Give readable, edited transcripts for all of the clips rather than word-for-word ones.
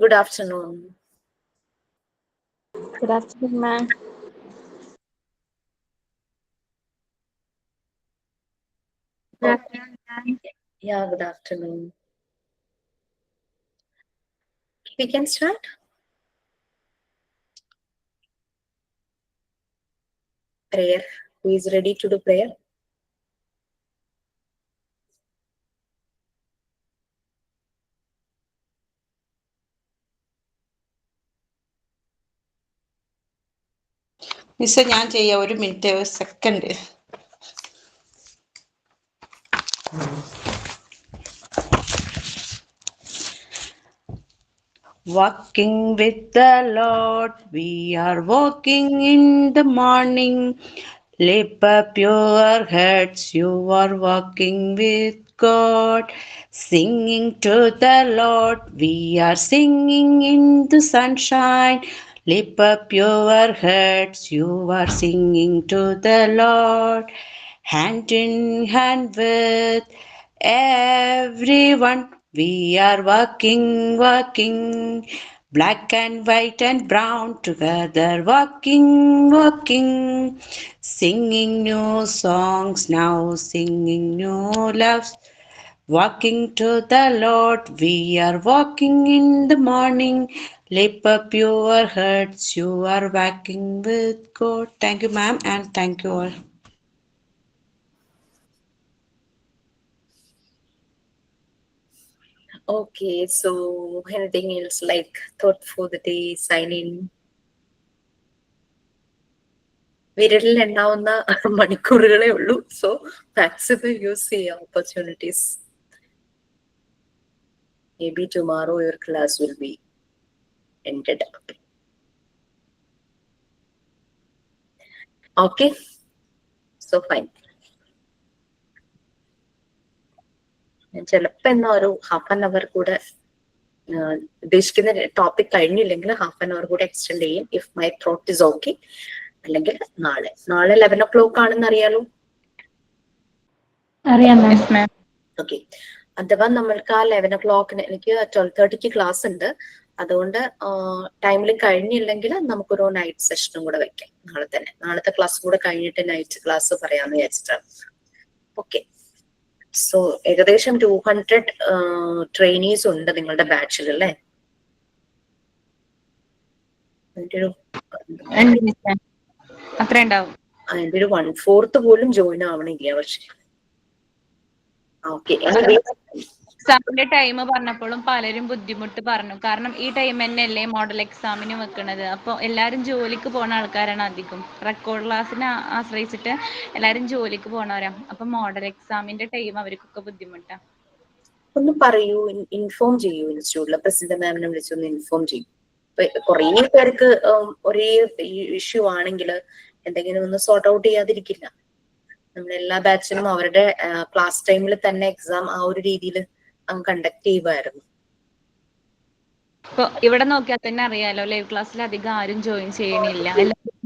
Good afternoon. Good afternoon, ma'am. Good afternoon, ma'am. Yeah, good afternoon. We can start. Prayer. Who is ready to do prayer? Miss ഞാൻ ചെയ്യാം, ഒരു minute, ഒരു second. Walking with the Lord, we are walking in the morning. Lift up your heads, you are walking with God. Singing to the Lord, we are singing in the sunshine. Lift up your heads, you are singing to the Lord. Hand in hand with everyone, we are walking, black and white and brown together, walking, singing new songs now, singing new loves. Walking to the Lord, we are walking in the morning. Lift up your hearts, you are walking with God. Thank you, ma'am, and thank you all. Okay, so anything else like thought for the day, sign in? വിരലിൽ എണ്ണാവുന്ന മണിക്കൂറുകളേ ഉള്ളൂ. So maximum use ചെയ്യാം opportunities. Maybe tomorrow your class will be ended up. Okay, so fine. ചിലപ്പോ എന്നാ ഒരു half an hour കൂടെ ഉദ്ദേശിക്കുന്ന topic കഴിഞ്ഞില്ലെങ്കിൽ half an hour കൂടെ എക്സ്റ്റെൻഡ് ചെയ്യും, if my throat is okay. അല്ലെങ്കിൽ നാളെ 11 o'clock ആണെന്ന് അറിയാലോ. ഓക്കെ, അഥവാ നമ്മൾക്ക് ആ 11 o'clock എനിക്ക് 12:30 ക്ലാസ് ഉണ്ട്. അതുകൊണ്ട് ടൈമിൽ കഴിഞ്ഞില്ലെങ്കിൽ നമുക്കൊരു നൈറ്റ് സെഷനും കൂടെ വെക്കാം നാളെ തന്നെ. നാളത്തെ ക്ലാസ് കൂടെ കഴിഞ്ഞിട്ട് നൈറ്റ് ക്ലാസ് പറയാന്ന് വിചാരിച്ചിട്ടാണ്. ഓക്കെ, സോ ഏകദേശം 200 ട്രെയിനീസ് ഉണ്ട് നിങ്ങളുടെ ബാച്ചിൽ അല്ലേ? അതിന്റെ ഒരു 1/4 പോലും ജോയിൻ ആവണില്ല. പക്ഷെ ഓക്കെ, എക്സാമിന്റെ ടൈം പറഞ്ഞപ്പോഴും പലരും ബുദ്ധിമുട്ട് പറഞ്ഞു. കാരണം ഈ ടൈം തന്നെയല്ലേ മോഡൽ എക്സാമിന് വെക്കണത്. അപ്പോൾ എല്ലാവരും ജോലിക്ക് പോണ ആൾക്കാരാണ് അധികം. റെക്കോർഡ് ക്ലാസ്സിനെ ആശ്രയിച്ചിട്ട് എല്ലാവരും ജോലിക്ക് പോണവരാ. അപ്പൊ മോഡൽ എക്സാമിന്റെ ടൈം അവർക്കൊക്കെ ബുദ്ധിമുട്ടാ. ഒന്ന് പറയൂ, ഇൻഫോം ചെയ്യൂ. ഇൻസ്റ്റിറ്റ്യൂട്ടിലെ പ്രസിഡന്റ് മാമിനെ വിളിച്ചൊന്ന് ഇൻഫോം ചെയ്യൂ. കുറേ പേർക്ക് ഒരേ ഇഷ്യൂ ആണെങ്കിൽ എന്തെങ്കിലും ഒന്ന് സോർട്ട് ഔട്ട് ചെയ്യാതിരിക്കില്ല. നമ്മൾ എല്ലാ ബാച്ചിനും അവരുടെ ക്ലാസ് ടൈമിൽ തന്നെ എക്സാം ആ ഒരു രീതിയിൽ കണ്ടക്ട് ചെയ്യുമായിരുന്നു. ഇപ്പൊ ഇവിടെ നോക്കിയാൽ തന്നെ അറിയാലോ, ലൈവ് ക്ലാസ്സിൽ അധികം ആരും ജോയിൻ ചെയ്യണില്ല,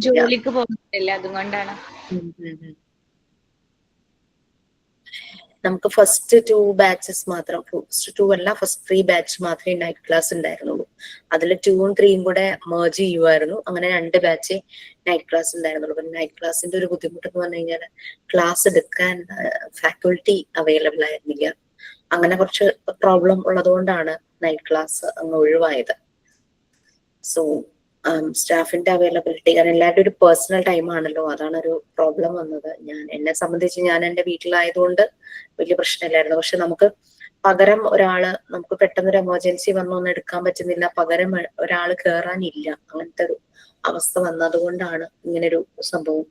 ജോലിക്ക് പോകുന്നില്ല. അതുകൊണ്ടാണ് നമുക്ക് ഫസ്റ്റ് 2 batches മാത്രം, ഫസ്റ്റ് 2 അല്ല, ഫസ്റ്റ് 3 batch മാത്രമേ നൈറ്റ് ക്ലാസ് ഉണ്ടായിരുന്നുള്ളൂ. അതിൽ 2ഉം 3ഉം കൂടെ മെർജ് ചെയ്യുമായിരുന്നു. അങ്ങനെ 2 batch നൈറ്റ് ക്ലാസ് ഉണ്ടായിരുന്നുള്ളൂ. പിന്നെ നൈറ്റ് ക്ലാസ്സിന്റെ ഒരു ബുദ്ധിമുട്ട് എന്ന് പറഞ്ഞു കഴിഞ്ഞാൽ ക്ലാസ് എടുക്കാൻ ഫാക്കൽറ്റി അവൈലബിൾ ആയിരുന്നില്ല. അങ്ങനെ കുറച്ച് പ്രോബ്ലം ഉള്ളതുകൊണ്ടാണ് നൈറ്റ് ക്ലാസ് അങ്ങ് ഒഴിവായത്. സോ സ്റ്റാഫിന്റെ അവൈലബിലിറ്റി, കാരണം എല്ലാവരുടെ ഒരു പേഴ്സണൽ ടൈം ആണല്ലോ, അതാണ് ഒരു പ്രോബ്ലം വന്നത്. എന്നെ സംബന്ധിച്ച് ഞാൻ എൻ്റെ വീട്ടിലായതുകൊണ്ട് വലിയ പ്രശ്നമില്ലായിരുന്നു. പക്ഷെ നമുക്ക് പകരം ഒരാള്, നമുക്ക് പെട്ടെന്നൊരു എമർജൻസി വന്ന് ഒന്നും എടുക്കാൻ പറ്റുന്നില്ല, പകരം ഒരാള് കയറാനില്ല, അങ്ങനത്തെ ഒരു അവസ്ഥ വന്നതുകൊണ്ടാണ് ഇങ്ങനൊരു സംഭവം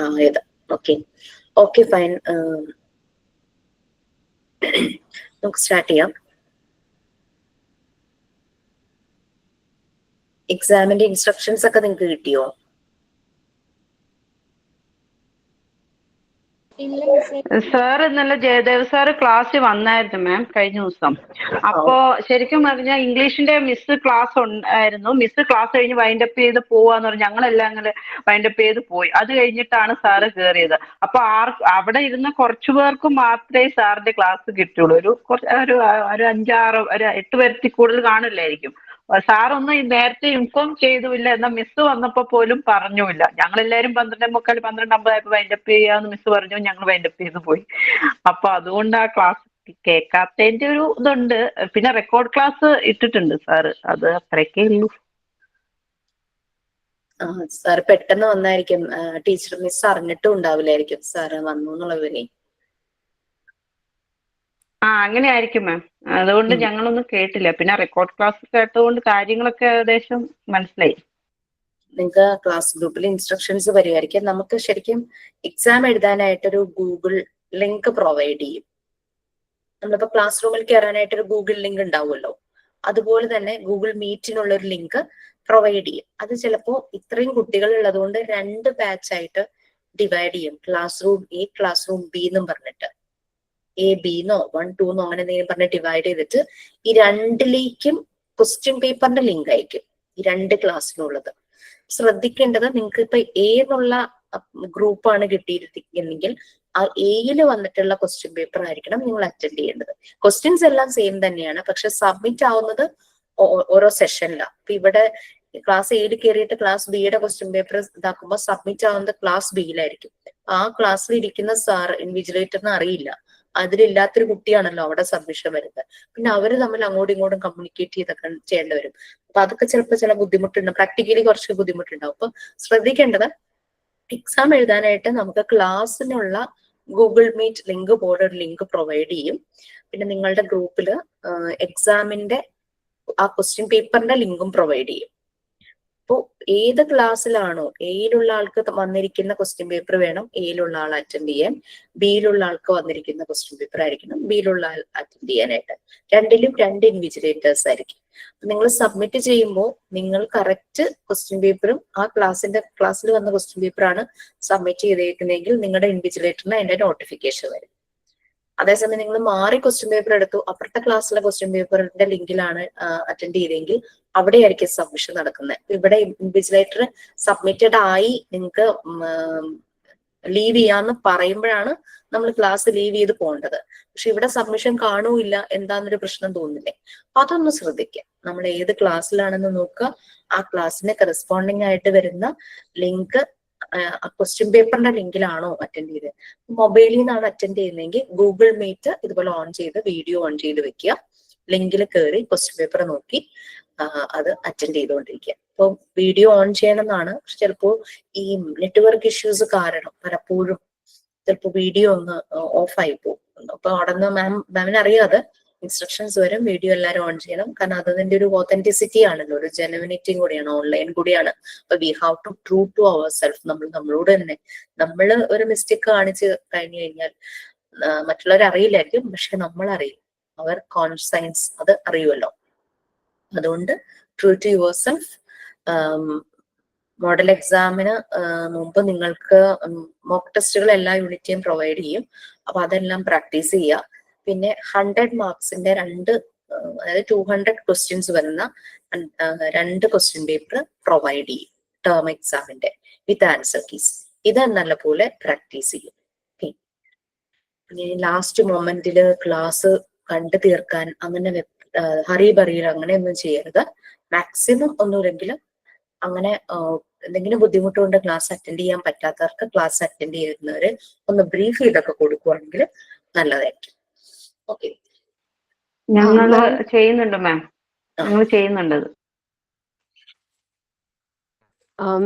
ആയത്. ഓക്കെ ഫൈൻ, നമുക്ക് സ്റ്റാർട്ട് ചെയ്യാം. എക്സാമിന്റെ ഇൻസ്ട്രക്ഷൻസ് ഒക്കെ നിങ്ങൾക്ക് കിട്ടിയോ? ഇല്ല മിസ്സേ. സാർ ഇന്നലെ ജയദേവ് സാറ് ക്ലാസ്സിൽ വന്നായിരുന്നു മാം കഴിഞ്ഞ ദിവസം. അപ്പോ ശരിക്കും പറഞ്ഞാൽ ഇംഗ്ലീഷിന്റെ മിസ് ക്ലാസ് ഉണ്ടായിരുന്നു. മിസ് ക്ലാസ് കഴിഞ്ഞ് വൈൻഡപ്പ് ചെയ്ത് പോവാന്ന് പറഞ്ഞു. ഞങ്ങളെല്ലാം അങ്ങനെ വൈൻഡപ്പ് ചെയ്ത് പോയി. അത് കഴിഞ്ഞിട്ടാണ് സാറ് കയറിയത്. അപ്പൊ അവിടെ ഇരുന്ന കുറച്ചു പേർക്ക് മാത്രമേ സാറിന്റെ ക്ലാസ് കിട്ടുള്ളൂ. ഒരു 5-6 ഒരു 8 പേർക്ക് കൂടുതൽ കാണില്ലായിരിക്കും. സാറൊന്നും നേരത്തെ ഇൻഫോം ചെയ്തുമില്ല. എന്നാൽ മിസ് വന്നപ്പോ പോലും പറഞ്ഞുമില്ല. ഞങ്ങളെല്ലാരും 12:45 12:50 വൈൻഡപ്പ് ചെയ്യാന്ന് മിസ് പറഞ്ഞു. ഞങ്ങൾ വൈൻഡപ്പ് ചെയ്ത് പോയി. അപ്പൊ അതുകൊണ്ട് ആ ക്ലാസ് കേൾക്കാത്തതിന്റെ ഒരു ഇതുണ്ട്. പിന്നെ റെക്കോർഡ് ക്ലാസ് ഇട്ടിട്ടുണ്ട് സാറ്. അത് അത്രയൊക്കെ ഉള്ളൂ. സാർ പെട്ടെന്ന് വന്നായിരിക്കും. ടീച്ചർ മിസ് അറിഞ്ഞിട്ടും ഉണ്ടാവില്ലായിരിക്കും സാറ് വന്നു എന്നുള്ളവരെ. അങ്ങനെ ആയിരിക്കും മാം. അതുകൊണ്ട് ഞങ്ങളൊന്നും കേട്ടില്ല. പിന്നെ റെക്കോർഡ് ക്ലാസ് കേട്ടതുകൊണ്ട് കാര്യങ്ങളൊക്കെ ഏകദേശം മനസ്സിലായി. നിങ്ങൾക്ക് ക്ലാസ് ഗ്രൂപ്പിൽ ഇൻസ്ട്രക്ഷൻസ് വരുമായിരിക്കും. നമുക്ക് ശരിക്കും എക്സാം എഴുതാനായിട്ടൊരു ഗൂഗിൾ ലിങ്ക് പ്രൊവൈഡ് ചെയ്യും. നമ്മളിപ്പോ ക്ലാസ് റൂമിൽ കയറാനായിട്ടൊരു ഗൂഗിൾ ലിങ്ക് ഉണ്ടാവുമല്ലോ, അതുപോലെ തന്നെ ഗൂഗിൾ മീറ്റിനുള്ള ഒരു ലിങ്ക് പ്രൊവൈഡ് ചെയ്യും. അത് ചിലപ്പോ ഇത്രയും കുട്ടികൾ ഉള്ളതുകൊണ്ട് 2 ബാച്ച് ആയിട്ട് ഡിവൈഡ് ചെയ്യും. Class room A, class room B എന്നും പറഞ്ഞിട്ട്, A, B എന്നോ 1, 2 എന്നോ അങ്ങനെ എന്തെങ്കിലും പറഞ്ഞ് ഡിവൈഡ് ചെയ്തിട്ട് ഈ 2ലേക്കും ക്വസ്റ്റ്യൻ പേപ്പറിന്റെ ലിങ്ക് അയക്കും. ഈ 2 ക്ലാസ്സിനുള്ളത്. ശ്രദ്ധിക്കേണ്ടത്, നിങ്ങൾക്ക് ഇപ്പൊ എ എന്നുള്ള ഗ്രൂപ്പാണ് കിട്ടിയിരുന്നെങ്കിൽ ആ എയിൽ വന്നിട്ടുള്ള ക്വസ്റ്റ്യൻ പേപ്പർ ആയിരിക്കണം നിങ്ങൾ അറ്റൻഡ് ചെയ്യേണ്ടത്. ക്വസ്റ്റ്യൻസ് എല്ലാം സെയിം തന്നെയാണ്, പക്ഷെ സബ്മിറ്റ് ആവുന്നത് ഓരോ സെഷനിലാണ്. ഇപ്പൊ ഇവിടെ ക്ലാസ് എയിൽ കയറിയിട്ട് ക്ലാസ് ബിയുടെ ക്വസ്റ്റ്യൻ പേപ്പർ ഇതാക്കുമ്പോൾ സബ്മിറ്റ് ആവുന്നത് ക്ലാസ് ബിയിലായിരിക്കും. ആ ക്ലാസ്സിൽ ഇരിക്കുന്ന സാർ ഇൻവിജിലേറ്ററിന് അറിയില്ല. അതിലില്ലാത്തൊരു കുട്ടിയാണല്ലോ അവിടെ സബ്മിഷൻ വരുന്നത്. പിന്നെ അവര് തമ്മിൽ അങ്ങോട്ടും ഇങ്ങോട്ടും കമ്മ്യൂണിക്കേറ്റ് ചെയ്തൊക്കെ ചെയ്യേണ്ടി വരും. അപ്പൊ അതൊക്കെ ചിലപ്പോൾ ചില ബുദ്ധിമുട്ടുണ്ട്. പ്രാക്ടിക്കലി കുറച്ച് ബുദ്ധിമുട്ടുണ്ടാവും. അപ്പൊ ശ്രദ്ധിക്കേണ്ടത്, എക്സാം എഴുതാനായിട്ട് നമുക്ക് ക്ലാസ്സിനുള്ള ഗൂഗിൾ മീറ്റ് ലിങ്ക് പോലെ ഒരു ലിങ്ക് പ്രൊവൈഡ് ചെയ്യും. പിന്നെ നിങ്ങളുടെ ഗ്രൂപ്പിൽ എക്സാമിന്റെ ആ ക്വസ്റ്റ്യൻ പേപ്പറിന്റെ ലിങ്കും പ്രൊവൈഡ് ചെയ്യും. അപ്പോൾ ഏത് ക്ലാസ്സിലാണോ എയിലുള്ള ആൾക്ക് വന്നിരിക്കുന്ന ക്വസ്റ്റ്യൻ പേപ്പർ വേണം എയിലുള്ള ആൾ അറ്റൻഡ് ചെയ്യാൻ, ബിയിലുള്ള ആൾക്ക് വന്നിരിക്കുന്ന ക്വസ്റ്റ്യൻ പേപ്പർ ആയിരിക്കണം ബിയിലുള്ള ആൾ അറ്റൻഡ് ചെയ്യാനായിട്ട്. 2ലും 2 ഇൻവിജിലേറ്റേഴ്സ് ആയിരിക്കും. നിങ്ങൾ സബ്മിറ്റ് ചെയ്യുമ്പോൾ നിങ്ങൾ കറക്റ്റ് ക്വസ്റ്റ്യൻ പേപ്പറും ആ ക്ലാസ്സിൽ വന്ന ക്വസ്റ്റ്യൻ പേപ്പറാണ് സബ്മിറ്റ് ചെയ്തേക്കുന്നതെങ്കിൽ നിങ്ങളുടെ ഇൻവിജിലേറ്ററിന് അതിന്റെ നോട്ടിഫിക്കേഷൻ വരും. അതേസമയം നിങ്ങൾ മാറി ക്വസ്റ്റ്യൻ പേപ്പർ എടുത്തു, അപ്പുറത്തെ ക്ലാസ്സിലെ ക്വസ്റ്റ്യൻ പേപ്പറിന്റെ ലിങ്കിലാണ് അറ്റൻഡ് ചെയ്തെങ്കിൽ അവിടെയായിരിക്കും സബ്മിഷൻ നടക്കുന്നത്. ഇവിടെ ഇൻവിജിലേറ്റർ സബ്മിറ്റഡ് ആയി നിങ്ങൾക്ക് ലീവ് ചെയ്യാന്ന് പറയുമ്പോഴാണ് നമ്മൾ ക്ലാസ് ലീവ് ചെയ്ത് പോകേണ്ടത്. പക്ഷെ ഇവിടെ സബ്മിഷൻ കാണൂല്ല, എന്താന്നൊരു പ്രശ്നം തോന്നില്ലേ? അപ്പൊ അതൊന്ന് ശ്രദ്ധിക്കുക. നമ്മൾ ഏത് ക്ലാസ്സിലാണെന്ന് നോക്കുക. ആ ക്ലാസ്സിന് കറസ്പോണ്ടിങ് ആയിട്ട് വരുന്ന ലിങ്ക് ക്വസ്റ്റ്യൻ പേപ്പറിന്റെ ലിങ്കിലാണോ അറ്റൻഡ് ചെയ്തത്. മൊബൈലിൽ നിന്നാണ് അറ്റൻഡ് ചെയ്യുന്നതെങ്കിൽ ഗൂഗിൾ മീറ്റ് ഇതുപോലെ ഓൺ ചെയ്ത് വീഡിയോ ഓൺ ചെയ്ത് വെക്കുക. ലിങ്കിൽ കയറി ക്വസ്റ്റ്യൻ പേപ്പർ നോക്കി അത് അറ്റൻഡ് ചെയ്തുകൊണ്ടിരിക്കുക. അപ്പൊ വീഡിയോ ഓൺ ചെയ്യണം എന്നാണ്. ചിലപ്പോ ഈ നെറ്റ്വർക്ക് ഇഷ്യൂസ് കാരണം പലപ്പോഴും ചിലപ്പോൾ വീഡിയോ ഒന്ന് ഓഫ് ആയി പോകും. അപ്പൊ അവിടെ നിന്ന് മാമിന് അറിയാതെ ഇൻസ്ട്രക്ഷൻസ് വരും, വീഡിയോ എല്ലാവരും ഓൺ ചെയ്യണം. കാരണം അതിന്റെ ഒരു ഓതന്റിസിറ്റി ആണല്ലോ, ഒരു ജെനുവിനിറ്റിയും കൂടിയാണ്, ഓൺലൈൻ കൂടിയാണ്. അപ്പൊ we have to true to our self. നമ്മളോട് തന്നെ നമ്മൾ ഒരു മിസ്റ്റേക്ക് കാണിച്ച് കഴിഞ്ഞു കഴിഞ്ഞാൽ മറ്റുള്ളവർ അറിയില്ലായിരിക്കും, പക്ഷെ നമ്മൾ അറിയും. അവർ കോൺസൈൻസ് അത് അറിയുമല്ലോ. അതുകൊണ്ട് true to your self. Model എക്സാമിന് മുമ്പ് നിങ്ങൾക്ക് മോക്ക് ടെസ്റ്റുകൾ എല്ലാ യൂണിറ്റിയും പ്രൊവൈഡ് ചെയ്യും. അപ്പൊ അതെല്ലാം പ്രാക്ടീസ് ചെയ്യുക. പിന്നെ 100 മാർക്സിന്റെ അതായത് 200 ക്വസ്റ്റ്യൻസ് വരുന്ന 2 ക്വസ്റ്റ്യൻ പേപ്പർ പ്രൊവൈഡ് ചെയ്യും ടേം എക്സാമിന്റെ വിത്ത് ആൻസർ കീസ്. ഇത് നല്ലപോലെ പ്രാക്ടീസ് ചെയ്യും. പിന്നെ ലാസ്റ്റ് മൊമെന്റില് ക്ലാസ് കണ്ടു തീർക്കാൻ അങ്ങനെ ഹറി ബറിയിൽ അങ്ങനെയൊന്നും ചെയ്യരുത്. മാക്സിമം ഒന്നുമില്ലെങ്കിലും അങ്ങനെ എന്തെങ്കിലും ബുദ്ധിമുട്ടുകൊണ്ട് ക്ലാസ് അറ്റൻഡ് ചെയ്യാൻ പറ്റാത്തവർക്ക് ക്ലാസ് അറ്റൻഡ് ചെയ്യുന്നവര് ഒന്ന് ബ്രീഫ് ചെയ്തൊക്കെ കൊടുക്കുവാണെങ്കിൽ നല്ലതായിരിക്കും. ഓക്കെ, ഞങ്ങൾ ചെയ്യുന്നുണ്ട് മാം. ഞങ്ങൾ ചെയ്യുന്നുണ്ട്.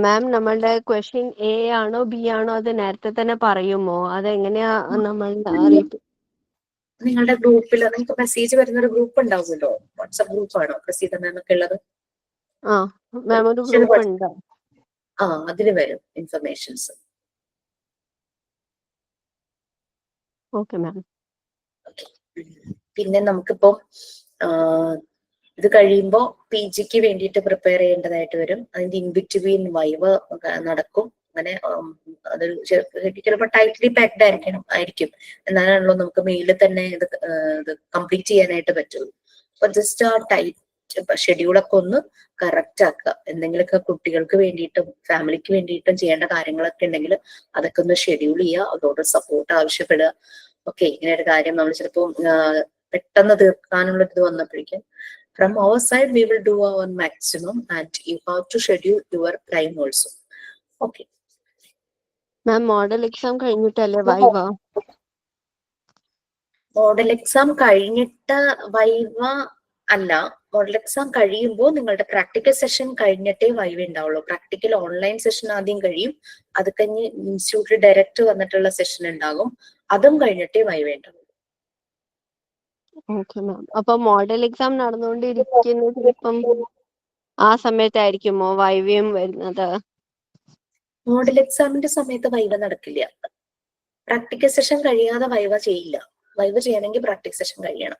മാം, നമ്മളുടെ ക്വസ്റ്റ്യൻ എ ആണോ ബി ആണോ അത് നേരത്തെ തന്നെ പറയുമോ? അതെങ്ങനെയാ നമ്മൾ അറിയിപ്പ്? നിങ്ങളുടെ ഗ്രൂപ്പിൽ നിങ്ങൾക്ക് മെസ്സേജ് വരുന്ന ഒരു ഗ്രൂപ്പ് ഉണ്ടാവുമല്ലോ, വാട്സ്ആപ്പ് ഗ്രൂപ്പ് ആണോ പ്രസീത മാം ഒക്കെ ഉള്ളത്? മാം ഒരു ഗ്രൂപ്പ് ഉണ്ട്. അതില് വരും ഇൻഫർമേഷൻസ്. Okay ma'am. പിന്നെ നമുക്കിപ്പം ഇത് കഴിയുമ്പോൾ PGക്ക് വേണ്ടിയിട്ട് പ്രിപ്പയർ ചെയ്യേണ്ടതായിട്ട് വരും. അതിന്റെ ഇൻ ബിറ്റ്വീൻ വൈവ് നടക്കും. അങ്ങനെ അതൊരു ചിലപ്പോൾ ടൈറ്റ്ലി പാക്ഡ് ആയിരിക്കും. എന്നാലാണല്ലോ നമുക്ക് മെയിലിൽ തന്നെ ഇത് കംപ്ലീറ്റ് ചെയ്യാനായിട്ട് പറ്റുള്ളൂ. അപ്പൊ ജസ്റ്റ് ആ ടൈറ്റ് ഷെഡ്യൂളൊക്കെ ഒന്ന് കറക്റ്റ് ആക്കുക. എന്തെങ്കിലുമൊക്കെ കുട്ടികൾക്ക് വേണ്ടിയിട്ടും ഫാമിലിക്ക് വേണ്ടിയിട്ടും ചെയ്യേണ്ട കാര്യങ്ങളൊക്കെ ഉണ്ടെങ്കിൽ അതൊക്കെ ഒന്ന് ഷെഡ്യൂൾ ചെയ്യുക. അതോട് സപ്പോർട്ട് ആവശ്യപ്പെടുക. ഓക്കെ, ഇങ്ങനെ ഒരു കാര്യം നമ്മൾ ചിലപ്പോൾ പെട്ടെന്ന് തീർക്കാനുള്ള ഇത് വന്നപ്പോഴേക്കും from our side we will do our maximum and you have to schedule your time also. Okay. Ma'am model exam കഴിഞ്ഞിട്ടല്ലേ വൈവ? മോഡൽ എക്സാം കഴിഞ്ഞിട്ട് വൈവ അല്ല. മോഡൽ എക്സാം കഴിയുമ്പോൾ നിങ്ങളുടെ പ്രാക്ടിക്കൽ സെഷൻ കഴിഞ്ഞിട്ടേ വൈവ ഉണ്ടാവുള്ളൂ. പ്രാക്ടിക്കൽ ഓൺലൈൻ സെഷൻ ആദ്യം കഴിയും. അത് കഴിഞ്ഞ് ഇൻസ്റ്റിറ്റ്യൂട്ടിൽ ഡയറക്റ്റ് വന്നിട്ടുള്ള സെഷൻ ഉണ്ടാകും. അതും കഴിഞ്ഞിട്ടേ വൈവ ഉണ്ടാവും. Okay ma'am. അപ്പൊ മോഡൽ എക്സാം നടന്നുകൊണ്ടിരിക്കുന്നത് ഇപ്പം ആ സമയത്തായിരിക്കുമോ വൈവയും വരുന്നത്? മോഡൽ എക്സാമിന്റെ സമയത്ത് വൈവ നടക്കില്ല. പ്രാക്ടിക്കൽ സെഷൻ കഴിയാതെ വൈവ ചെയ്യില്ല. വൈവ ചെയ്യണമെങ്കിൽ പ്രാക്ടിക്കൽ സെഷൻ കഴിയണം.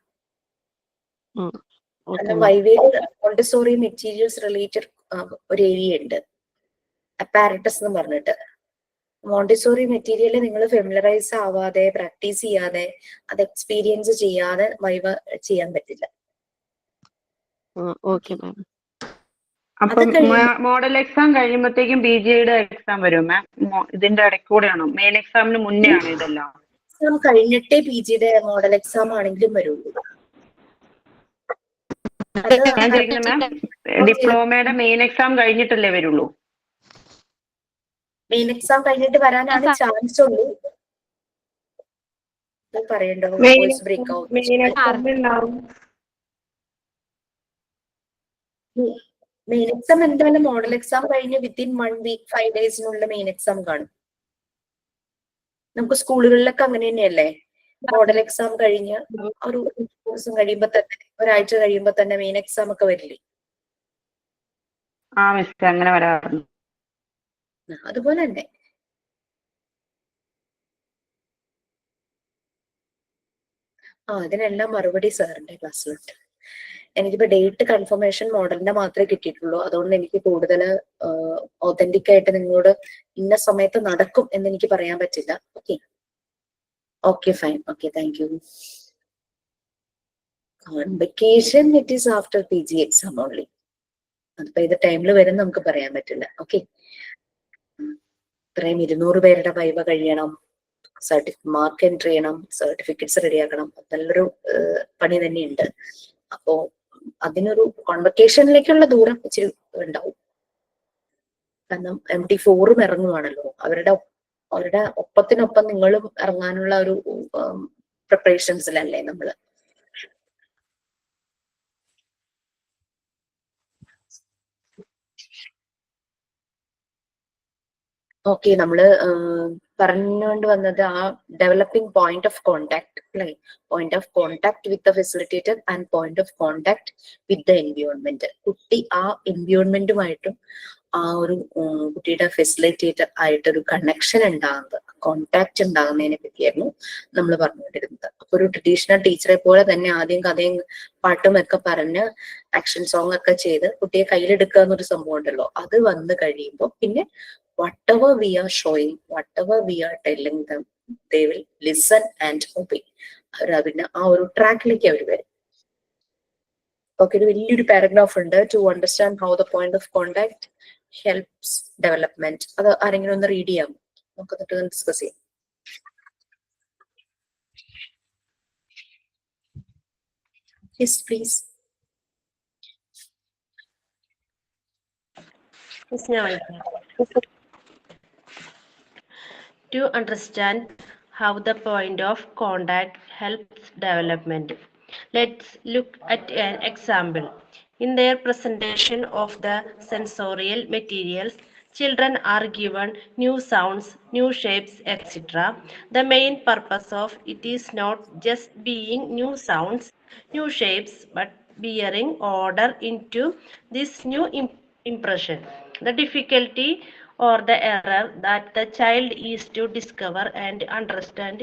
കാരണം വൈവയിൽ മോണ്ടിസോറി മെറ്റീരിയൽസ് റിലേറ്റഡ് ഒരു ഏരിയ ഉണ്ട്, അപ്പാരറ്റസ് എന്ന് പറഞ്ഞിട്ട്. മോണ്ടിസോറി മെറ്റീരിയൽ നിങ്ങൾ ഫെമിലറൈസ് ആവാതെ പ്രാക്ടീസ് ചെയ്യാതെ അത് എക്സ്പീരിയൻസ് ചെയ്യാതെ വൈവ ചെയ്യാൻ പറ്റില്ല. Okay ma'am. അപ്പം മോഡൽ എക്സാം കഴിയുമ്പോഴത്തേക്കും BGയുടെ എക്സാം വരും മാം? ഇതിന്റെ ഇടയ്ക്ക് കൂടെയാണോ? മെയിൻ എക്സാമിന് മുന്നേ ആണോ ഇതെല്ലാം? എക്സാം കഴിഞ്ഞിട്ടേ PGയുടെ മോഡൽ എക്സാം ആണെങ്കിലും വരുള്ളൂ. ഞാൻ ചോദിക്കുന്നത് മാം, ഡിപ്ലോമയുടെ മെയിൻ എക്സാം കഴിഞ്ഞിട്ടല്ലേ വരുള്ളൂ? മെയിൻ എക്സാം കഴിഞ്ഞിട്ട് വരാനാണ് ചാൻസ് ഉള്ളൂ. പറയണ്ടോ? വോയിസ് ബ്രേക്ക് ആവും. മെയിൻ എക്സാം എന്തായാലും മോഡൽ എക്സാം കഴിഞ്ഞ് വിത്തിൻ 1 വീക്ക് 5 ഡേയ്സിനുള്ള മെയിൻ എക്സാം കാണും. നമുക്ക് സ്കൂളുകളിലൊക്കെ അങ്ങനെ തന്നെയല്ലേ? മോഡൽ എക്സാം കഴിഞ്ഞ് ഒരു ദിവസം കഴിയുമ്പോ തന്നെ, ഒരാഴ്ച കഴിയുമ്പോ തന്നെ മെയിൻ എക്സാം ഒക്കെ വരില്ലേ? ആ മിസ്, അങ്ങനെ വരാറുണ്ട്. അതുപോലെ തന്നെ. അതിനെല്ലാം മറുപടി സാറിന്റെ ക്ലാസ്സിലുണ്ട്. എനിക്കിപ്പോ ഡേറ്റ് കൺഫർമേഷൻ മോഡലിന്റെ മാത്രമേ കിട്ടിയിട്ടുള്ളൂ. അതുകൊണ്ട് എനിക്ക് കൂടുതൽ ഒതന്റിക് ആയിട്ട് നിങ്ങളോട് ഇന്ന സമയത്ത് നടക്കും എന്ന് എനിക്ക് പറയാൻ പറ്റില്ല. Okay okay fine. Okay, thank U. Convocation it is after PG exam only. അതിപ്പോ ഏത് ടൈമിൽ വരും നമുക്ക് പറയാൻ പറ്റില്ല. ഓക്കെ, ഇത്രയും 200 പേരുടെ വൈവ കഴിയണം, മാർക്ക് എൻട്രി ചെയ്യണം, സർട്ടിഫിക്കറ്റ്സ് റെഡിയാക്കണം. നല്ലൊരു പണി തന്നെയുണ്ട്. അപ്പോ അതിനൊരു കോൺവെക്കേഷനിലേക്കുള്ള ദൂരം ഇച്ചിരി ഉണ്ടാവും. കാരണം MT4 ഇറങ്ങുവാണല്ലോ. അവരുടെ ഒപ്പത്തിനൊപ്പം നിങ്ങളും ഇറങ്ങാനുള്ള ഒരു പ്രിപ്പറേഷൻസിലല്ലേ നമ്മള്. ഓക്കെ, നമ്മള് പറഞ്ഞുകൊണ്ട് വന്നത് ആ ഡെവലപ്പിംഗ് പോയിന്റ് ഓഫ് കോണ്ടാക്ട് അല്ലെ? Point of contact with the facilitator and point of contact with the environment. കുട്ടി ആ എൻവിയോൺമെന്റുമായിട്ടും ആ ഒരു കുട്ടിയുടെ ഫെസിലിറ്റേറ്റർ ആയിട്ടൊരു കണക്ഷൻ ഉണ്ടാകുന്നത്, കോണ്ടാക്ട് ഉണ്ടാകുന്നതിനെ പറ്റിയായിരുന്നു നമ്മൾ പറഞ്ഞുകൊണ്ടിരുന്നത്. അപ്പൊ ഒരു ട്രഡീഷണൽ ടീച്ചറെ പോലെ തന്നെ ആദ്യം കഥയും പാട്ടും ഒക്കെ പറഞ്ഞ് ആക്ഷൻ സോങ് ഒക്കെ ചെയ്ത് കുട്ടിയെ കയ്യിലെടുക്കുക എന്നൊരു സംഭവം ഉണ്ടല്ലോ, അത് വന്നു കഴിയുമ്പോൾ പിന്നെ whatever we are showing, whatever we are telling them, they will listen and obey. പിന്നെ ആ ഒരു ട്രാക്കിലേക്ക് അവർ വരും. ഓക്കെ, ഒരു വലിയൊരു പാരഗ്രാഫ് ഉണ്ട്, to understand how the point of contact helps development. അത് ആരെങ്കിലും ഒന്ന് റീഡ് ചെയ്യാം? നമുക്ക് എന്നിട്ട് ഡിസ്കസ് ചെയ്യാം. Yes, please. To understand how the point of contact helps development, let's look at an example. In their presentation of the sensorial materials, children are given new sounds, new shapes, etc. The main purpose of it is not just being new sounds, new shapes, but bearing order into this new impression. The difficulty or the error that the child is to discover and understand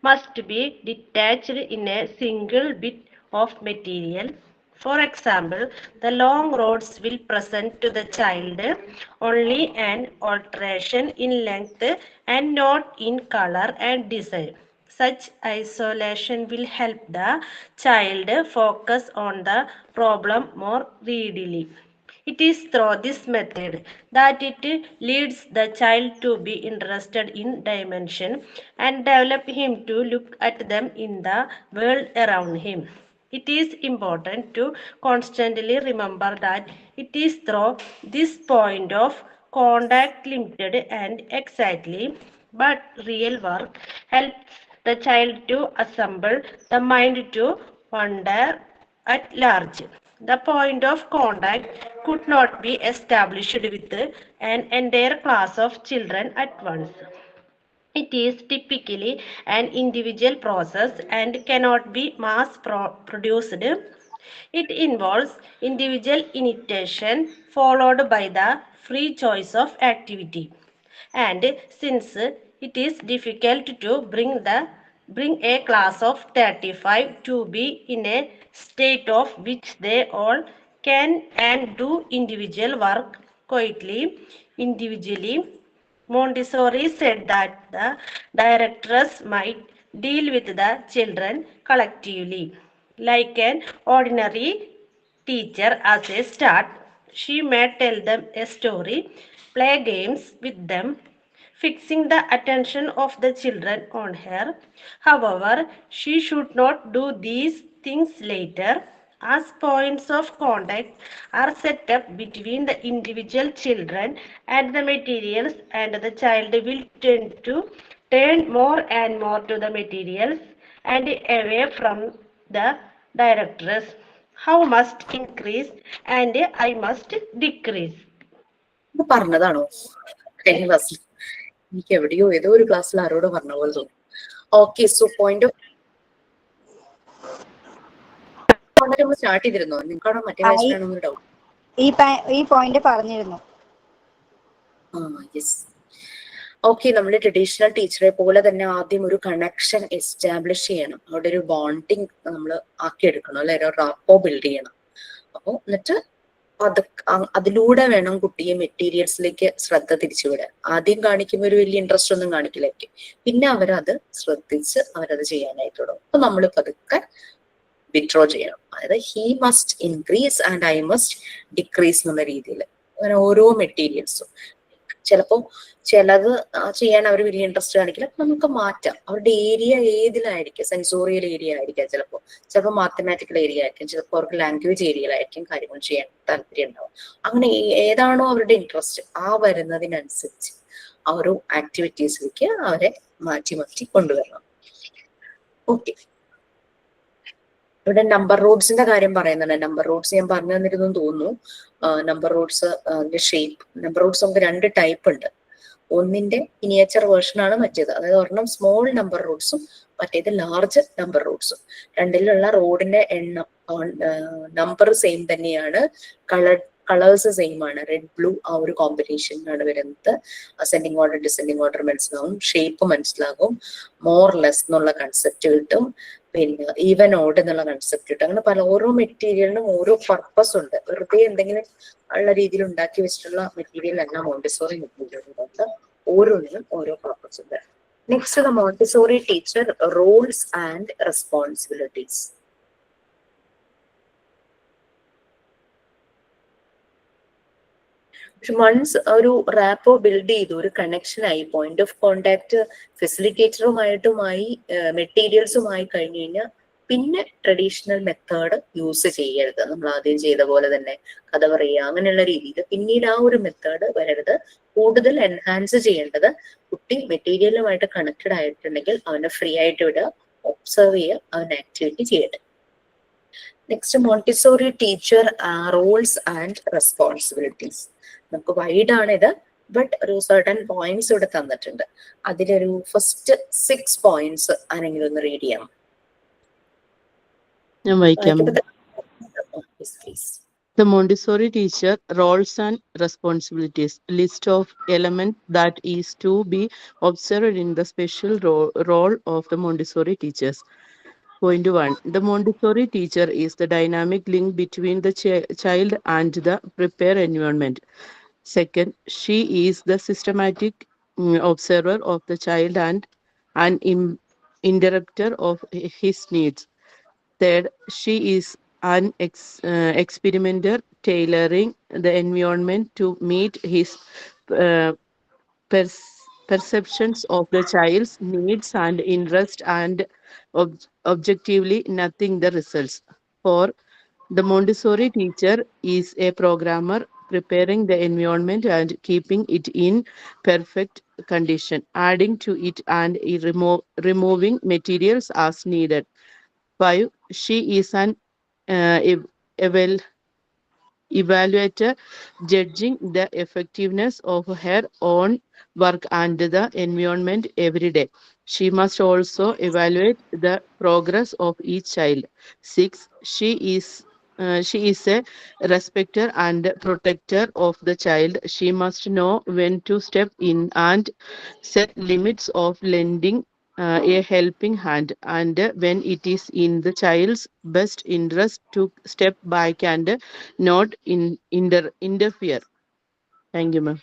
must be detached in a single bit of material. For example, the long roads will present to the child only an alteration in length and not in color and design. Such isolation will help the child focus on the problem more readily. It is through this method that it leads the child to be interested in dimension and develop him to look at them in the world around him. It is important to constantly remember that it is through this point of contact, limited and exactly, but real work helps the child to assemble the mind to wonder at large. The point of contact could not be established with an entire class of children at once. It is typically an individual process and cannot be mass produced. It involves individual initiation followed by the free choice of activity. And since it is difficult to bring a class of 35 to be in a state of which they all can and do individual work quietly, individually, Montessori said that the directress might deal with the children collectively. Like an ordinary teacher as a start, she may tell them a story, play games with them, fixing the attention of the children on her. However, she should not do these things later, as points of contact are set up between the individual children and the materials, and the child will tend to turn more and more to the materials and away from the directress. How must increase and I must decrease. ഇത് പറഞ്ഞതാണോ കഴിഞ്ഞ ക്ലാസ്സിൽ? എനിക്ക് എവിടെയോ ഏതോ ഒരു ക്ലാസ്സിൽ ആരോടോ പറഞ്ഞ പോലെ തോന്നുന്നു. Okay, so point of start ചെയ്തിരുന്നോ? നിങ്ങൾക്കാണോ മറ്റേ ബാച്ചിലാണോ എന്നൊരു ഡൗട്ട്. ഈ പോയിന്റ് പറഞ്ഞിരുന്നു. യെസ്. ഓക്കെ, നമ്മൾ ട്രഡീഷണൽ ടീച്ചറെ പോലെ തന്നെ ആദ്യം ഒരു കണക്ഷൻ എസ്റ്റാബ്ലിഷ് ചെയ്യണം. അവിടെ ഒരു ബോണ്ടിങ് നമ്മൾ ആക്കിയെടുക്കണം, അല്ലെ? ഒരു റാപ്പോ ബിൽഡ് ചെയ്യണം. അപ്പോൾ എന്നിട്ട് അതിലൂടെ വേണം കുട്ടിയെ മെറ്റീരിയൽസിലേക്ക് ശ്രദ്ധ തിരിച്ചുവിടാൻ. ആദ്യം കാണിക്കുമ്പോൾ ഒരു വലിയ ഇൻട്രസ്റ്റ് ഒന്നും കാണിക്കില്ലായിരിക്കും, പിന്നെ അവരത് ശ്രദ്ധിച്ച് അവരത് ചെയ്യാനായിട്ട് തുടങ്ങും. അപ്പൊ നമ്മൾ പതുക്കെ വിഡ്രോ ചെയ്യണം. അതായത് he must increase and I must decrease എന്നുള്ള രീതിയിൽ അങ്ങനെ ഓരോ മെറ്റീരിയൽസും. ചിലപ്പോൾ ചിലത് ചെയ്യാൻ അവർ വലിയ ഇൻട്രസ്റ്റ് കാണിക്കില്ല, അപ്പൊ നമുക്ക് മാറ്റാം. അവരുടെ ഏരിയ ഏതിലായിരിക്കും? സെൻസോറിയൽ ഏരിയ ആയിരിക്കാം, ചിലപ്പോൾ മാത്തമാറ്റിക്കൽ ഏരിയ ആയിരിക്കും, ചിലപ്പോൾ അവർക്ക് ലാംഗ്വേജ് ഏരിയയിലായിരിക്കും കാര്യങ്ങൾ ചെയ്യാൻ താല്പര്യം ഉണ്ടാവും. അങ്ങനെ ഏതാണോ അവരുടെ ഇൻട്രസ്റ്റ് ആ വരുന്നതിനനുസരിച്ച് ആ ഒരു ആക്ടിവിറ്റീസിലേക്ക് അവരെ മാറ്റി മാറ്റി കൊണ്ടുവരണം. ഓക്കെ, ഇവിടെ നമ്പർ റോഡ്സിന്റെ കാര്യം പറയുന്നുണ്ട്. നമ്പർ റോഡ്സ് ഞാൻ പറഞ്ഞു തന്നിരുന്നു തോന്നുന്നു. Number rods shape, number rods നമുക്ക് 2 ടൈപ്പ് ഉണ്ട്. ഒന്നിന്റെ മിനിയേച്ചർ വേർഷൻ ആണ് മറ്റേത്. അതായത് ഒരെണ്ണം സ്മോൾ നമ്പർ റോഡ്സും മറ്റേത് ലാർജ് നമ്പർ റോഡ്സും. രണ്ടിലുള്ള റോഡിന്റെ എണ്ണം നമ്പർ സെയിം തന്നെയാണ്, കളേഴ്സ് സെയിം ആണ്. റെഡ് ബ്ലൂ ആ ഒരു കോമ്പിനേഷനാണ് വരുന്നത്. അസെൻഡിങ് ഓർഡർ ഡിസെൻഡിങ് ഓർഡർ മനസ്സിലാവും, ഷേപ്പ് മനസ്സിലാകും, മോർ ലെസ് എന്നുള്ള കൺസെപ്റ്റ് കിട്ടും, പിന്നെ ഈവൻ ഓഡ് എന്നുള്ള കൺസെപ്റ്റ് കിട്ടും. അങ്ങനെ പല ഓരോ മെറ്റീരിയലിനും ഓരോ പർപ്പസ് ഉണ്ട്. വെറുതെ എന്തെങ്കിലും ഉള്ള രീതിയിൽ ഉണ്ടാക്കി വെച്ചിട്ടുള്ള മെറ്റീരിയൽ അല്ല മോണ്ടിസോറി മെറ്റീരിയലുണ്ട്. ഓരോന്നിനും ഓരോ പർപ്പസ് ഉണ്ട്. Next, the Montessori teacher roles and responsibilities. Once ഒരു റാപ്പോ ബിൽഡ് ചെയ്തു, ഒരു കണക്ഷൻ ആയി, പോയിന്റ് ഓഫ് കോണ്ടാക്ട് ഫെസിലിറ്റേറ്ററുമായിട്ടുമായി മെറ്റീരിയൽസുമായി കഴിഞ്ഞു കഴിഞ്ഞാൽ പിന്നെ ട്രഡീഷണൽ മെത്തേഡ് യൂസ് ചെയ്യരുത്. നമ്മൾ ആദ്യം ചെയ്ത പോലെ തന്നെ കഥ പറയുക അങ്ങനെയുള്ള രീതിയിൽ പിന്നീട് ആ ഒരു മെത്തേഡ് വരരുത്. കൂടുതൽ എൻഹാൻസ് ചെയ്യേണ്ടത് കുട്ടി മെറ്റീരിയലുമായിട്ട് കണക്റ്റഡ് ആയിട്ടുണ്ടെങ്കിൽ അവനെ ഫ്രീ ആയിട്ട് വിടുക, ഒബ്സർവ് ചെയ്യുക, അവൻ ആക്ടിവിറ്റി ചെയ്യട്ടെ. Next, Montessori teacher roles and responsibilities. നമുക്ക് വൈഡ് ആണ് ഇത്, ബട്ട് ഒരു സർട്ടൻ പോയിന്റ്സ് ഇവിടെ തന്നിട്ടുണ്ട്. അതിലൊരു ഫസ്റ്റ് 6 പോയിന്റ്സ് ആരെങ്കിലും ഒന്ന് റീഡ് ചെയ്യാം. ഞാൻ വായിക്കാം. The Montessori teacher roles and responsibilities. List of elements that is to be observed in the special role of the Montessori teachers. Point 1. The Montessori teacher is the dynamic link between the child and the prepared environment. Second, she is the systematic observer of the child and an interrupter of his needs. Third, she is an experimenter tailoring the environment to meet his uh, perceptions of the child's needs and interest and objectively nothing the results. For the Montessori teacher is a programmer preparing the environment and keeping it in perfect condition, adding to it and removing materials as needed. 5. She is an evaluator judging the effectiveness of her own work and the environment every day. She must also evaluate the progress of each child. 6. She is a respecter and protector of the child. She must know when to step in and set limits of lending a helping hand, and when it is in the child's best interest to step back and not interfere. Thank you, ma'am.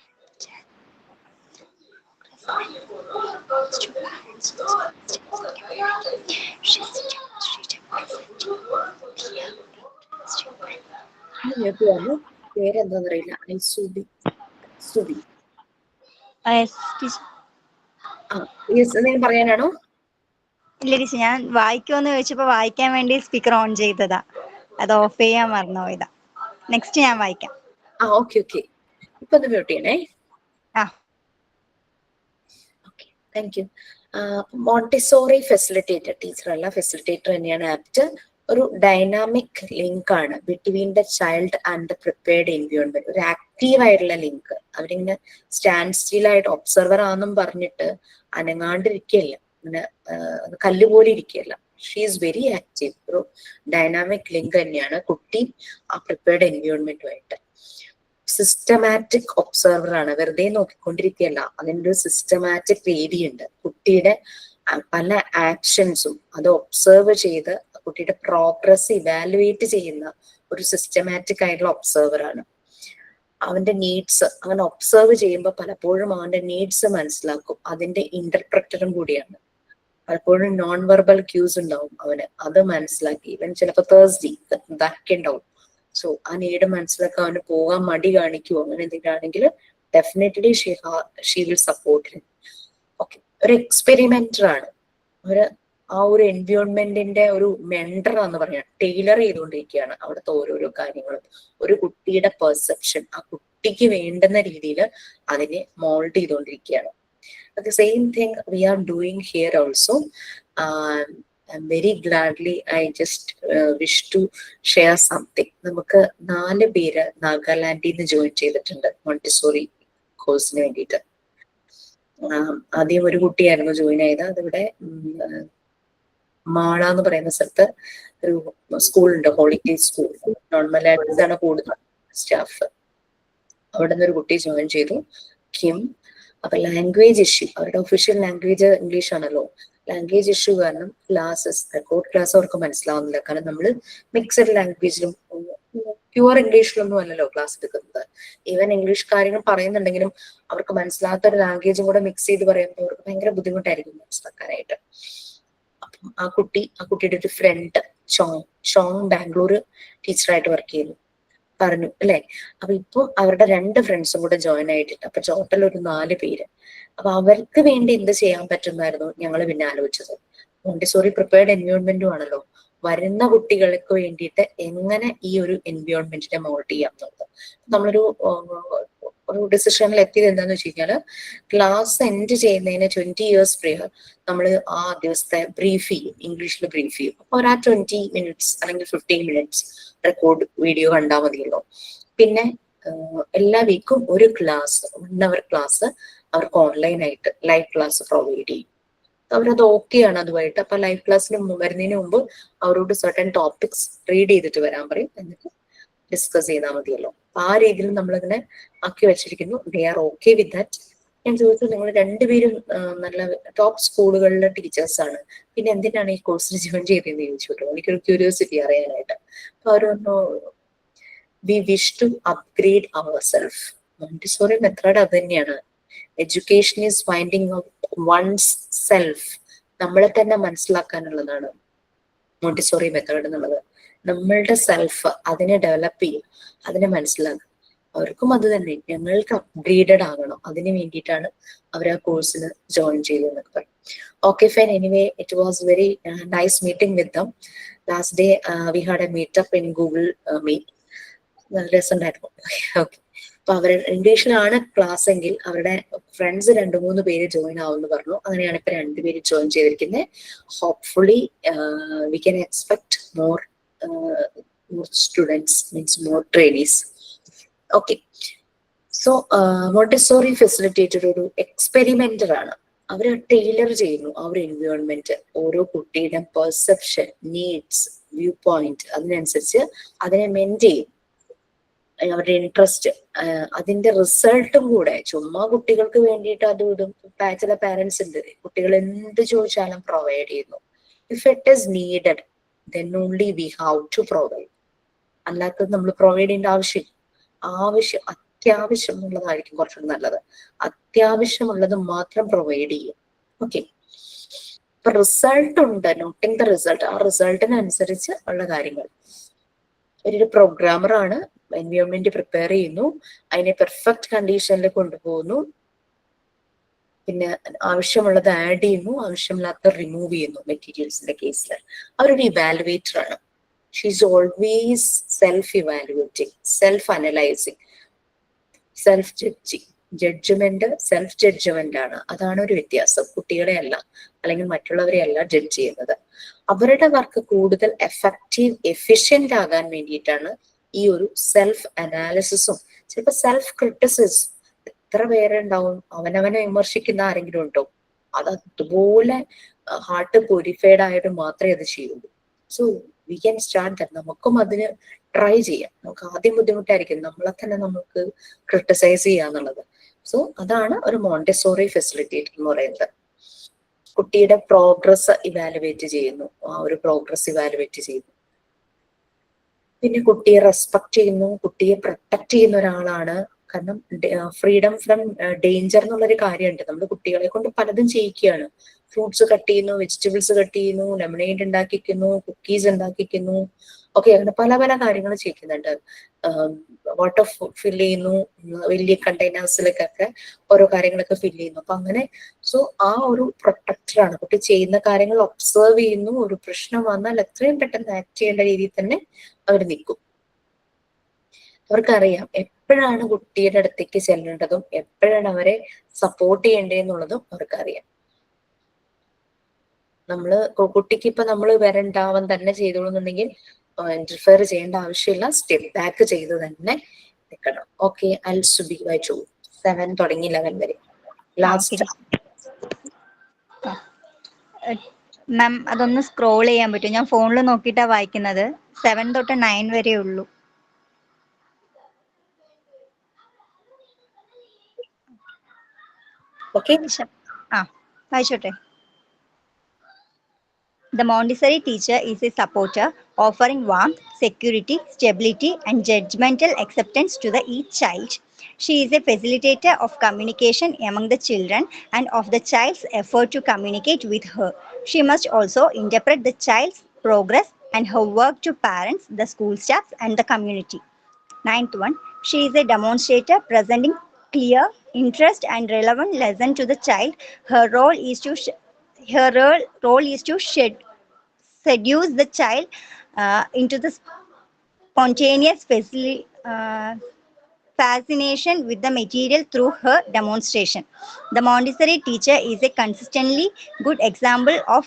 പേരെന്താന്നറിയില്ല. Subi. എന്തെങ്കിലും പറയാനാണോ? ഇല്ല teacher, ഞാൻ വായിക്കുമെന്ന് ചോദിച്ചപ്പോ വായിക്കാൻ വേണ്ടി speaker on ചെയ്തതാ, അത് of ചെയ്യാൻ മറന്നുപോയതാ. Next ഞാൻ വായിക്കാം. ഓക്കെ. ഇപ്പൊ ഒന്ന് മ്യൂട്ട് ചെയ്യണേ. Okay, thank you. Montessori facilitator, teacher അല്ല, ഫെസിലിറ്റേറ്റർ തന്നെയാണ് ആപ്റ്റ്. ഒരു ഡൈനാമിക് ലിങ്ക് ആണ് between the child and the prepared environment. ഒരു ആക്റ്റീവ് ആയിട്ടുള്ള ലിങ്ക്. അവരിങ്ങനെ സ്റ്റാൻഡ് സ്റ്റിൽ ആയിട്ട് ഒബ്സർവർ ആണെന്നും പറഞ്ഞിട്ട് അനങ്ങാണ്ടിരിക്കുകയല്ല, അങ്ങനെ കല്ലുപോലെ ഇരിക്കുകയല്ല. She is very active. ഒരു ഡൈനാമിക് ലിങ്ക് തന്നെയാണ് കുട്ടി ആ പ്രിപ്പയർഡ് എൻവയോൺമെന്റുമായിട്ട്. സിസ്റ്റമാറ്റിക് ഒബ്സർവർ ആണ്, വെറുതെ നോക്കിക്കൊണ്ടിരിക്കുകയല്ല, അതിൻ്റെ ഒരു സിസ്റ്റമാറ്റിക് രീതിയുണ്ട്. കുട്ടിയുടെ പല ആക്ഷൻസും അത് ഒബ്സർവ് ചെയ്ത് കുട്ടിയുടെ പ്രോഗ്രസ് ഇവാലുവേറ്റ് ചെയ്യുന്ന ഒരു സിസ്റ്റമാറ്റിക് ആയിട്ടുള്ള ഒബ്സർവർ ആണ്. അവന്റെ നീഡ്സ് അങ്ങനെ ഒബ്സർവ് ചെയ്യുമ്പോൾ പലപ്പോഴും അവന്റെ നീഡ്സ് മനസ്സിലാക്കും. അതിന്റെ ഇന്റർപ്രറ്ററും കൂടിയാണ്. പലപ്പോഴും നോൺ വെർബൽ ക്യൂസ് ഉണ്ടാവും അവന്, അത് മനസ്സിലാക്കി. ഇവൻ ചിലപ്പോൾ തേഴ്സ്ഡി ഇതൊക്കെ ഉണ്ടാവും. സോ ആ നീഡ് മനസ്സിലാക്കാൻ അവന് പോകാൻ മടി കാണിക്കുവോ അങ്ങനെ എന്തെങ്കിലും ആണെങ്കിൽ definitely she will support. Okay, ഒരു എക്സ്പെരിമെന്റർ ആണ്. ആ ഒരു എൻവയോൺമെന്റിന്റെ ഒരു മെൻഡർ എന്ന് പറയാം. ടൈലർ ചെയ്തുകൊണ്ടിരിക്കുകയാണ് അവിടുത്തെ ഓരോരോ കാര്യങ്ങളും. ഒരു കുട്ടിയുടെ പെർസെപ്ഷൻ ആ കുട്ടിക്ക് വേണ്ടുന്ന രീതിയിൽ അതിനെ മോൾഡ് ചെയ്തുകൊണ്ടിരിക്കുകയാണ്. The same thing we are doing here also. I'm very gladly I just wish to share something. നമുക്ക് 4 പേര് നാഗാലാൻഡിൽ നിന്ന് ജോയിൻ ചെയ്തിട്ടുണ്ട് മോണ്ടിസോറി കോഴ്സിന് വേണ്ടിയിട്ട്. ആദ്യം ഒരു കുട്ടിയായിരുന്നു ജോയിൻ ആയത്. അതിവിടെ മാള എന്ന് പറയുന്ന സ്ഥലത്ത് ഒരു സ്കൂളുണ്ട്, ഹോളിഡേ സ്കൂൾ. നോർമലായിട്ടാണ് കൂടുതൽ സ്റ്റാഫ്. അവിടെ നിന്ന് ഒരു കുട്ടി ജോയിൻ ചെയ്തു, കിം. അപ്പൊ ലാംഗ്വേജ് ഇഷ്യൂ, അവരുടെ ഒഫീഷ്യൽ ലാംഗ്വേജ് ഇംഗ്ലീഷ് ആണല്ലോ. ലാംഗ്വേജ് ഇഷ്യൂ കാരണം ക്ലാസ്സസ്, റെക്കോർഡ് ക്ലാസ് അവർക്ക് മനസ്സിലാവുന്നില്ല. കാരണം നമ്മൾ മിക്സഡ് ലാംഗ്വേജിലും പ്യുവർ ഇംഗ്ലീഷിലൊന്നും അല്ലല്ലോ ക്ലാസ് എടുക്കുന്നത്. ഈവൻ ഇംഗ്ലീഷ് കാര്യങ്ങൾ പറയുന്നുണ്ടെങ്കിലും അവർക്ക് മനസ്സിലാത്ത ഒരു ലാംഗ്വേജും കൂടെ മിക്സ് ചെയ്ത് പറയുമ്പോൾ അവർക്ക് ഭയങ്കര ബുദ്ധിമുട്ടായിരിക്കും മനസ്സിലാക്കാനായിട്ട്. അപ്പം ആ കുട്ടിയുടെ ഒരു ഫ്രണ്ട് ഷോങ് ബാംഗ്ലൂർ ടീച്ചറായിട്ട് വർക്ക് ചെയ്യുന്നു പറഞ്ഞു അല്ലെ. അപ്പൊ ഇപ്പൊ അവരുടെ 2 ഫ്രണ്ട്സും കൂടെ ജോയിൻ ആയിട്ടുണ്ട്. അപ്പൊ ടോട്ടൽ ഒരു 4 പേര്. അപ്പൊ അവർക്ക് വേണ്ടി എന്ത് ചെയ്യാൻ പറ്റുന്നായിരുന്നു ഞങ്ങൾ പിന്നെ ആലോചിച്ചത്. മോണ്ടിസോറി പ്രിപ്പയർഡ് എൻവയോൺമെന്റും ആണല്ലോ. വരുന്ന കുട്ടികൾക്ക് വേണ്ടിയിട്ട് എങ്ങനെ ഈ ഒരു എൻവയോൺമെന്റിനെ മോൾഡ് ചെയ്യാം എന്നുള്ളത് നമ്മളൊരു ഡിസിഷനിൽ എത്തിയത് എന്താന്ന് വെച്ച് കഴിഞ്ഞാല്, ക്ലാസ് എൻഡ് ചെയ്യുന്നതിന് 20 years പ്രിയർ നമ്മൾ ആ ദിവസത്തെ ബ്രീഫ് ചെയ്യും, ഇംഗ്ലീഷിൽ ബ്രീഫ് ചെയ്യും. അപ്പൊ ഒരു 20 minutes അല്ലെങ്കിൽ 15 minutes റെക്കോർഡ് വീഡിയോ കണ്ടാൽ മതിയല്ലോ. പിന്നെ എല്ലാ വീക്കും ഒരു ക്ലാസ്, 1 hour ക്ലാസ് അവർക്ക് ഓൺലൈനായിട്ട് ലൈവ് ക്ലാസ് പ്രൊവൈഡ് ചെയ്യും. അവരത് ഓക്കെയാണ് അതുമായിട്ട്. അപ്പൊ ലൈവ് ക്ലാസ്സിന് വരുന്നതിന് മുമ്പ് അവരോട് സർട്ടൻ ടോപ്പിക്സ് റീഡ് ചെയ്തിട്ട് വരാൻ പറയും, എന്നിട്ട് ഡിസ്കസ് ചെയ്താൽ മതിയല്ലോ. ആ രീതിയിൽ നമ്മളിങ്ങനെ ആക്കി വെച്ചിരിക്കുന്നു. They are okay with that. ഞാൻ ചോദിച്ചു, നിങ്ങൾ രണ്ടുപേരും നല്ല ടോപ്പ് സ്കൂളുകളിലെ ടീച്ചേഴ്സാണ്, പിന്നെ എന്തിനാണ് ഈ കോഴ്സിൽ ജോയിൻ ചെയ്തതെന്ന് ചോദിച്ചു കേട്ടോ. എനിക്കൊരു ക്യൂരിയോസിറ്റി അറിയാനായിട്ട്. അപ്പൊ അവർ പറഞ്ഞു, we wish to upgrade our self. Montessori method അത് തന്നെയാണ്. Education is finding out one's self. നമ്മളെ തന്നെ മനസ്സിലാക്കാനുള്ളതാണ് മോണ്ടിസോറി മെത്തേഡ് എന്നുള്ളത്. നമ്മളുടെ സെൽഫ് അതിനെ ഡെവലപ്പ് ചെയ്യും, അതിനെ മനസ്സിലാക്കും. അവർക്കും അത് തന്നെ, ഞങ്ങൾക്ക് അപ്ഗ്രേഡഡ് ആകണം, അതിന് വേണ്ടിയിട്ടാണ് അവർ ആ കോഴ്സിന് ജോയിൻ ചെയ്തതെന്നൊക്കെ പറയും. Okay fine. Anyway it was very nice meeting with them. Last day we had a meetup in Google Meet. നല്ല രസമുണ്ടായിരുന്നു. ഓക്കെ. അപ്പൊ അവർ ഇംഗ്ലീഷിലാണ് ക്ലാസ് എങ്കിൽ അവരുടെ ഫ്രണ്ട്സ് 2-3 പേര് ജോയിൻ ആവുമെന്ന് പറഞ്ഞു. അങ്ങനെയാണ് ഇപ്പൊ 2 പേര് ജോയിൻ ചെയ്തിരിക്കുന്നത്. Hopefully we can expect more students, means more trainees. Okay. So Montessori facilitator ഒരു എക്സ്പെരിമെന്റർ ആണ്. അവർ ടൈലർ ചെയ്യുന്നു ആ ഒരു എൻവയോൺമെന്റ്, ഓരോ കുട്ടിയുടെ പെർസെപ്ഷൻ, നീഡ്സ്, വ്യൂ പോയിന്റ്, അതിനനുസരിച്ച് അതിനെ മെന്റ് ചെയ്യും. അവരുടെ ഇൻട്രസ്റ്റ്, അതിന്റെ റിസൾട്ടും കൂടെ. ചുമ്മാ കുട്ടികൾക്ക് വേണ്ടിയിട്ട് അതും ഇതും ചില പാരന്റ്സ് ഉണ്ട്, കുട്ടികൾ എന്ത് ചോദിച്ചാലും പ്രൊവൈഡ് ചെയ്യുന്നു. If it is needed then only we have to provide. അല്ലാത്തത് നമ്മൾ പ്രൊവൈഡ് ചെയ്യേണ്ട അത്യാവശ്യമുള്ളതായിരിക്കും കുറച്ചുകൂടി നല്ലത്. അത്യാവശ്യമുള്ളത് മാത്രം പ്രൊവൈഡ് ചെയ്യും. ഓക്കെ. ഇപ്പൊ റിസൾട്ട് ഉണ്ട്, നോട്ടിങ് ദ റിസൾട്ട്. ആ റിസൾട്ടിനനുസരിച്ച് ഉള്ള കാര്യങ്ങൾ. ഒരു പ്രോഗ്രാമർ ആണ്, എൻവയോൺമെന്റ് പ്രിപ്പയർ ചെയ്യുന്നു, അതിനെ പെർഫെക്റ്റ് കണ്ടീഷനിൽ കൊണ്ടുപോകുന്നു, പിന്നെ ആവശ്യമുള്ളത് ആഡ് ചെയ്യുന്നു, ആവശ്യമില്ലാത്ത റിമൂവ് ചെയ്യുന്നു. മെറ്റീരിയൽസിന്റെ കേസിൽ അവരൊരു ഇവാലുവേറ്റർ ആണ്. She's always self evaluating, self analysing, self judging. Judgement self judgement ആണ്. അതാണ് ഒരു വ്യത്യാസം. കുട്ടികളെ അല്ല, അല്ലെങ്കിൽ മറ്റുള്ളവരെ അല്ല ജഡ്ജ് ചെയ്യുന്നത്. അവരുടെ വർക്ക് കൂടുതൽ എഫക്റ്റീവ്, എഫിഷ്യന്റ് ആകാൻ വേണ്ടിയിട്ടാണ് ഈ ഒരു സെൽഫ് അനാലിസിസും ചിലപ്പോൾ സെൽഫ് ക്രിറ്റിസിസം. എത്ര പേരുണ്ടാവും അവനവനെ വിമർശിക്കുന്ന ആരെങ്കിലും ഉണ്ടോ? അത് അതുപോലെ ഹാർട്ട് പ്യൂരിഫൈഡ് ആയിട്ട് മാത്രമേ അത് ചെയ്യുള്ളൂ. So we can start that. നമുക്കും അതിന് ട്രൈ ചെയ്യാം. നമുക്ക് ആദ്യം ബുദ്ധിമുട്ടായിരിക്കും നമ്മളെ തന്നെ നമുക്ക് ക്രിട്ടിസൈസ് ചെയ്യാന്നുള്ളത്. സോ അതാണ് ഒരു മോണ്ടിസോറി ഫെസിലിറ്റേറ്റർ എന്ന് പറയുന്നത്. കുട്ടിയുടെ പ്രോഗ്രസ് ഇവാലുവേറ്റ് ചെയ്യുന്നു, ആ ഒരു പ്രോഗ്രസ് ഇവാലുവേറ്റ് ചെയ്യുന്നു. പിന്നെ കുട്ടിയെ റെസ്പെക്ട് ചെയ്യുന്നു, കുട്ടിയെ പ്രൊട്ടക്ട് ചെയ്യുന്ന ഒരാളാണ്. കാരണം ഫ്രീഡം ഫ്രം ഡേഞ്ചർ എന്നുള്ളൊരു കാര്യമുണ്ട്. നമ്മൾ കുട്ടികളെ കൊണ്ട് പലതും ചെയ്യിക്കുകയാണ്. ഫ്രൂട്ട്സ് കട്ട് ചെയ്യുന്നു, വെജിറ്റബിൾസ് കട്ട് ചെയ്യുന്നു, ലെമണേഡ് ഉണ്ടാക്കിക്കുന്നു, കുക്കീസ് ഉണ്ടാക്കിക്കുന്നു, ഓക്കെ, അങ്ങനെ പല പല കാര്യങ്ങൾ ചെയ്യിക്കുന്നുണ്ട്. വാട്ടർ ഫില്ല് ചെയ്യുന്നു, വലിയ കണ്ടെയ്നേഴ്സിലേക്കൊക്കെ ഓരോ കാര്യങ്ങളൊക്കെ ഫില്ല് ചെയ്യുന്നു. അപ്പൊ അങ്ങനെ സോ ആ ഒരു പ്രൊട്ടക്ടറാണ്. കുട്ടി ചെയ്യുന്ന കാര്യങ്ങൾ ഒബ്സർവ് ചെയ്യുന്നു. ഒരു പ്രശ്നം വന്നാൽ എത്രയും പെട്ടെന്ന് ആക്ട് ചെയ്യേണ്ട രീതിയിൽ തന്നെ അവർ നിൽക്കും. അവർക്കറിയാം എപ്പോഴാണ് കുട്ടിയുടെ അടുത്തേക്ക് ചെല്ലേണ്ടതും എപ്പോഴാണ് അവരെ സപ്പോർട്ട് ചെയ്യേണ്ടതെന്നുള്ളതും അവർക്കറിയാം. നമ്മള് കുട്ടിക്ക് ഇപ്പൊ നമ്മൾ വരണ്ടാവൻ തന്നെ ചെയ്തോളുന്നുണ്ടെങ്കിൽ ഇന്റർഫെയർ ചെയ്യേണ്ട ആവശ്യമില്ല. സ്റ്റെപ്പ് ബാക്ക് ചെയ്ത് തന്നെ നിൽക്കണം. ഓക്കെ. അൽ സുബി വായിച്ചു 7 തുടങ്ങി 11 വരെ ലാസ്റ്റ്. മാം അതൊന്ന് സ്ക്രോൾ ചെയ്യാൻ പറ്റും? ഞാൻ ഫോണിൽ നോക്കിയിട്ടാ വായിക്കുന്നത്. 7 തൊട്ട് 9 വരെ ഉള്ളൂ. Okay. വായിച്ചോട്ടെ. The Montessori teacher is a supporter, offering warmth, security, stability, and judgmental acceptance to each child. She is a facilitator of communication among the children and of the child's effort to communicate with her. She must also interpret the child's progress and her work to parents, the school staff, and the community. 9th one, she is a demonstrator presenting clear, interest, and relevant lesson to the child. Her role is to seduce the child into the spontaneous fascination with the material through her demonstration. The Montessori teacher is a consistently good example of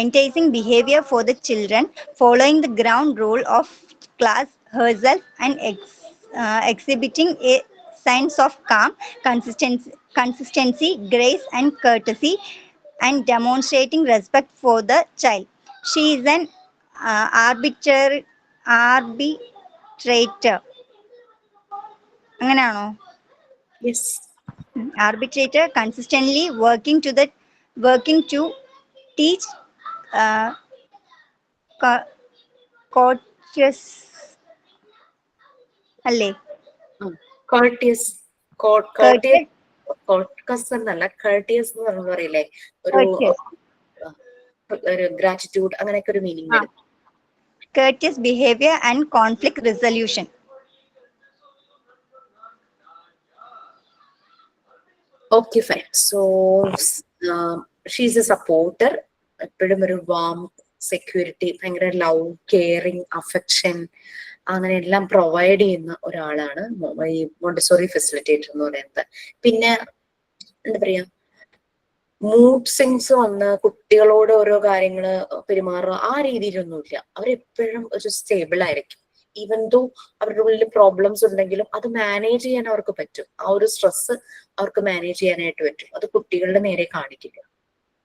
enticing behavior for the children, following the ground rule of class herself and exhibiting a sense of calm, consistency, grace, and courtesy, and demonstrating respect for the child. She is an arbitrator. അങ്ങനെയാണോ? Yes. Arbitrator consistently working to teach courteous അല്ലേ? Courteous. Courteous. Cortez എന്നല്ല, courteous എന്ന് പറഞ്ഞ പറയില്ലേ, ഒരു gratitude, അങ്ങനെയൊക്കെ ഒരു meaning വരും. Courteous behavior and conflict resolution. Okay, fine. So she's a supporter. എപ്പോഴും ഒരു വാം, സെക്യൂരിറ്റി, ഭയങ്കര ലവ്, കെയറിങ്, അഫെക്ഷൻ, അങ്ങനെ എല്ലാം പ്രൊവൈഡ് ചെയ്യുന്ന ഒരാളാണ് ഈ മോണ്ടിസോറി ഫെസിലിറ്റേറ്റർ എന്ന് പറയുന്നത്. പിന്നെ എന്താ പറയാ, മൂഡ് സിങ്സ് വന്ന് കുട്ടികളോട് ഓരോ കാര്യങ്ങള് പെരുമാറുക ആ രീതിയിലൊന്നുമില്ല. അവരെപ്പോഴും ഒരു സ്റ്റേബിൾ ആയിരിക്കും. ഈവൻ ദോ അവരുടെ ഉള്ളിൽ പ്രോബ്ലംസ് ഉണ്ടെങ്കിലും അത് മാനേജ് ചെയ്യാൻ അവർക്ക് പറ്റും. ആ ഒരു സ്ട്രെസ് അവർക്ക് മാനേജ് ചെയ്യാനായിട്ട് പറ്റും. അത് കുട്ടികളുടെ നേരെ കാണിക്കില്ല.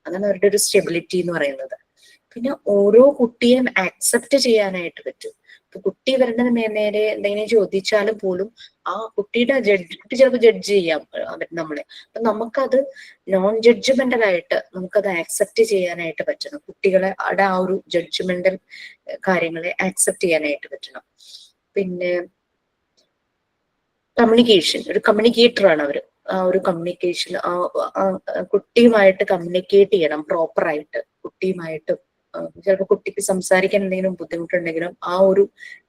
അതാണ് അവരുടെ ഒരു സ്റ്റെബിലിറ്റി എന്ന് പറയുന്നത്. പിന്നെ ഓരോ കുട്ടിയെയും ആക്സെപ്റ്റ് ചെയ്യാനായിട്ട് പറ്റും. ഇപ്പൊ കുട്ടി ഇവരുടെ നേരെ എന്തെങ്കിലും ചോദിച്ചാലും പോലും ആ കുട്ടി ചിലപ്പോൾ ജഡ്ജ് ചെയ്യാം നമ്മളെ. അപ്പൊ നമുക്കത് നോൺ ജഡ്ജ്മെന്റൽ ആയിട്ട് നമുക്കത് ആക്സെപ്റ്റ് ചെയ്യാനായിട്ട് പറ്റണം. കുട്ടികളെ അവിടെ ആ ഒരു ജഡ്ജ്മെന്റൽ കാര്യങ്ങളെ ആക്സെപ്റ്റ് ചെയ്യാനായിട്ട് പറ്റണം. പിന്നെ കമ്മ്യൂണിക്കേഷൻ, ഒരു കമ്മ്യൂണിക്കേറ്റർ ആണ് അവര്. ആ ഒരു കമ്മ്യൂണിക്കേഷൻ കുട്ടിയുമായിട്ട് കമ്മ്യൂണിക്കേറ്റ് ചെയ്യണം പ്രോപ്പറായിട്ട്. കുട്ടിയുമായിട്ട് ചിലപ്പോൾ കുട്ടിക്ക് സംസാരിക്കാൻ എന്തെങ്കിലും ബുദ്ധിമുട്ടുണ്ടെങ്കിലും ആ ഒരു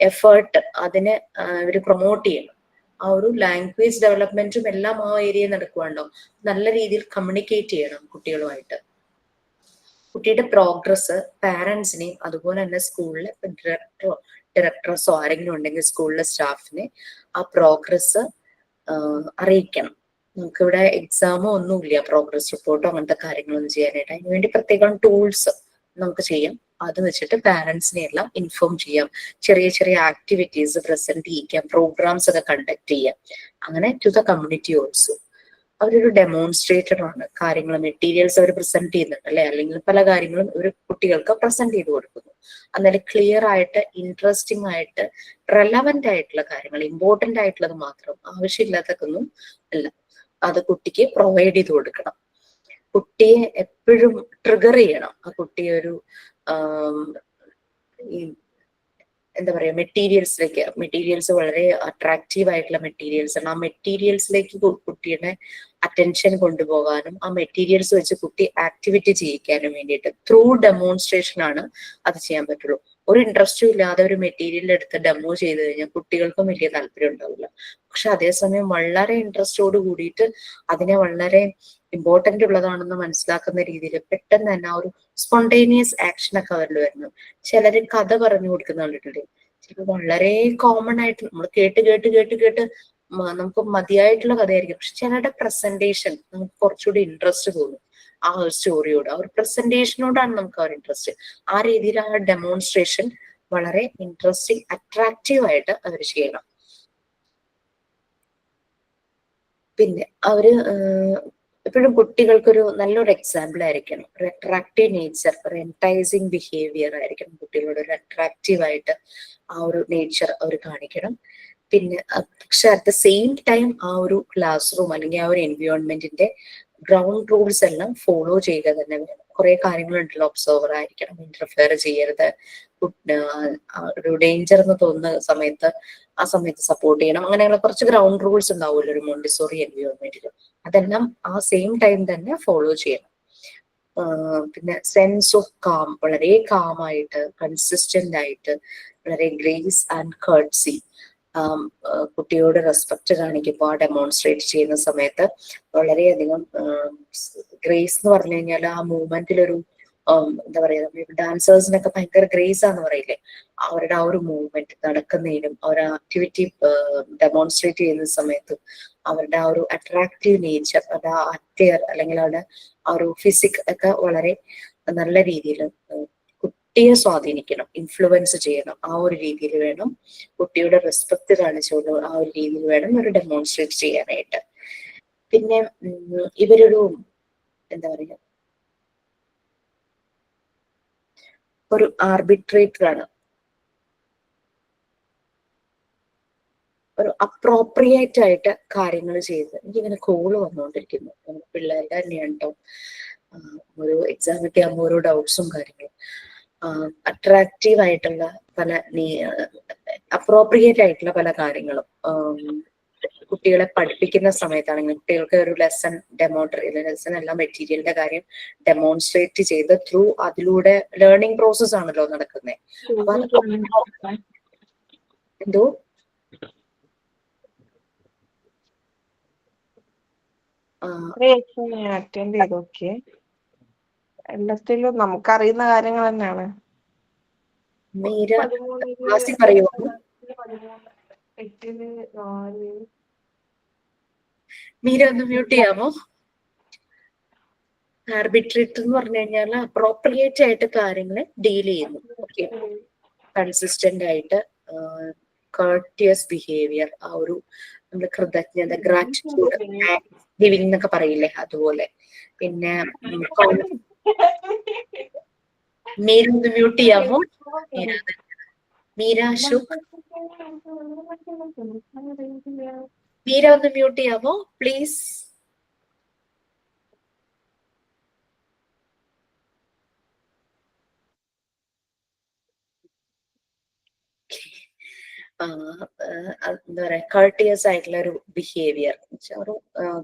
എഫേർട്ട് അതിനെ ഇവര് പ്രൊമോട്ട് ചെയ്യണം. ആ ഒരു ലാംഗ്വേജ് ഡെവലപ്മെന്റും എല്ലാം ആ ഏരിയയിൽ നടക്കുവാണല്ലോ. നല്ല രീതിയിൽ കമ്മ്യൂണിക്കേറ്റ് ചെയ്യണം കുട്ടികളുമായിട്ട്. കുട്ടിയുടെ പ്രോഗ്രസ് പാരന്റ്സിനെയും അതുപോലെ തന്നെ സ്കൂളിലെ ഡയറക്ടറോ ആരെങ്കിലും ഉണ്ടെങ്കിൽ സ്കൂളിലെ സ്റ്റാഫിനെ ആ പ്രോഗ്രസ് അറിയിക്കണം. നമുക്കിവിടെ എക്സാമോ ഒന്നുമില്ല, പ്രോഗ്രസ് റിപ്പോർട്ടോ അങ്ങനത്തെ കാര്യങ്ങളൊന്നും ചെയ്യാനായിട്ട്. അതിനുവേണ്ടി പ്രത്യേകം ടൂൾസ് നമുക്ക് ചെയ്യാം. അത് വെച്ചിട്ട് പാരന്റ്സിനെ എല്ലാം ഇൻഫോം ചെയ്യാം. ചെറിയ ചെറിയ ആക്ടിവിറ്റീസ് പ്രസന്റ് ചെയ്യിക്കാം, പ്രോഗ്രാംസ് ഒക്കെ കണ്ടക്ട് ചെയ്യാം. അങ്ങനെ ടു ദ കമ്മ്യൂണിറ്റി ഓൾസോ. അവരൊരു ഡെമോൺസ്ട്രേറ്റർ ആണ്. കാര്യങ്ങൾ, മെറ്റീരിയൽസ് അവർ പ്രസന്റ് ചെയ്യുന്നുണ്ട് അല്ലെ, അല്ലെങ്കിൽ പല കാര്യങ്ങളും ഒരു കുട്ടികൾക്ക് പ്രസന്റ് ചെയ്ത് കൊടുക്കുന്നു. അന്നേരം ക്ലിയർ ആയിട്ട്, ഇൻട്രസ്റ്റിംഗ് ആയിട്ട്, റെലവന്റ് ആയിട്ടുള്ള കാര്യങ്ങൾ, ഇമ്പോർട്ടന്റ് ആയിട്ടുള്ളത് മാത്രം, ആവശ്യമില്ലാത്തതൊന്നും അല്ല, അത് കുട്ടിക്ക് പ്രൊവൈഡ് ചെയ്ത് കൊടുക്കണം. കുട്ടിയെ എപ്പോഴും ട്രിഗർ ചെയ്യണം. ആ കുട്ടിയെ ഒരു എന്താ പറയാ, മെറ്റീരിയൽസ് വളരെ അട്രാക്റ്റീവ് ആയിട്ടുള്ള മെറ്റീരിയൽസ് ആണ്. ആ മെറ്റീരിയൽസിലേക്ക് കുട്ടിയുടെ അറ്റൻഷൻ കൊണ്ടുപോകാനും ആ മെറ്റീരിയൽസ് വെച്ച് കുട്ടി ആക്ടിവിറ്റി ചെയ്യിക്കാനും വേണ്ടിയിട്ട് ത്രൂ ഡെമോൺസ്ട്രേഷൻ ആണ് അത് ചെയ്യാൻ പറ്റുള്ളൂ. ഒരു ഇൻട്രസ്റ്റും ഇല്ലാതെ ഒരു മെറ്റീരിയൽ എടുത്ത് ഡെമോ ചെയ്ത് കഴിഞ്ഞാൽ കുട്ടികൾക്കും വലിയ താല്പര്യം ഉണ്ടാവില്ല. പക്ഷെ അതേസമയം വളരെ ഇൻട്രസ്റ്റോട് കൂടിയിട്ട് അതിനെ വളരെ ഇമ്പോർട്ടന്റ് ഉള്ളതാണെന്ന് മനസ്സിലാക്കുന്ന രീതിയിൽ പെട്ടെന്ന് തന്നെ ആ ഒരു സ്പോണ്ടേനിയസ് ആക്ഷൻ ഒക്കെ അവരിൽ വരുന്നു. ചിലര് കഥ പറഞ്ഞു കൊടുക്കുന്ന കണ്ടിട്ടുണ്ട്. ചിലപ്പോൾ വളരെ കോമൺ ആയിട്ട് നമ്മൾ കേട്ട് നമുക്ക് മതിയായിട്ടുള്ള കഥയായിരിക്കും. പക്ഷെ ചിലരുടെ പ്രസന്റേഷൻ നമുക്ക് കുറച്ചുകൂടി ഇൻട്രസ്റ്റ് തോന്നും ആ ഒരു സ്റ്റോറിയോട്. ആ ഒരു പ്രസന്റേഷനോടാണ് നമുക്ക് ആ ഒരു ഇൻട്രസ്റ്റ്. ആ രീതിയിൽ ആ ഡെമോൺസ്ട്രേഷൻ വളരെ ഇൻട്രസ്റ്റിംഗ്, അട്രാക്റ്റീവ് ആയിട്ട് അവർ ചെയ്യണം. പിന്നെ അവര് എപ്പോഴും കുട്ടികൾക്കൊരു നല്ലൊരു എക്സാമ്പിൾ ആയിരിക്കണം. ഒരു അട്രാക്റ്റീവ് നേച്ചർ, ഒരു എൻറ്റൈസിങ് ബിഹേവിയർ ആയിരിക്കണം. കുട്ടികളോട് ഒരു അട്രാക്റ്റീവ് ആയിട്ട് ആ ഒരു നേച്ചർ അവർ കാണിക്കണം. പിന്നെ പക്ഷെ അറ്റ് ദ സെയിം ടൈം ആ ഒരു ക്ലാസ് റൂം അല്ലെങ്കിൽ ആ ഒരു എൻവയോൺമെന്റിന്റെ ഗ്രൗണ്ട് റൂൾസ് എല്ലാം ഫോളോ ചെയ്യുക തന്നെ വേണം. കുറെ കാര്യങ്ങളുണ്ടല്ലോ, ഒബ്സർവർ ആയിരിക്കണം, ഇന്റർഫിയർ ചെയ്യരുത്, ഒരു ഡേഞ്ചർ എന്ന് തോന്നുന്ന സമയത്ത് ആ സമയത്ത് സപ്പോർട്ട് ചെയ്യണം. അങ്ങനെയുള്ള കുറച്ച് ഗ്രൗണ്ട് റൂൾസ് ഉണ്ടാവുമല്ലോ ഒരു മോണ്ടിസോറി എൻവയോൺമെന്റിൽ. അതെല്ലാം ആ സെയിം ടൈം തന്നെ ഫോളോ ചെയ്യണം. പിന്നെ സെൻസ് ഓഫ് കാം, വളരെ കാമായിട്ട്, കൺസിസ്റ്റന്റ് ആയിട്ട്, വളരെ ഗ്രേസ് ആൻഡ് കർട്സി, കുട്ടിയോട് റെസ്പെക്ട് കാണിക്കുമ്പോൾ ആ ഡെമോൺസ്ട്രേറ്റ് ചെയ്യുന്ന സമയത്ത് വളരെയധികം ഗ്രേസ് എന്ന് പറഞ്ഞു കഴിഞ്ഞാൽ ആ മൂവ്മെന്റിലൊരു എന്താ പറയാ, ഡാൻസേഴ്സിനൊക്കെ ഭയങ്കര ഗ്രേസ് ആന്ന് പറയില്ലേ, അവരുടെ ആ ഒരു മൂവ്മെന്റ് നടക്കുന്നതിനും ആ ഒരു ആക്ടിവിറ്റി ഡെമോൺസ്ട്രേറ്റ് ചെയ്യുന്ന സമയത്തും അവരുടെ ആ ഒരു അട്രാക്റ്റീവ് നേച്ചർ, അത് ആ അറ്റയർ അല്ലെങ്കിൽ അവരുടെ ആ ഒരു ഫിസിക് ഒക്കെ വളരെ നല്ല രീതിയിൽ കുട്ടിയെ സ്വാധീനിക്കണം, ഇൻഫ്ലുവൻസ് ചെയ്യണം. ആ ഒരു രീതിയിൽ വേണം, കുട്ടിയുടെ റെസ്പെക്ട് കാണിച്ചുകൊണ്ട് ആ ഒരു രീതിയിൽ വേണം ഒരു ഡെമോൺസ്ട്രേറ്റ് ചെയ്യാനായിട്ട്. പിന്നെ ഇവരൊരു എന്താ പറയുക, ഒരു ആർബിട്രേറ്റർ ആണ്. ഒരു അപ്രോപ്രിയേറ്റ് ആയിട്ട് കാര്യങ്ങൾ ചെയ്ത് എനിക്കിങ്ങനെ കോള് വന്നുകൊണ്ടിരിക്കുന്നു. പിള്ളേരുടെ തന്നെയാണ് കേട്ടോ. ഒരു എക്സാം കിട്ടിയാകുമ്പോൾ ഓരോ ഡൗട്ട്സും കാര്യങ്ങളും. അട്രാക്റ്റീവ് ആയിട്ടുള്ള പല അപ്രോപ്രിയേറ്റ് ആയിട്ടുള്ള പല കാര്യങ്ങളും കുട്ടികളെ പഠിപ്പിക്കുന്ന സമയത്താണെങ്കിൽ കുട്ടികൾക്ക് ഒരു ലെസൺ ലെസൺ അല്ല മെറ്റീരിയലിന്റെ കാര്യം ഡെമോൺസ്ട്രേറ്റ് ചെയ്ത് അതിലൂടെ ലേണിംഗ് പ്രോസസ് ആണല്ലോ നടക്കുന്നത്. അപ്പൊ എന്തോ അറ്റൻഡ് ചെയ്ത് നോക്കിയേ. എല്ലാത്തിലും നമുക്കറിയുന്ന കാര്യങ്ങൾ തന്നെയാണ്. പറയുമോ? മീര ഒന്ന് മ്യൂട്ട് ചെയ്യാമോ? ആർബിട്രേറ്റർ എന്ന് പറഞ്ഞു കഴിഞ്ഞാൽ അപ്രോപ്രിയേറ്റ് ആയിട്ട് കാര്യങ്ങളെ ഡീൽ ചെയ്യുന്നു. ഓക്കെ, കൺസിസ്റ്റന്റ് ആയിട്ട് കർട്ടിയസ് ബിഹേവിയർ, ആ ഒരു നമ്മുടെ കൃതജ്ഞത, ഗ്രാറ്റിറ്റ്യൂഡ്, ഗിവിംഗ് എന്നൊക്കെ പറയില്ലേ, അതുപോലെ. പിന്നെ മീര ഒന്ന് മ്യൂട്ട് ചെയ്യാമോ? മീര അശോക്, മീര ഒന്ന് മ്യൂട്ട് ചെയ്യാമോ പ്ലീസ്? എന്താ പറയാ, കർട്ടിയസ് ആയിട്ടുള്ള ഒരു ബിഹേവിയർ, ഒരു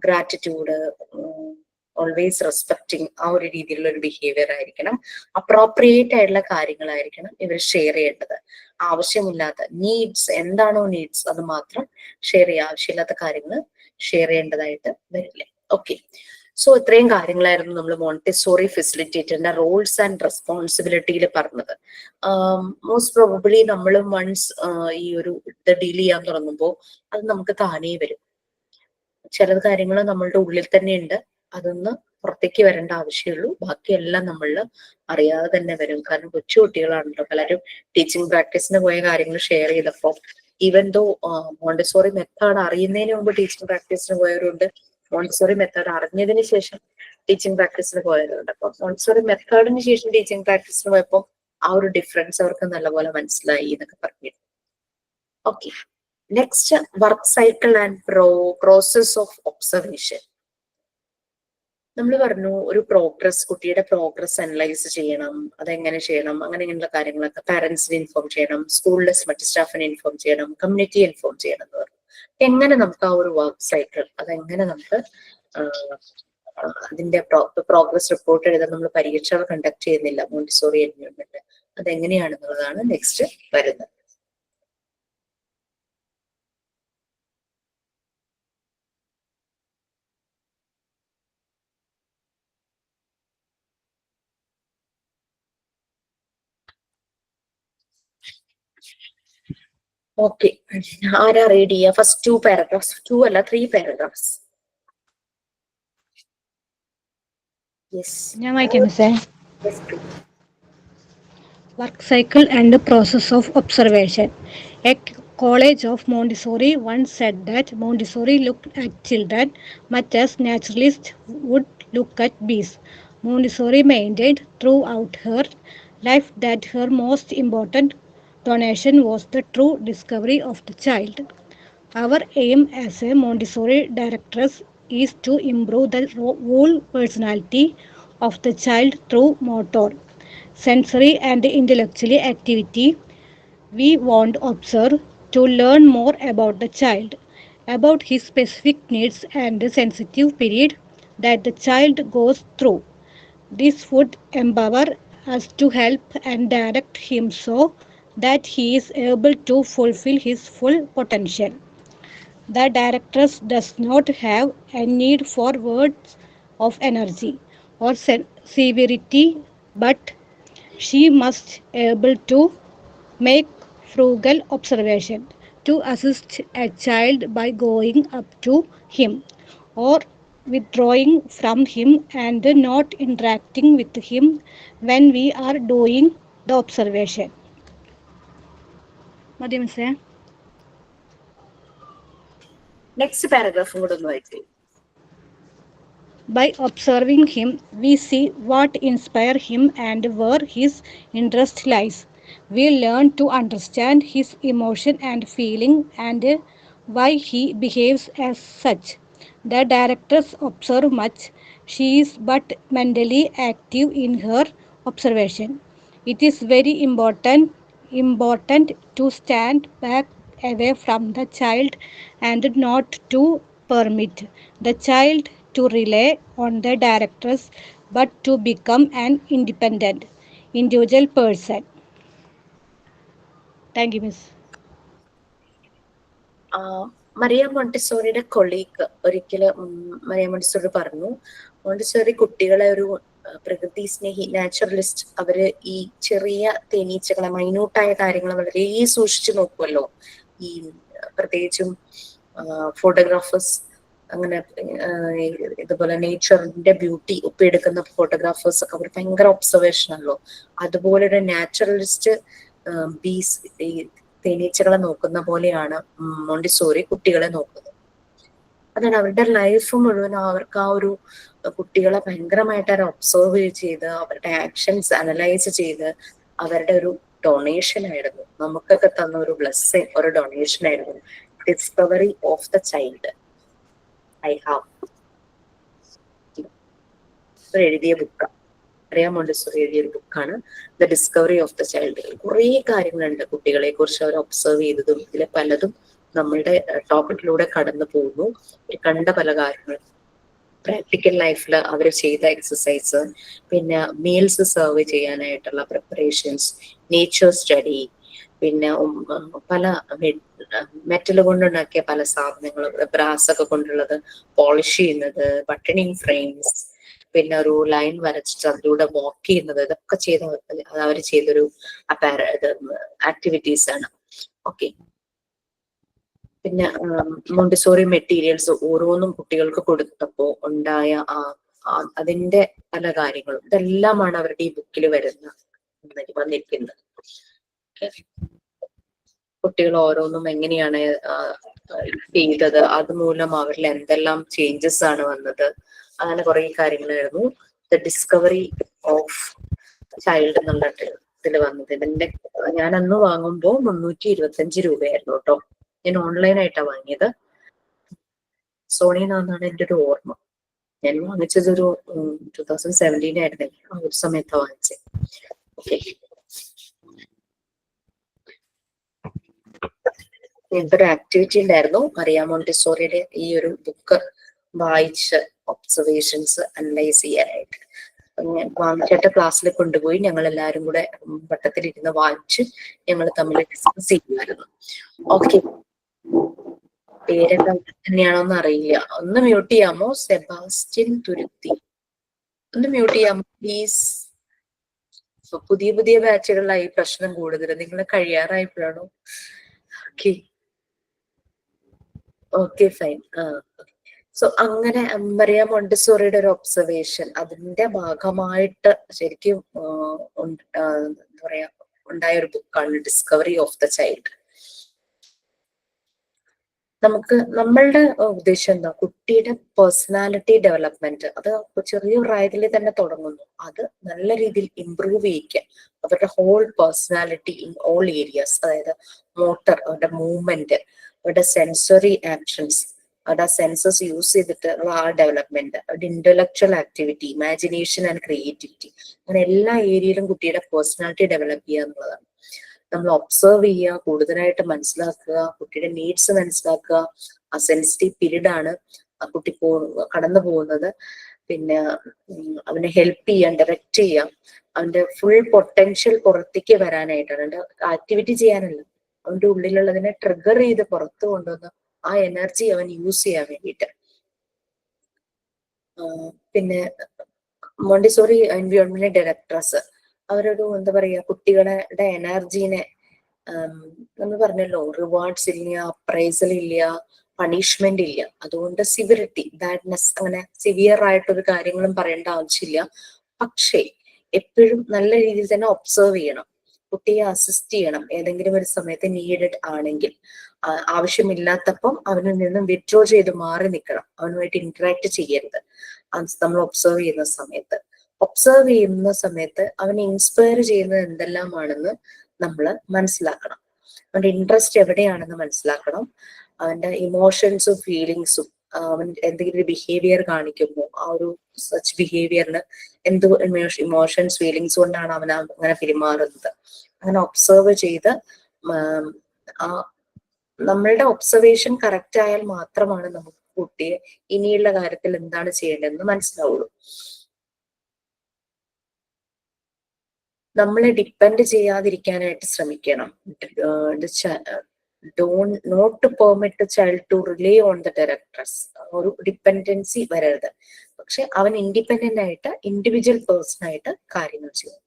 ഗ്രാറ്റിറ്റ്യൂഡ്, ഓൾവേസ് റെസ്പെക്ടിങ്, ആ ഒരു രീതിയിലുള്ള ഒരു ബിഹേവിയർ ആയിരിക്കണം. അപ്രോപ്രിയേറ്റ് ആയിട്ടുള്ള കാര്യങ്ങളായിരിക്കണം ഇവർ ഷെയർ ചെയ്യേണ്ടത്. ആവശ്യമില്ലാത്ത നീഡ്സ്, എന്താണോ നീഡ്സ് അത് മാത്രം ഷെയർ ചെയ്യുക. ആവശ്യമില്ലാത്ത കാര്യങ്ങൾ ഷെയർ ചെയ്യേണ്ടതായിട്ട് വരില്ല. ഓക്കെ, സോ ഇത്രയും കാര്യങ്ങളായിരുന്നു നമ്മൾ മോണ്ടിസോറി ഫെസിലിറ്റേറ്ററിന്റെ റോൾസ് ആൻഡ് റെസ്പോൺസിബിലിറ്റിയിൽ പറഞ്ഞത്. മോസ്റ്റ് പ്രോബബ്ലി നമ്മൾ വൺസ് ഈ ഒരു ഇത് ഡീൽ ചെയ്യാൻ തുടങ്ങുമ്പോൾ അത് നമുക്ക് താനേ വരും. ചില കാര്യങ്ങൾ നമ്മളുടെ ഉള്ളിൽ തന്നെ ഉണ്ട്, അതൊന്ന് പുറത്തേക്ക് വരേണ്ട ആവശ്യമുള്ളൂ. ബാക്കിയെല്ലാം നമ്മൾ അറിയാതെ തന്നെ വരും. കാരണം കൊച്ചു കുട്ടികളാണല്ലോ. പലരും ടീച്ചിങ് പ്രാക്ടീസിന് പോയ കാര്യങ്ങൾ ഷെയർ ചെയ്തപ്പോൾ ഈവൻ ദോ മോണ്ടിസോറി മെത്തേഡ് അറിയുന്നതിന് മുമ്പ് ടീച്ചിങ് പ്രാക്ടീസിന് പോയവരുണ്ട്, മോണ്ടിസോറി മെത്തേഡ് അറിഞ്ഞതിന് ശേഷം ടീച്ചിങ് പ്രാക്ടീസിന് പോയവരുണ്ട്. അപ്പൊ മോണ്ടിസോറി മെത്തേഡിന് ശേഷം ടീച്ചിങ് പ്രാക്ടീസിന് പോയപ്പോൾ ആ ഒരു ഡിഫറൻസ് അവർക്ക് നല്ലപോലെ മനസ്സിലായി എന്നൊക്കെ പറഞ്ഞു. Okay, next work cycle and process of observation. നമ്മൾ പറഞ്ഞു ഒരു പ്രോഗ്രസ്, കുട്ടിയുടെ പ്രോഗ്രസ് അനലൈസ് ചെയ്യണം. അതെങ്ങനെ ചെയ്യണം, അങ്ങനെയുള്ള കാര്യങ്ങളൊക്കെ പാരന്റ്സിനെ ഇൻഫോം ചെയ്യണം, സ്കൂളിലെ മറ്റ് സ്റ്റാഫിനെ ഇൻഫോം ചെയ്യണം, കമ്മ്യൂണിറ്റി ഇൻഫോം ചെയ്യണം എന്ന് പറഞ്ഞു. എങ്ങനെ നമുക്ക് ആ ഒരു വർക്ക് സൈക്കിൾ, അതെങ്ങനെ നമുക്ക് അതിന്റെ പ്രോഗ്രസ് റിപ്പോർട്ട് എഴുതാൻ നമ്മൾ പരീക്ഷകൾ കണ്ടക്ട് ചെയ്യുന്നില്ല മോണ്ടിസോറി എൻവയോൺമെന്റ്, അതെങ്ങനെയാണെന്നുള്ളതാണ് നെക്സ്റ്റ് വരുന്നത്. ഓക്കെ, ആരാ റീഡ് ചെയ്യുക? ഫസ്റ്റ് 2 പാരഗ്രാഫ്സ്, 2 അല്ല 3 പാരഗ്രാഫ്സ്. ഞാൻ വായിക്കാം മിസ്സേ. Work cycle and process of observation. A college of Montessori once said that Montessori looked at children much as naturalists would look at bees. Montessori maintained throughout her life that her most important donation was the true discovery of the child. Our aim as a Montessori directress is to improve the whole personality of the child through motor, sensory and intellectual activity. We want to observe to learn more about the child, about his specific needs and the sensitive period that the child goes through. This would empower us to help and direct him so that he is able to fulfill his full potential. The directress does not have a need for words of energy or severity, but she must able to make frugal observation to assist a child by going up to him or withdrawing from him and not interacting with him when we are doing the observation. മതി മിസ്സേ. Next പാരഗ്രാഫും കൂടെ ഒന്ന് വായിക്കേ. By observing him, we see what inspires him and where his interest lies. We learn to understand his emotion and feeling and why he behaves as such. The directors observe much. She is but mentally active in her observation. It is very important to stand back away from the child and not to permit the child to rely on the directors but to become an independent individual person. Thank you, Miss. Maria മോണ്ടിസോറിയുടെ colleague ഒരിക്കല് Maria Montessori പറഞ്ഞു, Montessori കുട്ടികളെ ഒരു പ്രകൃതി സ്നേഹി naturalist, അവര് ഈ ചെറിയ തേനീച്ചകളെ മൈന്യൂട്ടായ കാര്യങ്ങൾ വളരെ സൂക്ഷിച്ചു നോക്കുമല്ലോ. ഈ പ്രത്യേകിച്ചും ഫോട്ടോഗ്രാഫേഴ്സ്, അങ്ങനെ ഇതുപോലെ നേച്ചറിന്റെ ബ്യൂട്ടി ഒപ്പിയെടുക്കുന്ന ഫോട്ടോഗ്രാഫേഴ്സ് ഒക്കെ അവർ ഭയങ്കര ഒബ്സർവേഷൻ ആണല്ലോ. അതുപോലെ ഒരു നാച്ചുറലിസ്റ്റ് ബീസ് ഈ തേനീച്ചകളെ നോക്കുന്ന പോലെയാണ് മോണ്ടിസോറി കുട്ടികളെ നോക്കുന്നത്. അതാണ് അവരുടെ ലൈഫ് മുഴുവൻ അവർക്ക് ആ ഒരു കുട്ടികളെ ഭയങ്കരമായിട്ട് അവർ ഒബ്സർവ് ചെയ്ത് അവരുടെ ആക്ഷൻസ് അനലൈസ് ചെയ്ത് അവരുടെ ഒരു ഡൊണേഷൻ ആയിരുന്നു. നമുക്കൊക്കെ തന്ന ഒരു ബ്ലെസ്സിങ്, ഒരു ഡൊണേഷൻ ആയിരുന്നു. Discovery of the child I have എഴുതിയ ബുക്കാണ്. മറിയ മോണ്ടിസോറി എഴുതിയൊരു ബുക്കാണ് the discovery of the child. കുറേ കാര്യങ്ങളുണ്ട് കുട്ടികളെ കുറിച്ച് അവർ ഒബ്സർവ് ചെയ്തതും. ഇതിലെ പലതും നമ്മളുടെ ടോപ്പിക്കിലൂടെ കടന്നു പോകുന്നു. കണ്ട പല കാര്യങ്ങളും, പ്രാക്ടിക്കൽ ലൈഫിൽ അവർ ചെയ്ത എക്സസൈസ്, പിന്നെ മീൽസ് സെർവ് ചെയ്യാനായിട്ടുള്ള പ്രിപ്പറേഷൻസ്, നേച്ചർ സ്റ്റഡി, പിന്നെ പല മെറ്റൽ കൊണ്ടുണ്ടാക്കിയ പല സാധനങ്ങളും, ബ്രാസ് ഒക്കെ കൊണ്ടുള്ളത് പോളിഷ് ചെയ്യുന്നത്, ബട്ടണിങ് ഫ്രെയിംസ്, പിന്നെ ഒരു ലൈൻ വരച്ചിട്ട് അതിലൂടെ വാക്ക് ചെയ്യുന്നത്, ഇതൊക്കെ ചെയ്ത അവർ ചെയ്തൊരു ആക്ടിവിറ്റീസ് ആണ്. ഓക്കെ. പിന്നെ മോണ്ടിസോറി മെറ്റീരിയൽസ് ഓരോന്നും കുട്ടികൾക്ക് കൊടുത്തപ്പോ ഉണ്ടായ അതിന്റെ പല കാര്യങ്ങളും ഇതെല്ലാമാണ് അവരുടെ ഈ ബുക്കിൽ വന്നിരിക്കുന്നത്. കുട്ടികൾ ഓരോന്നും എങ്ങനെയാണ് ചെയ്തത്, അതുമൂലം അവരിൽ എന്തെല്ലാം ചേഞ്ചസ് ആണ് വന്നത്, അങ്ങനെ കുറെ കാര്യങ്ങളായിരുന്നു ദ ഡിസ്കവറി ഓഫ് ചൈൽഡ് എന്നുള്ള ഇതിൽ വന്നത്. ഇതിന്റെ ഞാൻ അന്ന് വാങ്ങുമ്പോൾ 325 രൂപയായിരുന്നു കേട്ടോ. ഞാൻ ഓൺലൈനായിട്ടാണ് വാങ്ങിയത്. സോണിന്നാണ് എൻ്റെ ഒരു ഓർമ്മ. ഞാൻ വാങ്ങിച്ചതൊരു 2017 ആയിരുന്നില്ല, ആ ഒരു സമയത്താണ് വാങ്ങിച്ചത്. ഓക്കെ. ഞങ്ങൾക്കൊരു ആക്ടിവിറ്റി ഉണ്ടായിരുന്നു മറിയ മോണ്ടിസോറിയുടെ ഈ ഒരു ബുക്ക് വായിച്ച് ഒബ്സർവേഷൻസ് അനലൈസ് ചെയ്യാനായിട്ട്. ഞാൻ വാങ്ങിച്ചിട്ട് ക്ലാസ്സിൽ കൊണ്ടുപോയി ഞങ്ങൾ എല്ലാവരും കൂടെ വട്ടത്തിലിരുന്ന് വായിച്ച് ഞങ്ങൾ തമ്മിൽ ഡിസ്കസ് ചെയ്യുമായിരുന്നു. ഓക്കെ. പേരൊക്കെ തന്നെയാണോന്ന് അറിയില്ല. ഒന്ന് മ്യൂട്ട് ചെയ്യാമോ? സെബാസ്റ്റ്യൻ തുരുത്തി, ഒന്ന് മ്യൂട്ട് ചെയ്യാമോ പ്ലീസ്? പുതിയ പുതിയ ബാച്ചുകളിലായി പ്രശ്നം കൂടുതൽ. നിങ്ങൾ കഴിയാറായപ്പോഴാണോ? Okay okay fine. സോ അങ്ങനെ മറിയ മോണ്ടിസോറിയുടെ ഒരു ഒബ്സർവേഷൻ, അതിന്റെ ഭാഗമായിട്ട് ശരിക്കും എന്താ പറയാ ഉണ്ടായ ഒരു ബുക്കാണ് ഡിസ്കവറി ഓഫ് ദ ചൈൽഡ്. നമ്മളുടെ ഉദ്ദേശം എന്താ? കുട്ടിയുടെ പേഴ്സണാലിറ്റി ഡെവലപ്മെന്റ്. അത് ചെറിയ പ്രായത്തിൽ തന്നെ തുടങ്ങുന്നു. അത് നല്ല രീതിയിൽ ഇംപ്രൂവ് ചെയ്യിക്കുക അവരുടെ whole personality in all areas. അതായത് മോട്ടർ, അവരുടെ മൂവ്മെന്റ്, അവരുടെ സെൻസറി ആക്ഷൻസ്, അവരുടെ സെൻസസ് യൂസ് ചെയ്തിട്ടുള്ള ആ ഡെവലപ്മെന്റ്, അവരുടെ intellectual activity, imagination and creativity, അങ്ങനെ എല്ലാ ഏരിയയിലും കുട്ടിയുടെ പേഴ്സണാലിറ്റി ഡെവലപ്പ് ചെയ്യുക എന്നുള്ളതാണ്. നമ്മൾ ഒബ്സർവ് ചെയ്യുക, കൂടുതലായിട്ട് മനസ്സിലാക്കുക, കുട്ടിയുടെ നീഡ്സ് മനസ്സിലാക്കുക. ആ സെൻസിറ്റീവ് പീരീഡ് ആണ് ആ കുട്ടി കടന്നു പോകുന്നത്. പിന്നെ അവനെ ഹെൽപ്പ് ചെയ്യാൻ, ഡയറക്റ്റ് ചെയ്യാം, അവന്റെ ഫുൾ പൊട്ടൻഷ്യൽ പുറത്തേക്ക് വരാനായിട്ടാണ്. അവന്റെ ആക്ടിവിറ്റി ചെയ്യാനല്ല, അവന്റെ ഉള്ളിലുള്ളതിനെ ട്രിഗർ ചെയ്ത് പുറത്തു കൊണ്ടുവന്ന് ആ എനർജി അവൻ യൂസ് ചെയ്യാൻ വേണ്ടിയിട്ട്. പിന്നെ മോണ്ടിസോറി എൻവയോൺമെന്റ് ഡയറക്ടേഴ്സ് അവരൊരു എന്താ പറയാ, കുട്ടികളുടെ എനർജീനെ നമ്മൾ പറഞ്ഞല്ലോ, റിവാർഡ്സ് ഇല്ല, അപ്രൈസൽ ഇല്ല, പണിഷ്മെന്റ് ഇല്ല. അതുകൊണ്ട് സിവിയറിറ്റി, ബാഡ്നെസ്, അങ്ങനെ സിവിയർ ആയിട്ടൊരു കാര്യങ്ങളും പറയേണ്ട ആവശ്യമില്ല. പക്ഷേ എപ്പോഴും നല്ല രീതിയിൽ തന്നെ ഒബ്സർവ് ചെയ്യണം, കുട്ടിയെ അസിസ്റ്റ് ചെയ്യണം. ഏതെങ്കിലും ഒരു സമയത്ത് നീഡഡ് ആണെങ്കിൽ, ആവശ്യമില്ലാത്തപ്പം അവനിൽ നിന്നും വിഡ്രോ ചെയ്ത് മാറി നിൽക്കണം. അവനുമായിട്ട് ഇന്ററാക്ട് ചെയ്യരുത് നമ്മൾ ഒബ്സർവ് ചെയ്യുന്ന സമയത്ത്. ഒബ്സർവ് ചെയ്യുന്ന സമയത്ത് അവനെ ഇൻസ്പയർ ചെയ്യുന്നത് എന്തെല്ലാമാണെന്ന് നമ്മൾ മനസ്സിലാക്കണം. അവന്റെ ഇൻട്രസ്റ്റ് എവിടെയാണെന്ന് മനസ്സിലാക്കണം. അവന്റെ ഇമോഷൻസും ഫീലിങ്സും അവൻ എന്തെങ്കിലും ഒരു ബിഹേവിയർ കാണിക്കുമ്പോൾ ആ ഒരു സച്ച് ബിഹേവിയറിന് എന്ത് ഇമോഷൻസ് ഫീലിങ്സ് കൊണ്ടാണ് അവൻ അങ്ങനെ പെരുമാറുന്നത്, അങ്ങനെ ഒബ്സർവ് ചെയ്ത് ആ നമ്മളുടെ ഒബ്സർവേഷൻ കറക്റ്റ് ആയാൽ മാത്രമാണ് നമുക്ക് കുട്ടിയെ ഇനിയുള്ള കാര്യത്തിൽ എന്താണ് ചെയ്യേണ്ടതെന്ന് മനസ്സിലാവുള്ളൂ. നമ്മളെ ഡിപ്പെൻഡ് ചെയ്യാതിരിക്കാനായിട്ട് ശ്രമിക്കണം. Not to permit child to rely on the directors. ഒരു ഡിപ്പെൻഡൻസി വരരുത്. പക്ഷെ അവൻ ഇൻഡിപെൻഡന്റ് ആയിട്ട് ഇൻഡിവിജ്വൽ പേഴ്സൺ ആയിട്ട് കാര്യങ്ങൾ ചെയ്യും.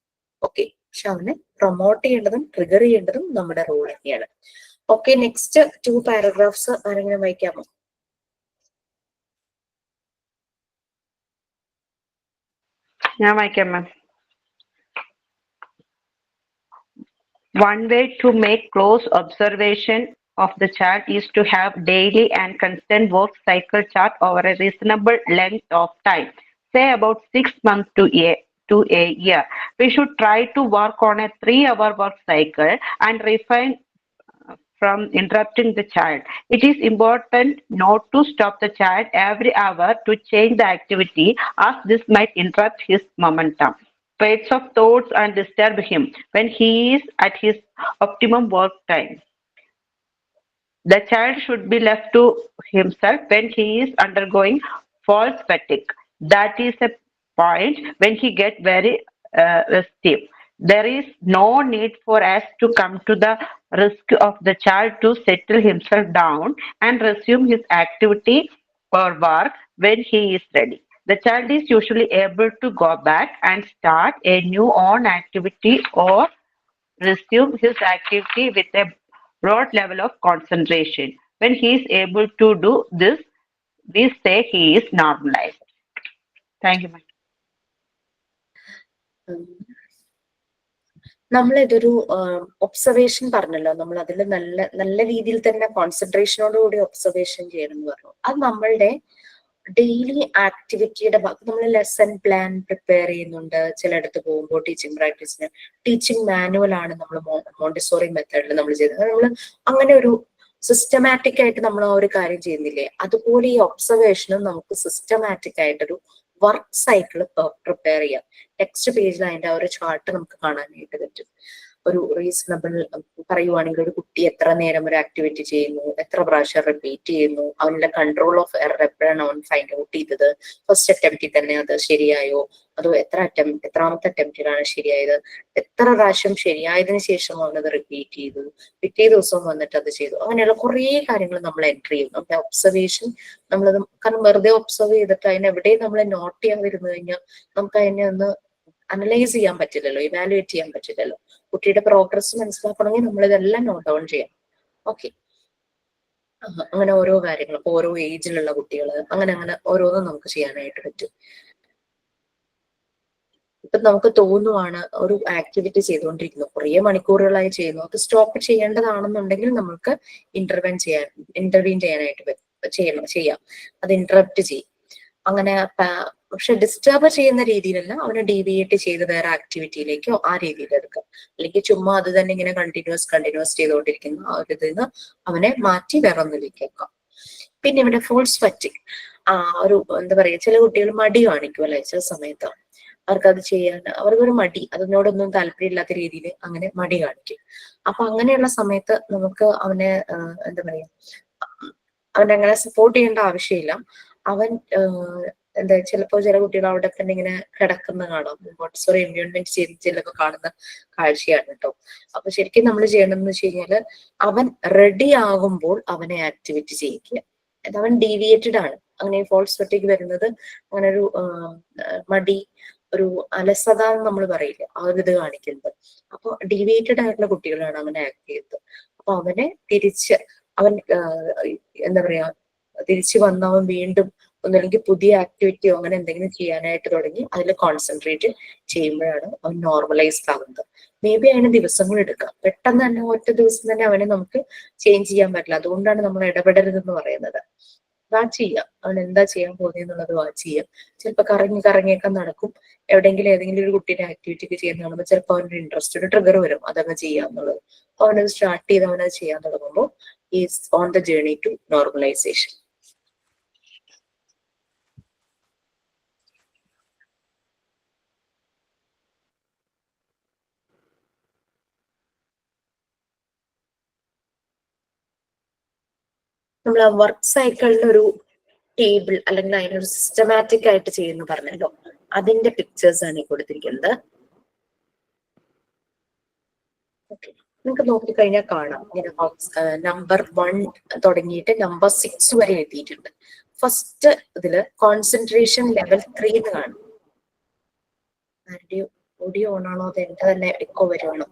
ഓക്കെ, പക്ഷെ അവനെ പ്രൊമോട്ട് ചെയ്യേണ്ടതും ട്രിഗർ ചെയ്യേണ്ടതും നമ്മുടെ റോൾ തന്നെയാണ്. ഓക്കെ, നെക്സ്റ്റ് 2 പാരഗ്രാഫ്സ് ആരെങ്കിലും വായിക്കാമോ? ഞാൻ വായിക്കാം മാം. One way to make close observation of the child is to have daily and constant work cycle chart over a reasonable length of time, say about 6 months to a year. We should try to work on a 3-hour work cycle and refrain from interrupting the child. It is important not to stop the child every hour to change the activity, as this might interrupt his momentum, traits of thoughts and disturb him when he is at his optimum work time. The child should be left to himself when he is undergoing false fatigue. That is a point when he gets very restive. There is no need for us to come to the rescue of the child to settle himself down and resume his activity or work when he is ready. The child is usually able to go back and start a new on activity or resume his activity with a broad level of concentration. When he is able to do this, we say he is normalized. Thank you, ma'am. നമ്മളിതൊരു observation പറഞ്ഞല്ലോ, നമ്മൾ അതിൽ നല്ല രീതിയിൽ തന്നെ കോൺസെൻട്രേഷനോടുകൂടി observation ചെയ്യണം എന്ന് പറഞ്ഞു. അത് നമ്മളുടെ ഡെയിലി ആക്ടിവിറ്റിയുടെ ഭാഗം. നമ്മൾ ലെസൺ പ്ലാൻ പ്രിപ്പയർ ചെയ്യുന്നുണ്ട്. ചിലയിടത്ത് പോകുമ്പോൾ ടീച്ചിങ് പ്രാക്ടീസിന് ടീച്ചിങ് മാനുവൽ ആണ് നമ്മൾ മോണ്ടിസോറി മെത്തേഡിൽ നമ്മൾ ചെയ്തത്. നമ്മൾ അങ്ങനെ ഒരു സിസ്റ്റമാറ്റിക് ആയിട്ട് നമ്മൾ ആ ഒരു കാര്യം ചെയ്യുന്നില്ലേ, അതുപോലെ ഈ ഒബ്സർവേഷനും നമുക്ക് സിസ്റ്റമാറ്റിക് ആയിട്ടൊരു വർക്ക് സൈക്കിൾ പ്രിപ്പയർ ചെയ്യാം. നെക്സ്റ്റ് പേജിൽ അതിന്റെ ആ ഒരു ചാർട്ട് നമുക്ക് കാണാനായിട്ട് പറ്റും. ഒരു റീസണബിൾ പറയുവാണെങ്കിൽ ഒരു കുട്ടി എത്ര നേരം ഒരു ആക്ടിവിറ്റി ചെയ്യുന്നു, എത്ര പ്രാവശ്യം റിപ്പീറ്റ് ചെയ്യുന്നു, അവന്റെ കൺട്രോൾ ഓഫ് എറർ എപ്പോഴാണ് അവൻ ഫൈൻഡ് ഔട്ട് ചെയ്തത്, ഫസ്റ്റ് അറ്റംപ്റ്റിൽ തന്നെ അത് ശരിയായോ, അതോ എത്രാമത്തെ അറ്റംപ്റ്റിലാണ് ശരിയായത്, എത്ര പ്രാവശ്യം ശരിയായതിനു ശേഷം അവനത് റിപ്പീറ്റ് ചെയ്തു, പിറ്റേ ദിവസം വന്നിട്ട് അത് ചെയ്തു. അങ്ങനെയുള്ള കുറേ കാര്യങ്ങൾ നമ്മൾ എൻട്രി ചെയ്യും. നമ്മുടെ ഒബ്സർവേഷൻ നമ്മളത് കാരണം വെറുതെ ഒബ്സർവ് ചെയ്തിട്ട് അതിനെവിടെയും നമ്മൾ നോട്ട് ചെയ്യാതിരുന്നു കഴിഞ്ഞാൽ നമുക്ക് അതിനെ ഒന്ന് അനലൈസ് ചെയ്യാൻ പറ്റില്ലല്ലോ, ഇവാലുവേറ്റ് ചെയ്യാൻ പറ്റില്ലല്ലോ. കുട്ടിയുടെ പ്രോഗ്രസ് മനസ്സിലാക്കണമെങ്കിൽ നമ്മൾ ഇതെല്ലാം നോട്ട് ഡൗൺ ചെയ്യാം. ഓക്കെ, അങ്ങനെ ഓരോ കാര്യങ്ങളും ഓരോ ഏജിലുള്ള കുട്ടികൾ അങ്ങനെ ഓരോന്നും നമുക്ക് ചെയ്യാനായിട്ട് പറ്റും. ഇപ്പൊ നമുക്ക് തോന്നുവാണ് ഒരു ആക്ടിവിറ്റി ചെയ്തുകൊണ്ടിരിക്കുന്നു, കുറേ മണിക്കൂറുകളായി ചെയ്യുന്നു, അത് സ്റ്റോപ്പ് ചെയ്യേണ്ടതാണെന്നുണ്ടെങ്കിൽ നമുക്ക് ഇന്റർവീൻ ചെയ്യാനായിട്ട് ചെയ്യാം. അത് ഇന്ററപ്റ്റ് ചെയ്യും. അങ്ങനെ പക്ഷെ ഡിസ്റ്റർബ് ചെയ്യുന്ന രീതിയിലല്ല, അവനെ ഡീവിയേറ്റ് ചെയ്ത് വേറെ ആക്ടിവിറ്റിയിലേക്കോ ആ രീതിയിൽ എടുക്കാം. അല്ലെങ്കിൽ ചുമ്മാ അത് തന്നെ ഇങ്ങനെ കണ്ടിന്യൂസ് ചെയ്തുകൊണ്ടിരിക്കുന്ന ആ ഒരു ഇതിൽ നിന്ന് അവനെ മാറ്റി വേറെ ഒന്നിലേക്ക് വെക്കാം. പിന്നെ ഇവിടെ ഫോൾസ് ഫറ്റിഗ്, ഒരു എന്താ പറയാ, ചില കുട്ടികൾ മടി കാണിക്കും അല്ലെ, ചില സമയത്ത് അവർക്കത് ചെയ്യാൻ അവർക്കൊരു മടി, അതിനോടൊന്നും താല്പര്യമില്ലാത്ത രീതിയിൽ അങ്ങനെ മടി കാണിക്കും. അപ്പൊ അങ്ങനെയുള്ള സമയത്ത് നമുക്ക് അവനെ എന്താ പറയാ, അവനെ അങ്ങനെ സപ്പോർട്ട് ചെയ്യേണ്ട ആവശ്യമില്ല. അവൻ എന്താ ചിലപ്പോൾ ചില കുട്ടികൾ അവിടെ തന്നെ ഇങ്ങനെ കിടക്കുന്ന കാണാം. മോണ്ടിസോറി എൻവയോൺമെന്റ് ചിലപ്പോൾ കാണുന്ന കാഴ്ചയാണ് കേട്ടോ. അപ്പൊ ശരിക്കും നമ്മൾ ചെയ്യണമെന്ന് വെച്ച് കഴിഞ്ഞാല് അവൻ റെഡി ആകുമ്പോൾ അവനെ ആക്ടിവിറ്റി ചെയ്യിക്കുക. അവൻ ഡീവിയേറ്റഡ് ആണ്. അങ്ങനെ ഫോൾസ് ഫറ്റിഗ് വരുന്നത് അങ്ങനെ ഒരു മടി, ഒരു അലസത എന്ന് നമ്മൾ പറയില്ല, ആ ഒരു ഇത് കാണിക്കുന്നത്. അപ്പൊ ഡീവിയേറ്റഡ് ആയിട്ടുള്ള കുട്ടികളാണ് അവനെ ആക്ട് ചെയ്തത്. അപ്പൊ അവനെ അവൻ എന്താ പറയാ, തിരിച്ചു വന്നവൻ വീണ്ടും ഒന്നല്ലെങ്കിൽ പുതിയ ആക്ടിവിറ്റിയോ അങ്ങനെ എന്തെങ്കിലും ചെയ്യാനായിട്ട് തുടങ്ങി അതിൽ കോൺസെൻട്രേറ്റ് ചെയ്യുമ്പോഴാണ് അവൻ നോർമലൈസ്ഡ് ആവുന്നത്. മേ ബി അതിന് ദിവസങ്ങൾ എടുക്കാം. പെട്ടെന്ന് തന്നെ ഒറ്റ ദിവസം തന്നെ അവനെ നമുക്ക് ചേഞ്ച് ചെയ്യാൻ പറ്റില്ല. അതുകൊണ്ടാണ് നമ്മൾ ഇടപെടരുതെന്ന് പറയുന്നത്. വാച്ച് ചെയ്യാം, അവൻ എന്താ ചെയ്യാൻ പോകുന്നതെന്നുള്ളത് വാച്ച് ചെയ്യാം. ചിലപ്പോൾ കറങ്ങിയൊക്കെ നടക്കും. ഏതെങ്കിലും ഒരു കുട്ടീന്റെ ആക്ടിവിറ്റി ചെയ്യുന്ന കാണുമ്പോൾ ചിലപ്പോൾ അവനൊരു ഇൻട്രസ്റ്റ്, ഒരു ട്രിഗർ വരും അതങ്ങ് ചെയ്യാന്നുള്ളത്. അവനത് സ്റ്റാർട്ട് ചെയ്ത് അവനത് ചെയ്യാൻ തുടങ്ങുമ്പോൾ is on the journey to normalization. നമ്മൾ ആ വർക്ക് സൈക്കിളിന് ഒരു ടേബിൾ അല്ലെങ്കിൽ അതിനൊരു സിസ്റ്റമാറ്റിക് ആയിട്ട് ചെയ്യുന്നു പറഞ്ഞല്ലോ, അതിന്റെ പിക്ചേഴ്സ് ആണ് ഈ കൊടുത്തിരിക്കുന്നത്. ഓക്കെ, നിങ്ങൾക്ക് നോക്കിക്കഴിഞ്ഞാൽ കാണാം ഇങ്ങനെ നമ്പർ 1 തുടങ്ങിയിട്ട് നമ്പർ 6 വരെ എത്തിയിട്ടുണ്ട്. ഫസ്റ്റ് ഇതില് കോൺസെൻട്രേഷൻ ലെവൽ 3 എന്ന് കാണും. ആരുടെയോ ഓഡിയോ ഓൺ ആണോ, അത് എന്റെ തന്നെ എക്കോ വരുവാണോ?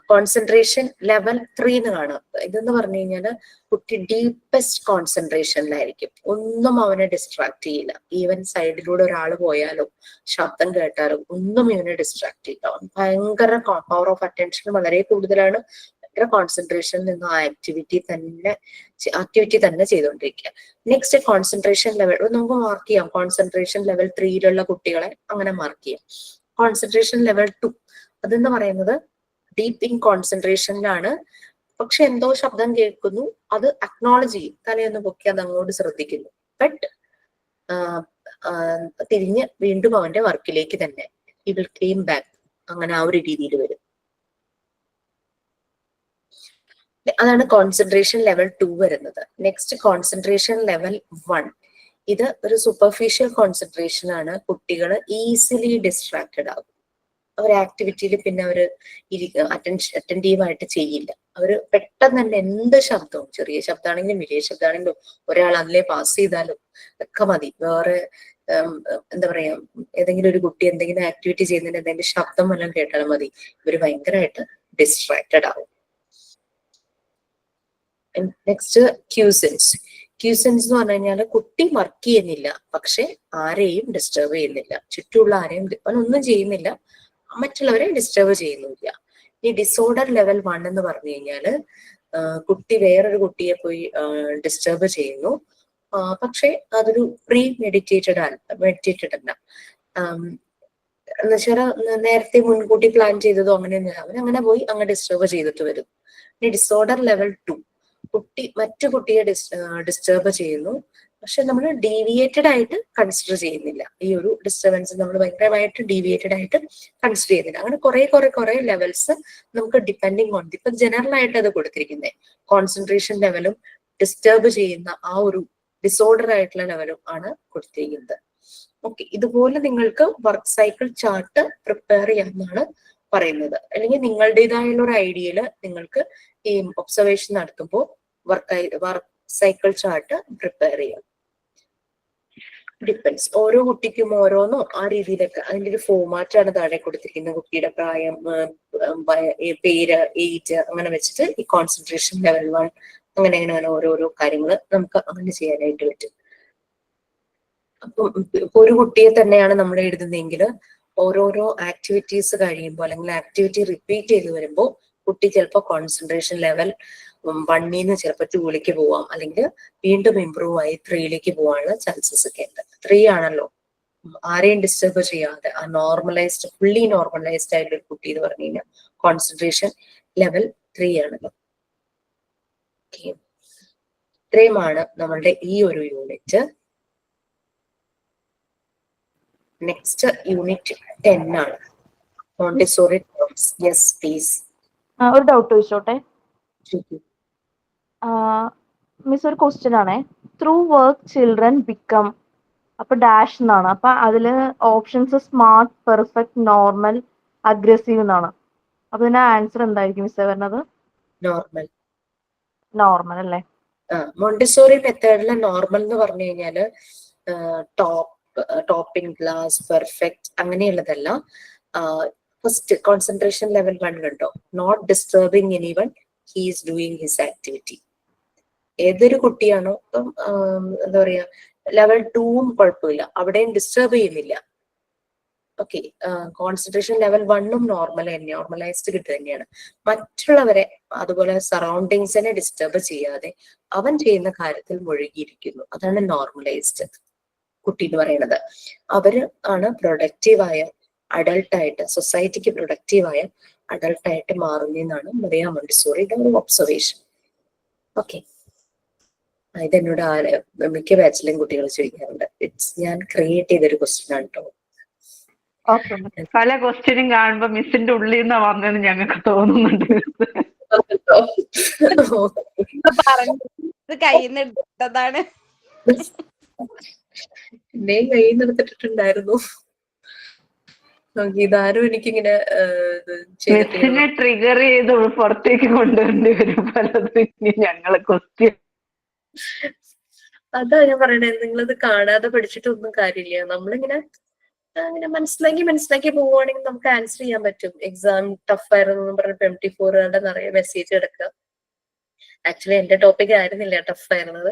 കോൺസെൻട്രേഷൻ ലെവൽ 3 എന്ന് കാണാം. ഇതെന്ന് പറഞ്ഞു കഴിഞ്ഞാല് കുട്ടി ഡീപ്പസ്റ്റ് കോൺസെൻട്രേഷനിലായിരിക്കും. ഒന്നും അവനെ ഡിസ്ട്രാക്ട് ചെയ്യില്ല. ഈവൻ സൈഡിലൂടെ ഒരാൾ പോയാലോ ശബ്ദം കേട്ടാലോ ഒന്നും ഇവനെ ഡിസ്ട്രാക്ട് ചെയ്യില്ല. ഭയങ്കര പവർ ഓഫ് അറ്റൻഷൻ വളരെ കൂടുതലാണ്. ഭയങ്കര കോൺസെൻട്രേഷനിൽ നിന്ന് ആ ആക്ടിവിറ്റി തന്നെ ചെയ്തുകൊണ്ടിരിക്കുക. നെക്സ്റ്റ് കോൺസെൻട്രേഷൻ ലെവൽ നമുക്ക് മാർക്ക് ചെയ്യാം. കോൺസെൻട്രേഷൻ ലെവൽ 3 കുട്ടികളെ അങ്ങനെ മാർക്ക് ചെയ്യാം. കോൺസെൻട്രേഷൻ ലെവൽ 2 അതെന്ന് പറയുന്നത് ഡീപ്പ് ഇൻ കോൺസെൻട്രേഷനിലാണ്. പക്ഷെ എന്തോ ശബ്ദം കേൾക്കുന്നു, അത് അക്നോളജ് ചെയ്യും, തലയൊന്ന് പൊക്കി അത് അങ്ങോട്ട് ശ്രദ്ധിക്കുന്നു. ബട്ട് തിരിഞ്ഞ് വീണ്ടും അവന്റെ വർക്കിലേക്ക് തന്നെ he will came back. അങ്ങനെ ആ ഒരു രീതിയിൽ വരും. അതാണ് കോൺസെൻട്രേഷൻ ലെവൽ 2 വരുന്നത്. Next concentration level 1. ഇത് ഒരു സൂപ്പർഫിഷ്യൽ കോൺസെൻട്രേഷൻ ആണ്. കുട്ടികൾ ഈസിലി ഡിസ്ട്രാക്റ്റഡ് ആകും. അവർ ആക്ടിവിറ്റിയിൽ പിന്നെ അവര് അറ്റൻറ്റീവായിട്ട് ചെയ്യില്ല. അവര് പെട്ടെന്ന് തന്നെ എന്ത് ശബ്ദവും, ചെറിയ ശബ്ദമാണെങ്കിലും വലിയ ശബ്ദമാണെങ്കിലും, ഒരാൾ അതിലെ പാസ് ചെയ്താലും ഒക്കെ മതി. വേറെ എന്താ പറയാ, ഏതെങ്കിലും ഒരു കുട്ടി എന്തെങ്കിലും ആക്ടിവിറ്റി ചെയ്യുന്നതിന് എന്തെങ്കിലും ശബ്ദം വല്ലതും കേട്ടാലും മതി, ഇവര് ഭയങ്കരമായിട്ട് ഡിസ്ട്രാക്റ്റഡ് ആവും. നെക്സ്റ്റ് ക്യൂസൻസ്. ക്യൂസൻസ് എന്ന് പറഞ്ഞു കഴിഞ്ഞാൽ കുട്ടി വർക്ക് ചെയ്യുന്നില്ല, പക്ഷെ ആരെയും ഡിസ്റ്റർബ് ചെയ്യുന്നില്ല. ചുറ്റുമുള്ള ആരെയും ഒന്നും ചെയ്യുന്നില്ല, മറ്റുള്ളവരെ ഡിസ്റ്റർബ് ചെയ്യുന്നില്ല. ഈ ഡിസോർഡർ ലെവൽ 1 എന്ന് പറഞ്ഞു കഴിഞ്ഞാല് കുട്ടി വേറൊരു കുട്ടിയെ പോയി ഡിസ്റ്റർബ് ചെയ്യുന്നു, പക്ഷെ അതൊരു പ്രീ മെഡിറ്റേറ്റഡ് അല്ല. എന്നുവെച്ചാൽ നേരത്തെ മുൻകൂട്ടി പ്ലാൻ ചെയ്തതോ അങ്ങനെയൊന്നും അവരങ്ങനെ പോയി അങ്ങ് ഡിസ്റ്റർബ് ചെയ്തിട്ട് വരും. ഇനി ഡിസോർഡർ ലെവൽ 2 മറ്റു കുട്ടിയെ ഡിസ്റ്റർബ് ചെയ്യുന്നു, പക്ഷെ നമ്മൾ ഡീവിയേറ്റഡ് ആയിട്ട് കൺസിഡർ ചെയ്യുന്നില്ല. ഈ ഒരു ഡിസ്റ്റർബൻസ് നമ്മൾ ഭയങ്കരമായിട്ട് ഡീവിയേറ്റഡ് ആയിട്ട് കൺസിഡർ ചെയ്യുന്നില്ല. അങ്ങനെ കുറെ ലെവൽസ് നമുക്ക് ഡിപ്പെൻഡിങ് ഓൺ ഇപ്പൊ ജനറൽ ആയിട്ട് അത് കൊടുത്തിരിക്കുന്നത് കോൺസെൻട്രേഷൻ ലെവലും ഡിസ്റ്റർബ് ചെയ്യുന്ന ആ ഒരു ഡിസോർഡർ ആയിട്ടുള്ള ലെവലും ആണ് കൊടുത്തിരിക്കുന്നത്. ഓക്കെ, ഇതുപോലെ നിങ്ങൾക്ക് വർക്ക് സൈക്കിൾ ചാർട്ട് പ്രിപ്പയർ ചെയ്യാമെന്നാണ് പറയുന്നത്. അല്ലെങ്കിൽ നിങ്ങളുടേതായുള്ള ഒരു ഐഡിയയില് നിങ്ങൾക്ക് ഈ ഒബ്സർവേഷൻ നടത്തുമ്പോൾ വർക്ക് സൈക്കിൾ ചാർട്ട് പ്രിപ്പയർ ചെയ്യാം. ഡിപ്പെൻസ്, ഓരോ കുട്ടിക്കും ഓരോന്നോ ആ രീതിയിലൊക്കെ അതിന്റെ ഒരു ഫോമാറ്റ് ആണ് താഴെ കൊടുത്തിരിക്കുന്നത്. കുട്ടിയുടെ പ്രായം, പേര്, ഏജ് അങ്ങനെ വെച്ചിട്ട് ഈ കോൺസെൻട്രേഷൻ ലെവൽ 1 അങ്ങനെ ഓരോരോ കാര്യങ്ങൾ നമുക്ക് അങ്ങനെ ചെയ്യാനായിട്ട് പറ്റും. അപ്പൊ ഒരു കുട്ടിയെ തന്നെയാണ് നമ്മൾ എഴുതുന്നതെങ്കിൽ ഓരോരോ ആക്ടിവിറ്റീസ് കഴിയുമ്പോൾ അല്ലെങ്കിൽ ആക്ടിവിറ്റി റിപ്പീറ്റ് ചെയ്ത് വരുമ്പോൾ കുട്ടി ചിലപ്പോൾ കോൺസെൻട്രേഷൻ ലെവൽ 1 ചിലപ്പോൾ 2 പോവാം, അല്ലെങ്കിൽ വീണ്ടും ഇംപ്രൂവ് ആയി 3 പോകാനുള്ള ചാൻസസ് ഒക്കെ ഉണ്ട്. 3 ആണല്ലോ, ആരെയും ഡിസ്റ്റർബ് ചെയ്യാതെ ആ നോർമലൈസ്ഡ്, ഫുള്ളി നോർമലൈസ്ഡ് ആയിട്ടുള്ള ഒരു കുട്ടി എന്ന് പറഞ്ഞു കഴിഞ്ഞാൽ കോൺസെൻട്രേഷൻ ലെവൽ 3 ആണല്ലോ. ഇത്രയുമാണ് നമ്മളുടെ ഈ ഒരു യൂണിറ്റ്. നെക്സ്റ്റ് യൂണിറ്റ് 10 ആണ്, മോണ്ടിസോറി ടേംസ്. Yes please. ഒരു ഡൗട്ട് ചോദിച്ചോട്ടെ മിസ്? ഒരു ക്വസ്റ്റ്യൻ ആണേ. ത്രൂ വർക്ക് ചിൽഡ്രൻ ബിക്കം, അപ്പൊ ഡാഷ് എന്നാണ്. അപ്പൊ അതില് options smart, perfect, normal, aggressive എന്നാണ്. അപ്പൊ ഇതിന്റെ ആൻസർ എന്തായിരിക്കും മിസ് വരുന്നത്? നോർമൽ അല്ലേ? മോണ്ടിസോറി മെത്തേഡില് നോർമൽ എന്ന് പറഞ്ഞു കഴിഞ്ഞാല് ടോപ്പിംഗ് ക്ലാസ്, പെർഫെക്റ്റ് അങ്ങനെയുള്ളതല്ല. ഫസ്റ്റ് കോൺസെൻട്രേഷൻ ലെവൽ 1 ഉണ്ടോ, not disturbing anyone, he is doing his activity. ഏതൊരു കുട്ടിയാണോ ഇപ്പം എന്താ പറയാ ലെവൽ 2 കുഴപ്പമില്ല, അവിടെയും ഡിസ്റ്റർബ് ചെയ്യുന്നില്ല. ഓക്കെ, കോൺസെൻട്രേഷൻ ലെവൽ 1 നോർമലൈസ്ഡ് കിട്ടുക തന്നെയാണ്. മറ്റുള്ളവരെ അതുപോലെ സറൗണ്ടിങ്സിനെ ഡിസ്റ്റർബ് ചെയ്യാതെ അവൻ ചെയ്യുന്ന കാര്യത്തിൽ മുഴുകിയിരിക്കുന്നു, അതാണ് നോർമലൈസ്ഡ് കുട്ടി എന്ന് പറയുന്നത്. അവര് ആണ് പ്രൊഡക്റ്റീവായ അഡൾട്ടായിട്ട്, സൊസൈറ്റിക്ക് പ്രൊഡക്റ്റീവായ അഡൾട്ടായിട്ട് മാറുന്നതെന്നാണ് മറിയ മോണ്ടിസോറിയുടെ ഒരു ഒബ്സർവേഷൻ. ഓക്കെ, ഇതെന്നോട് മിക്ക ബാച്ചിലെയും കുട്ടികൾ ചോദിക്കാറുണ്ട്. ഞാൻ ക്രിയേറ്റ് ചെയ്തൊരു ക്വസ്റ്റ്യൻ ആണ് കേട്ടോ. ഓക്കെ. പല ക്വസ്റ്റ്യനും കാണുമ്പോ മിസ്സിന്റെ ഉള്ളിൽ നിന്നാ വന്നതെന്ന് ഞങ്ങൾക്ക് തോന്നുന്നുണ്ട്. കയ്യിൽ നിന്ന് എടുത്തതാണ്. എന്നെയും കയ്യിൽ നിർത്തിട്ടുണ്ടായിരുന്നു. ഇതാരും എനിക്കിങ്ങനെ മിസ്സിനെ ട്രിഗർ ചെയ്ത് പുറത്തേക്ക് കൊണ്ടുവരേണ്ടി വരും പലതും ഞങ്ങളെ ക്വസ്റ്റ്യൻ. അതാ ഞാൻ പറയണേ, നിങ്ങളത് കാണാതെ പഠിച്ചിട്ടൊന്നും കാര്യമില്ല. നമ്മളിങ്ങനെ അങ്ങനെ മനസ്സിലാക്കി പോവുകയാണെങ്കിൽ നമുക്ക് ആൻസർ ചെയ്യാൻ പറ്റും. എക്സാം ടഫ് ആയിരുന്നു പറഞ്ഞിട്ട് 24 നിറയെ മെസ്സേജ് കിടക്കുക. ആക്ച്വലി എന്റെ ടോപ്പിക് ആയിരുന്നില്ല ടഫ് ആയിരുന്നത്.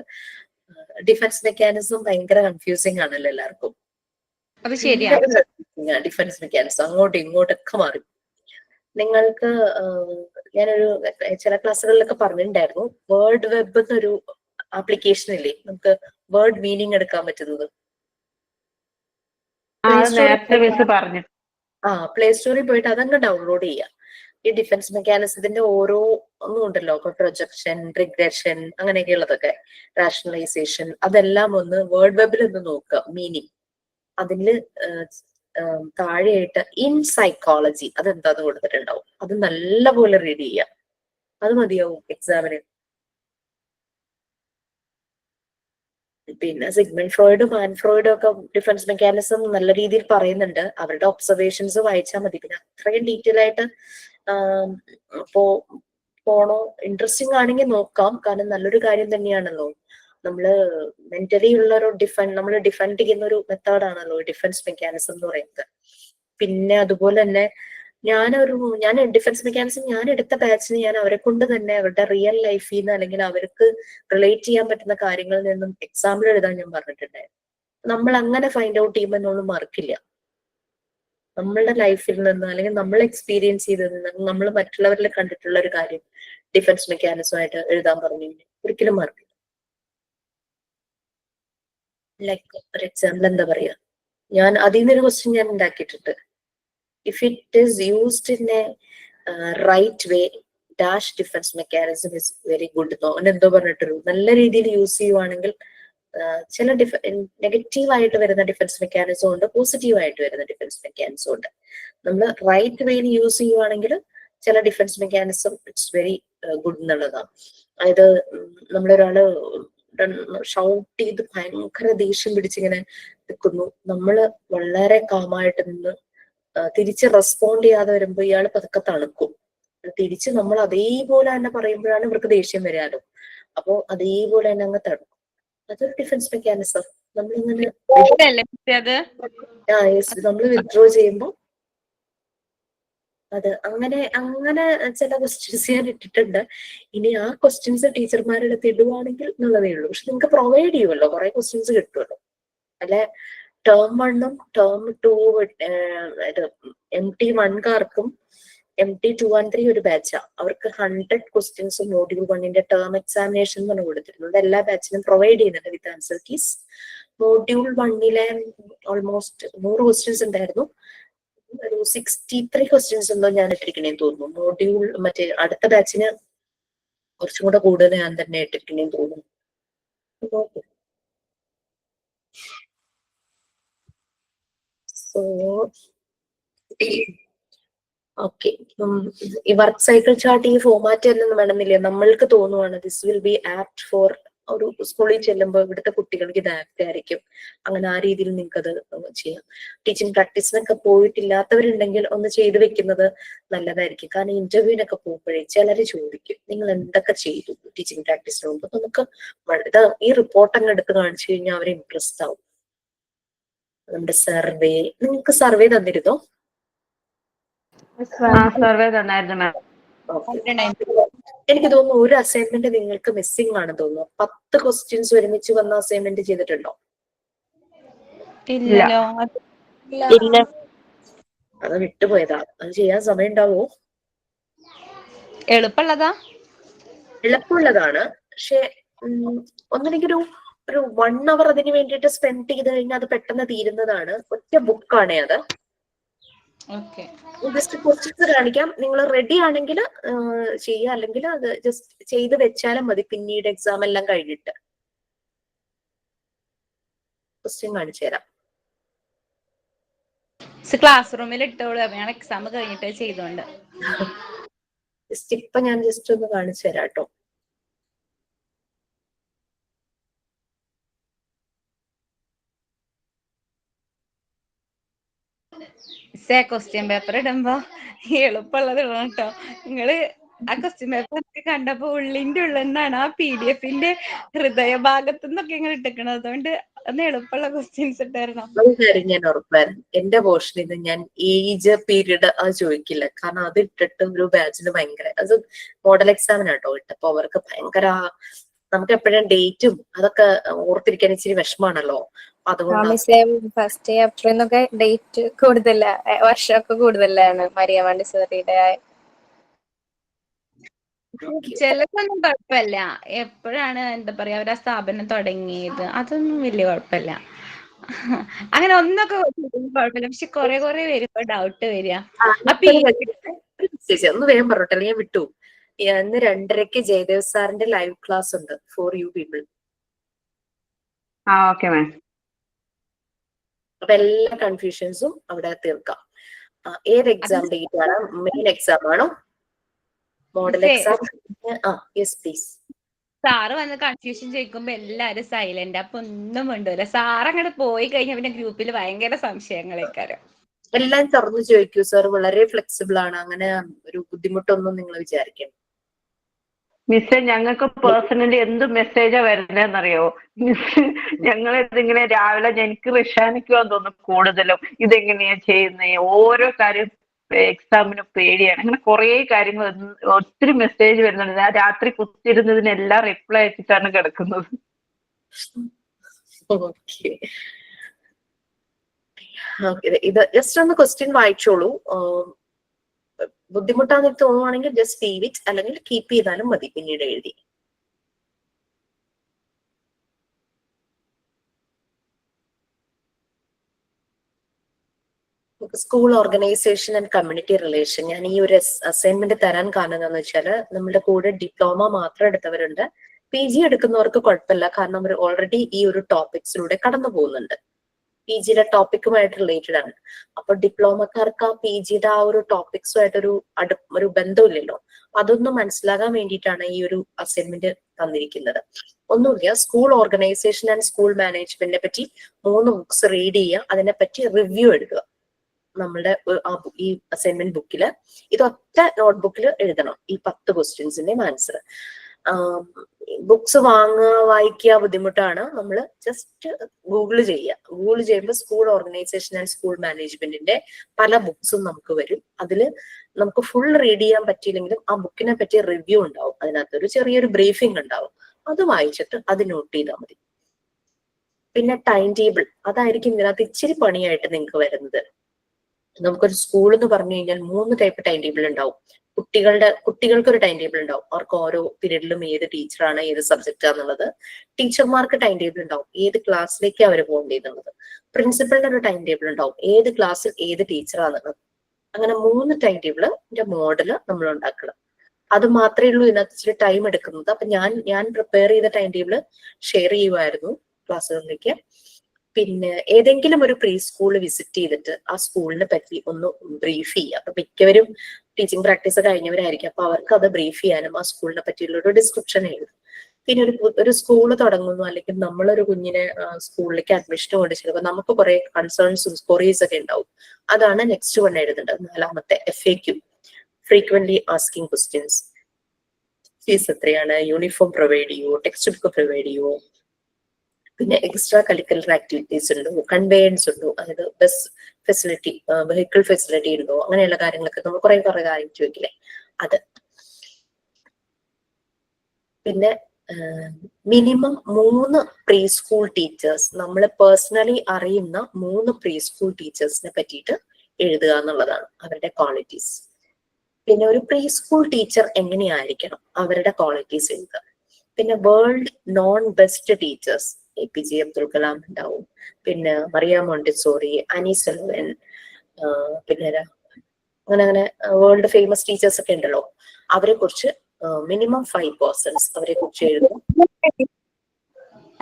ഡിഫൻസ് മെക്കാനിസം ഭയങ്കര കൺഫ്യൂസിങ് ആണല്ലോ എല്ലാവർക്കും. അത് ശരിയാണ്. ഡിഫൻസ് മെക്കാനിസം അങ്ങോട്ടും ഇങ്ങോട്ടൊക്കെ മാറി. നിങ്ങൾക്ക് ഞാനൊരു ചില ക്ലാസ്സുകളിലൊക്കെ പറഞ്ഞിട്ടുണ്ടായിരുന്നു, വേർഡ് വെബ് എന്നൊരു ആപ്ലിക്കേഷൻ ഇല്ലേ, നമുക്ക് വേർഡ് മീനിങ് എടുക്കാൻ പറ്റുന്നത്. പ്ലേ സ്റ്റോറിൽ പോയിട്ട് അതങ്ങ് ഡൗൺലോഡ് ചെയ്യാം. ഈ ഡിഫൻസ് മെക്കാനിസത്തിന്റെ ഓരോ ഒന്നും ഉണ്ടല്ലോ, ഇപ്പൊ പ്രൊജക്ഷൻ, റിഗ്രഷൻ, അങ്ങനെയൊക്കെ ഉള്ളതൊക്കെ, റാഷണലൈസേഷൻ, അതെല്ലാം ഒന്ന് വേർഡ് വെബിൽ ഒന്ന് നോക്കുക മീനിങ്. അതില് താഴെയായിട്ട് ഇൻ സൈക്കോളജി അതെന്താന്ന് കൊടുത്തിട്ടുണ്ടാവും. അത് നല്ലപോലെ റീഡ് ചെയ്യാം. അത് മതിയാവും എക്സാമിന്. പിന്നെ സിഗ്മണ്ട് ഫ്രോയിഡും ആൻഫ്രോയിഡും ഒക്കെ ഡിഫൻസ് മെക്കാനിസം നല്ല രീതിയിൽ പറയുന്നുണ്ട്. അവരുടെ ഒബ്സർവേഷൻസ് വായിച്ചാൽ മതി. പിന്നെ അത്രയും ഡീറ്റെയിൽ ആയിട്ട് പോണോ, ഇൻട്രസ്റ്റിംഗ് ആണെങ്കിൽ നോക്കാം. കാരണം നല്ലൊരു കാര്യം തന്നെയാണല്ലോ. നമ്മള് മെന്റലി ഉള്ള ഒരു നമ്മൾ ഡിഫെൻഡ് ചെയ്യുന്ന ഒരു മെത്തേഡാണല്ലോ ഡിഫൻസ് മെക്കാനിസം എന്ന് പറയുന്നത്. പിന്നെ അതുപോലെ തന്നെ ഞാൻ ഡിഫൻസ് മെക്കാനിസം ഞാൻ എടുത്ത ബാച്ചിന് ഞാൻ അവരെ കൊണ്ട് തന്നെ അവരുടെ റിയൽ ലൈഫിൽ നിന്ന് അല്ലെങ്കിൽ അവർക്ക് റിലേറ്റ് ചെയ്യാൻ പറ്റുന്ന കാര്യങ്ങളിൽ നിന്നും എക്സാമ്പിൾ എഴുതാൻ ഞാൻ പറഞ്ഞിട്ടുണ്ടായിരുന്നു. നമ്മൾ അങ്ങനെ ഫൈൻഡ് ഔട്ട് ചെയ്യുമ്പോൾ നമ്മൾ മറക്കില്ല. നമ്മളുടെ ലൈഫിൽ നിന്ന് അല്ലെങ്കിൽ നമ്മൾ എക്സ്പീരിയൻസ് ചെയ്തതിൽ നിന്ന് നമ്മൾ മറ്റുള്ളവരിൽ കണ്ടിട്ടുള്ള ഒരു കാര്യം ഡിഫൻസ് മെക്കാനിസമായിട്ട് എഴുതാൻ പറഞ്ഞു ഒരിക്കലും മറക്കില്ല. ലൈക്ക് ഒരു എക്സാമ്പിൾ എന്താ പറയാ, ഞാൻ അതിൽ നിന്നൊരു ക്വസ്റ്റ്യൻ ഞാൻ ഉണ്ടാക്കിയിട്ടുണ്ട്. If it is used in a right way dash defence mechanism is very good എന്നോ അങ്ങനെ എന്തോ പറഞ്ഞിട്ടൊരു നല്ല രീതിയിൽ യൂസ് ചെയ്യുവാണെങ്കിൽ ചില നെഗറ്റീവ് ആയിട്ട് വരുന്ന ഡിഫൻസ് മെക്കാനിസം ഉണ്ട്, പോസിറ്റീവ് ആയിട്ട് വരുന്ന ഡിഫൻസ് മെക്കാനിസം ഉണ്ട്. നമ്മൾ റൈറ്റ് വേയിൽ യൂസ് ചെയ്യുവാണെങ്കിൽ ചില defence mechanism it's very good എന്നുള്ളതാണ്. അതായത് നമ്മളൊരാള് ഷൗട്ട് ചെയ്ത് ഭയങ്കര ദേഷ്യം പിടിച്ചിങ്ങനെ നിൽക്കുന്നു, നമ്മള് വളരെ കാമായിട്ട് നിന്ന് തിരിച്ച് റെസ്പോണ്ട് ചെയ്യാതെ വരുമ്പോ ഇയാള് പതുക്കെ തണുക്കും. തിരിച്ച് നമ്മൾ അതേപോലെ തന്നെ പറയുമ്പോഴാണ് ഇവർക്ക് ദേഷ്യം വരാലോ. അപ്പോ അതേപോലെ തന്നെ അങ്ങ് തണുക്കും. അതൊരു ഡിഫൻസ് മെക്കാനിസം. നമ്മളിങ്ങനെ നമ്മൾ വിത്ഡ്രോ ചെയ്യുമ്പോ അത് അങ്ങനെ ചില ക്വസ്റ്റ്യൻസ് ഞാൻ ഇട്ടിട്ടുണ്ട്. ഇനി ആ ക്വസ്റ്റ്യൻസ് ടീച്ചർമാരെടുത്ത് ഇടുവാണെങ്കിൽ എന്നുള്ളതേ ഉള്ളൂ. പക്ഷെ നിങ്ങൾക്ക് പ്രൊവൈഡ് ചെയ്യുമല്ലോ, കുറെ ക്വസ്റ്റ്യൻസ് കിട്ടുമല്ലോ. അല്ലെ ടേം 1 ടേം 2 MT1കാർക്കും MT 2 and 3 ഒരു ബാച്ചാ. അവർക്ക് 100 ക്വസ്റ്റ്യൻസ് മോഡ്യൂൾ 1ന്റെ ടേം എക്സാമിനേഷൻ എന്ന് കൊടുത്തിരുന്നത് എല്ലാ ബാച്ചിനും പ്രൊവൈഡ് ചെയ്യുന്നുണ്ട് വിത്ത് ആൻസർ കീസ്. മോഡ്യൂൾ 1ലെ ഓൾമോസ്റ്റ് 100 ക്വസ്റ്റ്യൻസ് ഉണ്ടായിരുന്നു. ഒരു 63 ക്വസ്റ്റ്യൻസ് എന്തോ ഞാൻ ഇട്ടിരിക്കണേന്ന് തോന്നുന്നു. മോഡ്യൂൾ മറ്റേ അടുത്ത ബാച്ചിന് കുറച്ചും കൂടെ കൂടുതൽ ഞാൻ തന്നെ ഇട്ടിരിക്കണേന്ന് തോന്നുന്നു. സോ ഓക്കെ, ഈ വർക്ക് സൈക്കിൾ ചാർട്ട് ഈ ഫോമാറ്റ് തന്നെ വേണമെന്നില്ല. നമ്മൾക്ക് തോന്നുവാണ് this will be apt for ഒരു സ്കൂളിൽ ചെല്ലുമ്പോൾ ഇവിടുത്തെ കുട്ടികൾക്ക് ഇത് ആപ്റ്റ് ആയിരിക്കും, അങ്ങനെ ആ രീതിയിൽ നിങ്ങൾക്ക് അത് ചെയ്യാം. ടീച്ചിങ് പ്രാക്ടീസിനൊക്കെ പോയിട്ടില്ലാത്തവരുണ്ടെങ്കിൽ ഒന്ന് ചെയ്തു വെക്കുന്നത് നല്ലതായിരിക്കും. കാരണം ഇന്റർവ്യൂവിനൊക്കെ പോകുമ്പോഴേ ചിലര് ചോദിക്കും നിങ്ങൾ എന്തൊക്കെ ചെയ്തു ടീച്ചിങ് പ്രാക്ടീസിന് മുമ്പ്. നമുക്ക് ഈ റിപ്പോർട്ട് അങ്ങ് എടുത്ത് കാണിച്ചു കഴിഞ്ഞാൽ അവർ ഇംപ്രസ്ഡ് ആവും. നമ്മുടെ സർവേ, നിങ്ങൾക്ക് സർവേ തന്നിരുന്നോ? സർവേ തന്നായിരുന്നു മാം. എനിക്ക് തോന്നുന്നു ഒരു അസൈൻമെന്റ് നിങ്ങൾക്ക് മിസ്സിംഗ് ആണെന്ന് തോന്നുന്നു. 10 ക്വസ്റ്റ്യൻസ് ഒരുമിച്ച് വന്ന അസൈൻമെന്റ് ചെയ്തിട്ടുണ്ടോ? ഇല്ല. അത് വിട്ടുപോയതാ. അത് ചെയ്യാൻ സമയം ഉണ്ടാവോ? എളുപ്പമുള്ളതാണ്. പക്ഷെ ഒന്നില്ലെങ്കിൽ ഒരു 1 hour അതിന് വേണ്ടിയിട്ട് സ്പെൻഡ് ചെയ്ത് കഴിഞ്ഞാൽ അത് പെട്ടെന്ന് തീരുന്നതാണ്. ഒറ്റ ബുക്കാണേ അത്. ഓക്കെ. ജസ്റ്റ് ക്വസ്റ്റ്യൻസ് കാണിക്കാം. നിങ്ങൾ റെഡി ആണെങ്കിൽ ചെയ്യുക, അല്ലെങ്കിൽ അത് ജസ്റ്റ് ചെയ്ത് വെച്ചാലും മതി പിന്നീട് എക്സാം എല്ലാം കഴിഞ്ഞിട്ട്. ക്വസ്റ്റ്യൻ കാണിച്ചു തരാം. ക്ലാസ് റൂമിൽ ഇട്ടോളൂ, ഞാൻ എക്സാം കഴിഞ്ഞിട്ട് ചെയ്തോണ്ട്. ജസ്റ്റ് ഇപ്പൊ ഞാൻ ജസ്റ്റ് ഒന്ന് കാണിച്ചു തരാം കേട്ടോ. ക്വസ്റ്റ്യൻ പേപ്പർ ഇടുമ്പോ എളുപ്പമുള്ളത് ഇടണം കേട്ടോ. നിങ്ങള് ആ ക്വസ്റ്റ്യൻ പേപ്പർ കണ്ടപ്പോ ഉള്ളിന്റെ ഉള്ളിന്നാണ് ആ PDF-ന്റെ ഹൃദയഭാഗത്തു നിന്നൊക്കെ ഇങ്ങനെ ഇട്ടിക്കണത്. അതുകൊണ്ട് ഒന്ന് എളുപ്പമുള്ള ക്വസ്റ്റ്യൻസ് ഇട്ടായിരുന്നു. ഒരു കാര്യം ഞാൻ ഉറപ്പായിരുന്നു, എന്റെ പോർഷനിൽ നിന്ന് ഞാൻ ഏജ് പീരീഡ് അത് ചോദിക്കില്ല. കാരണം അത് ഇട്ടിട്ട് ഒരു ബാച്ചിന് ഭയങ്കര, അത് മോഡൽ എക്സാമിനാട്ടോ ഇട്ടപ്പോ അവർക്ക് ഭയങ്കര, നമുക്ക് എപ്പോഴും ഡേറ്റും അതൊക്കെ ഓർത്തിരിക്കാൻ ഇച്ചിരി വിഷമാണല്ലോ. അതുകൊണ്ട് ഫസ്റ്റ് ചാപ്റ്ററിൽ നിന്നൊക്കെ ഡേറ്റ് കൂടുതല, വർഷമൊക്കെ കൂടുതലാണ് മരിയ മോണ്ടിസോറിയുടെ. ചിലതൊന്നും കുഴപ്പമില്ല. എപ്പോഴാണ് എന്താ പറയാ അവരാ സ്ഥാപനം തുടങ്ങിയത് അതൊന്നും വലിയ കുഴപ്പമില്ല. അങ്ങനെ ഒന്നൊക്കെ കുഴപ്പമില്ല. പക്ഷെ കുറെ വരുമ്പോ ഡൗട്ട് വരിക. ഒന്ന് വേഗം പറഞ്ഞോട്ടെ, ഞാൻ വിട്ടു. ഇന്ന് 2:30 ജയദേവ് സാറിന്റെ ലൈവ് ക്ലാസ് ഉണ്ട് ഫോർ യു പീപ്പിൾ. അപ്പൊ എല്ലാ കൺഫ്യൂഷൻസും അവിടെ തീർക്കാം. ഏത് എക്സാം ഡേറ്റ് ആണ്? മെയിൻ എക്സാം ആണോ? Model exam? Yes please. Sir വന്ന് കൺഫ്യൂഷൻ ചോദിക്കുമ്പോ എല്ലാരും സൈലന്റ്, അപ്പൊ ഒന്നും വേണ്ടൂല. സാറ് അങ്ങോട്ട് പോയി കഴിഞ്ഞാൽ പിന്നെ ഗ്രൂപ്പിൽ ഭയങ്കര സംശയങ്ങളേക്കാരം. എല്ലാം തുറന്നു ചോദിക്കൂ സാർ, വളരെ ഫ്ലെക്സിബിൾ ആണ്. അങ്ങനെ ഒരു ബുദ്ധിമുട്ടൊന്നും നിങ്ങൾ വിചാരിക്കണം. മിസ്സേ, ഞങ്ങൾക്ക് പേഴ്സണലി എന്ത് മെസ്സേജാ വരുന്നതെന്നറിയോ മിസ്? ഞങ്ങളിതിങ്ങനെ രാവിലെ എനിക്ക് റിഷാനിക്കുവാന്ന് തോന്നുന്നു കൂടുതലും ഇതെങ്ങനെയാ ചെയ്യുന്നേ, ഓരോ കാര്യം എക്സാമിന് പേടിയാണ്. അങ്ങനെ കുറെ കാര്യങ്ങൾ ഒത്തിരി മെസ്സേജ് വരുന്നുണ്ട്. ഞാൻ രാത്രി കുത്തിരുന്നതിനെല്ലാം റിപ്ലൈ അയച്ചിട്ടാണ് കിടക്കുന്നത്. ഇത് ജസ്റ്റ് ഒന്ന് ക്വസ്റ്റ്യൻ വായിച്ചോളൂ. ബുദ്ധിമുട്ടാന്ന് തോന്നുവാണെങ്കിൽ ജസ്റ്റ് ലീവ് ഇറ്റ്, അല്ലെങ്കിൽ കീപ്പ് ചെയ്താലും മതി പിന്നീട് എഴുതി. School organisation and community relation. ഞാൻ ഈ ഒരു അസൈൻമെന്റ് തരാൻ കാരണം എന്താണെന്ന് വെച്ചാൽ, നമ്മുടെ കൂടെ ഡിപ്ലോമ മാത്രം എടുത്തവരുണ്ട്. PG എടുക്കുന്നവർക്ക് കുഴപ്പമില്ല, കാരണം അവർ ഓൾറെഡി ഈ ഒരു ടോപ്പിക്സിലൂടെ കടന്നു പോകുന്നുണ്ട്. PGയുടെ ടോപ്പിക്കുമായിട്ട് റിലേറ്റഡ് ആണ്. അപ്പൊ ഡിപ്ലോമക്കാർക്ക് ആ PGയുടെ ആ ഒരു ടോപ്പിക്സുമായിട്ടൊരു ഒരു ബന്ധമില്ലല്ലോ. അതൊന്നും മനസ്സിലാകാൻ വേണ്ടിയിട്ടാണ് ഈ ഒരു അസൈൻമെന്റ് തന്നിരിക്കുന്നത്. ഒന്നുമില്ല, സ്കൂൾ ഓർഗനൈസേഷൻ ആൻഡ് സ്കൂൾ മാനേജ്മെന്റിനെ പറ്റി 3 ബുക്സ് റീഡ് ചെയ്യുക, അതിനെപ്പറ്റി റിവ്യൂ എഴുതുക. നമ്മുടെ ഈ അസൈൻമെന്റ് ബുക്കില് ഇതൊറ്റ നോട്ട്ബുക്കിൽ എഴുതണം ഈ 10 ക്വസ്റ്റ്യൻസിന്റെയും ആൻസർ. ബുക്സ് വായിക്കുക ബുദ്ധിമുട്ടാണ്. നമ്മൾ ജസ്റ്റ് ഗൂഗിൾ ചെയ്യുക. ഗൂഗിൾ ചെയ്യുമ്പോൾ സ്കൂൾ ഓർഗനൈസേഷൻ ആൻഡ് സ്കൂൾ മാനേജ്മെന്റിന്റെ പല ബുക്സും നമുക്ക് വരും. അതിൽ നമുക്ക് ഫുൾ റീഡ് ചെയ്യാൻ പറ്റിയില്ലെങ്കിലും ആ ബുക്കിനെ പറ്റി റിവ്യൂ ഉണ്ടാവും. അതിനകത്തൊരു ചെറിയൊരു ബ്രീഫിംഗ് ഉണ്ടാവും. അത് വായിച്ചിട്ട് അത് നോട്ട് ചെയ്താൽ മതി. പിന്നെ ടൈം ടേബിൾ, അതായിരിക്കും ഇതിനകത്ത് ഇച്ചിരി പണിയായിട്ട് നിങ്ങൾക്ക് വരുന്നത്. നമുക്കൊരു സ്കൂൾ എന്ന് പറഞ്ഞു കഴിഞ്ഞാൽ 3 ടൈപ്പ് ടൈം ടേബിൾ ഉണ്ടാവും. കുട്ടികൾക്ക് ഒരു ടൈം ടേബിൾ ഉണ്ടാവും. അവർക്ക് ഓരോ പീരീഡിലും ഏത് ടീച്ചറാണ്, ഏത് സബ്ജക്റ്റ് ആണെന്നുള്ളത്. ടീച്ചർമാർക്ക് ടൈം ടേബിൾ ഉണ്ടാവും, ഏത് ക്ലാസ്സിലേക്ക് അവർ പോകേണ്ടതെന്നുള്ളത്. പ്രിൻസിപ്പളിന്റെ ഒരു ടൈം ടേബിൾ ഉണ്ടാവും, ഏത് ക്ലാസ്സിൽ ഏത് ടീച്ചറാണെന്നുള്ളത്. അങ്ങനെ 3 ടൈം ടേബിളിന്റെ മോഡല് നമ്മൾ ഉണ്ടാക്കണം. അത് മാത്രമേ ഉള്ളൂ ഇതിനകത്ത് ഇച്ചിരി ടൈം എടുക്കുന്നത്. അപ്പൊ ഞാൻ പ്രിപ്പയർ ചെയ്ത ടൈം ടേബിൾ ഷെയർ ചെയ്യുമായിരുന്നു ക്ലാസ്സുകളിലേക്ക്. പിന്നെ ഏതെങ്കിലും ഒരു പ്രീ സ്കൂൾ വിസിറ്റ് ചെയ്തിട്ട് ആ സ്കൂളിനെ പറ്റി ഒന്ന് ബ്രീഫ് ചെയ്യുക. അപ്പൊ മിക്കവരും ടീച്ചിങ് പ്രാക്ടീസ് കഴിഞ്ഞവരായിരിക്കും. അപ്പൊ അവർക്ക് അത് ബ്രീഫ് ചെയ്യാനും ആ സ്കൂളിനെ പറ്റിയുള്ള ഒരു ഡിസ്ക്രിപ്ഷൻ എഴുതും. പിന്നെ ഒരു സ്കൂൾ തുടങ്ങുന്നു, അല്ലെങ്കിൽ നമ്മളൊരു കുഞ്ഞിനെ സ്കൂളിലേക്ക് അഡ്മിഷൻ കൊണ്ട് ചെല്ലുമ്പോൾ നമുക്ക് കുറെ കൺസേൺസും ക്വറീസ് ഒക്കെ ഉണ്ടാവും. അതാണ് നെക്സ്റ്റ് വൺ എഴുതേണ്ടത്. 4ാമത്തെ FAQ, frequently asking questions. Fees എത്രയാണ്, യൂണിഫോം പ്രൊവൈഡ് ചെയ്യുമോ, ടെക്സ്റ്റ് ബുക്ക് പ്രൊവൈഡ് ചെയ്യുമോ, പിന്നെ എക്സ്ട്രാ കരിക്കുലർ ആക്ടിവിറ്റീസ് ഉണ്ടോ, കൺവേയൻസ് ഉണ്ടോ, അതായത് ബസ് ഫെസിലിറ്റി, വെഹിക്കിൾ ഫെസിലിറ്റി ഉണ്ടോ, അങ്ങനെയുള്ള കാര്യങ്ങളൊക്കെ നമ്മൾ കുറെ കാര്യം ചോദിക്കില്ലേ, അത്. പിന്നെ മിനിമം 3 പ്രീ സ്കൂൾ ടീച്ചേഴ്സ്, നമ്മൾ പേഴ്സണലി അറിയുന്ന 3 പ്രീ സ്കൂൾ ടീച്ചേഴ്സിനെ പറ്റിയിട്ട് എഴുതുക എന്നുള്ളതാണ്, അവരുടെ ക്വാളിറ്റീസ്. പിന്നെ ഒരു പ്രീ സ്കൂൾ ടീച്ചർ എങ്ങനെയായിരിക്കണം, അവരുടെ ക്വാളിറ്റീസ് എഴുതുക. പിന്നെ world non best teachers, APJ Abdul Kalam ഉണ്ടാവും, പിന്നെ മറിയ മോണ്ടിസോറി, അനി സെൽവൻ, പിന്നെ അങ്ങനെ വേൾഡ് ഫേമസ് ടീച്ചേഴ്സ് ഒക്കെ ഉണ്ടല്ലോ, അവരെ കുറിച്ച് മിനിമം 5 പേഴ്സൺസ് അവരെ കുറിച്ച് എഴുതും.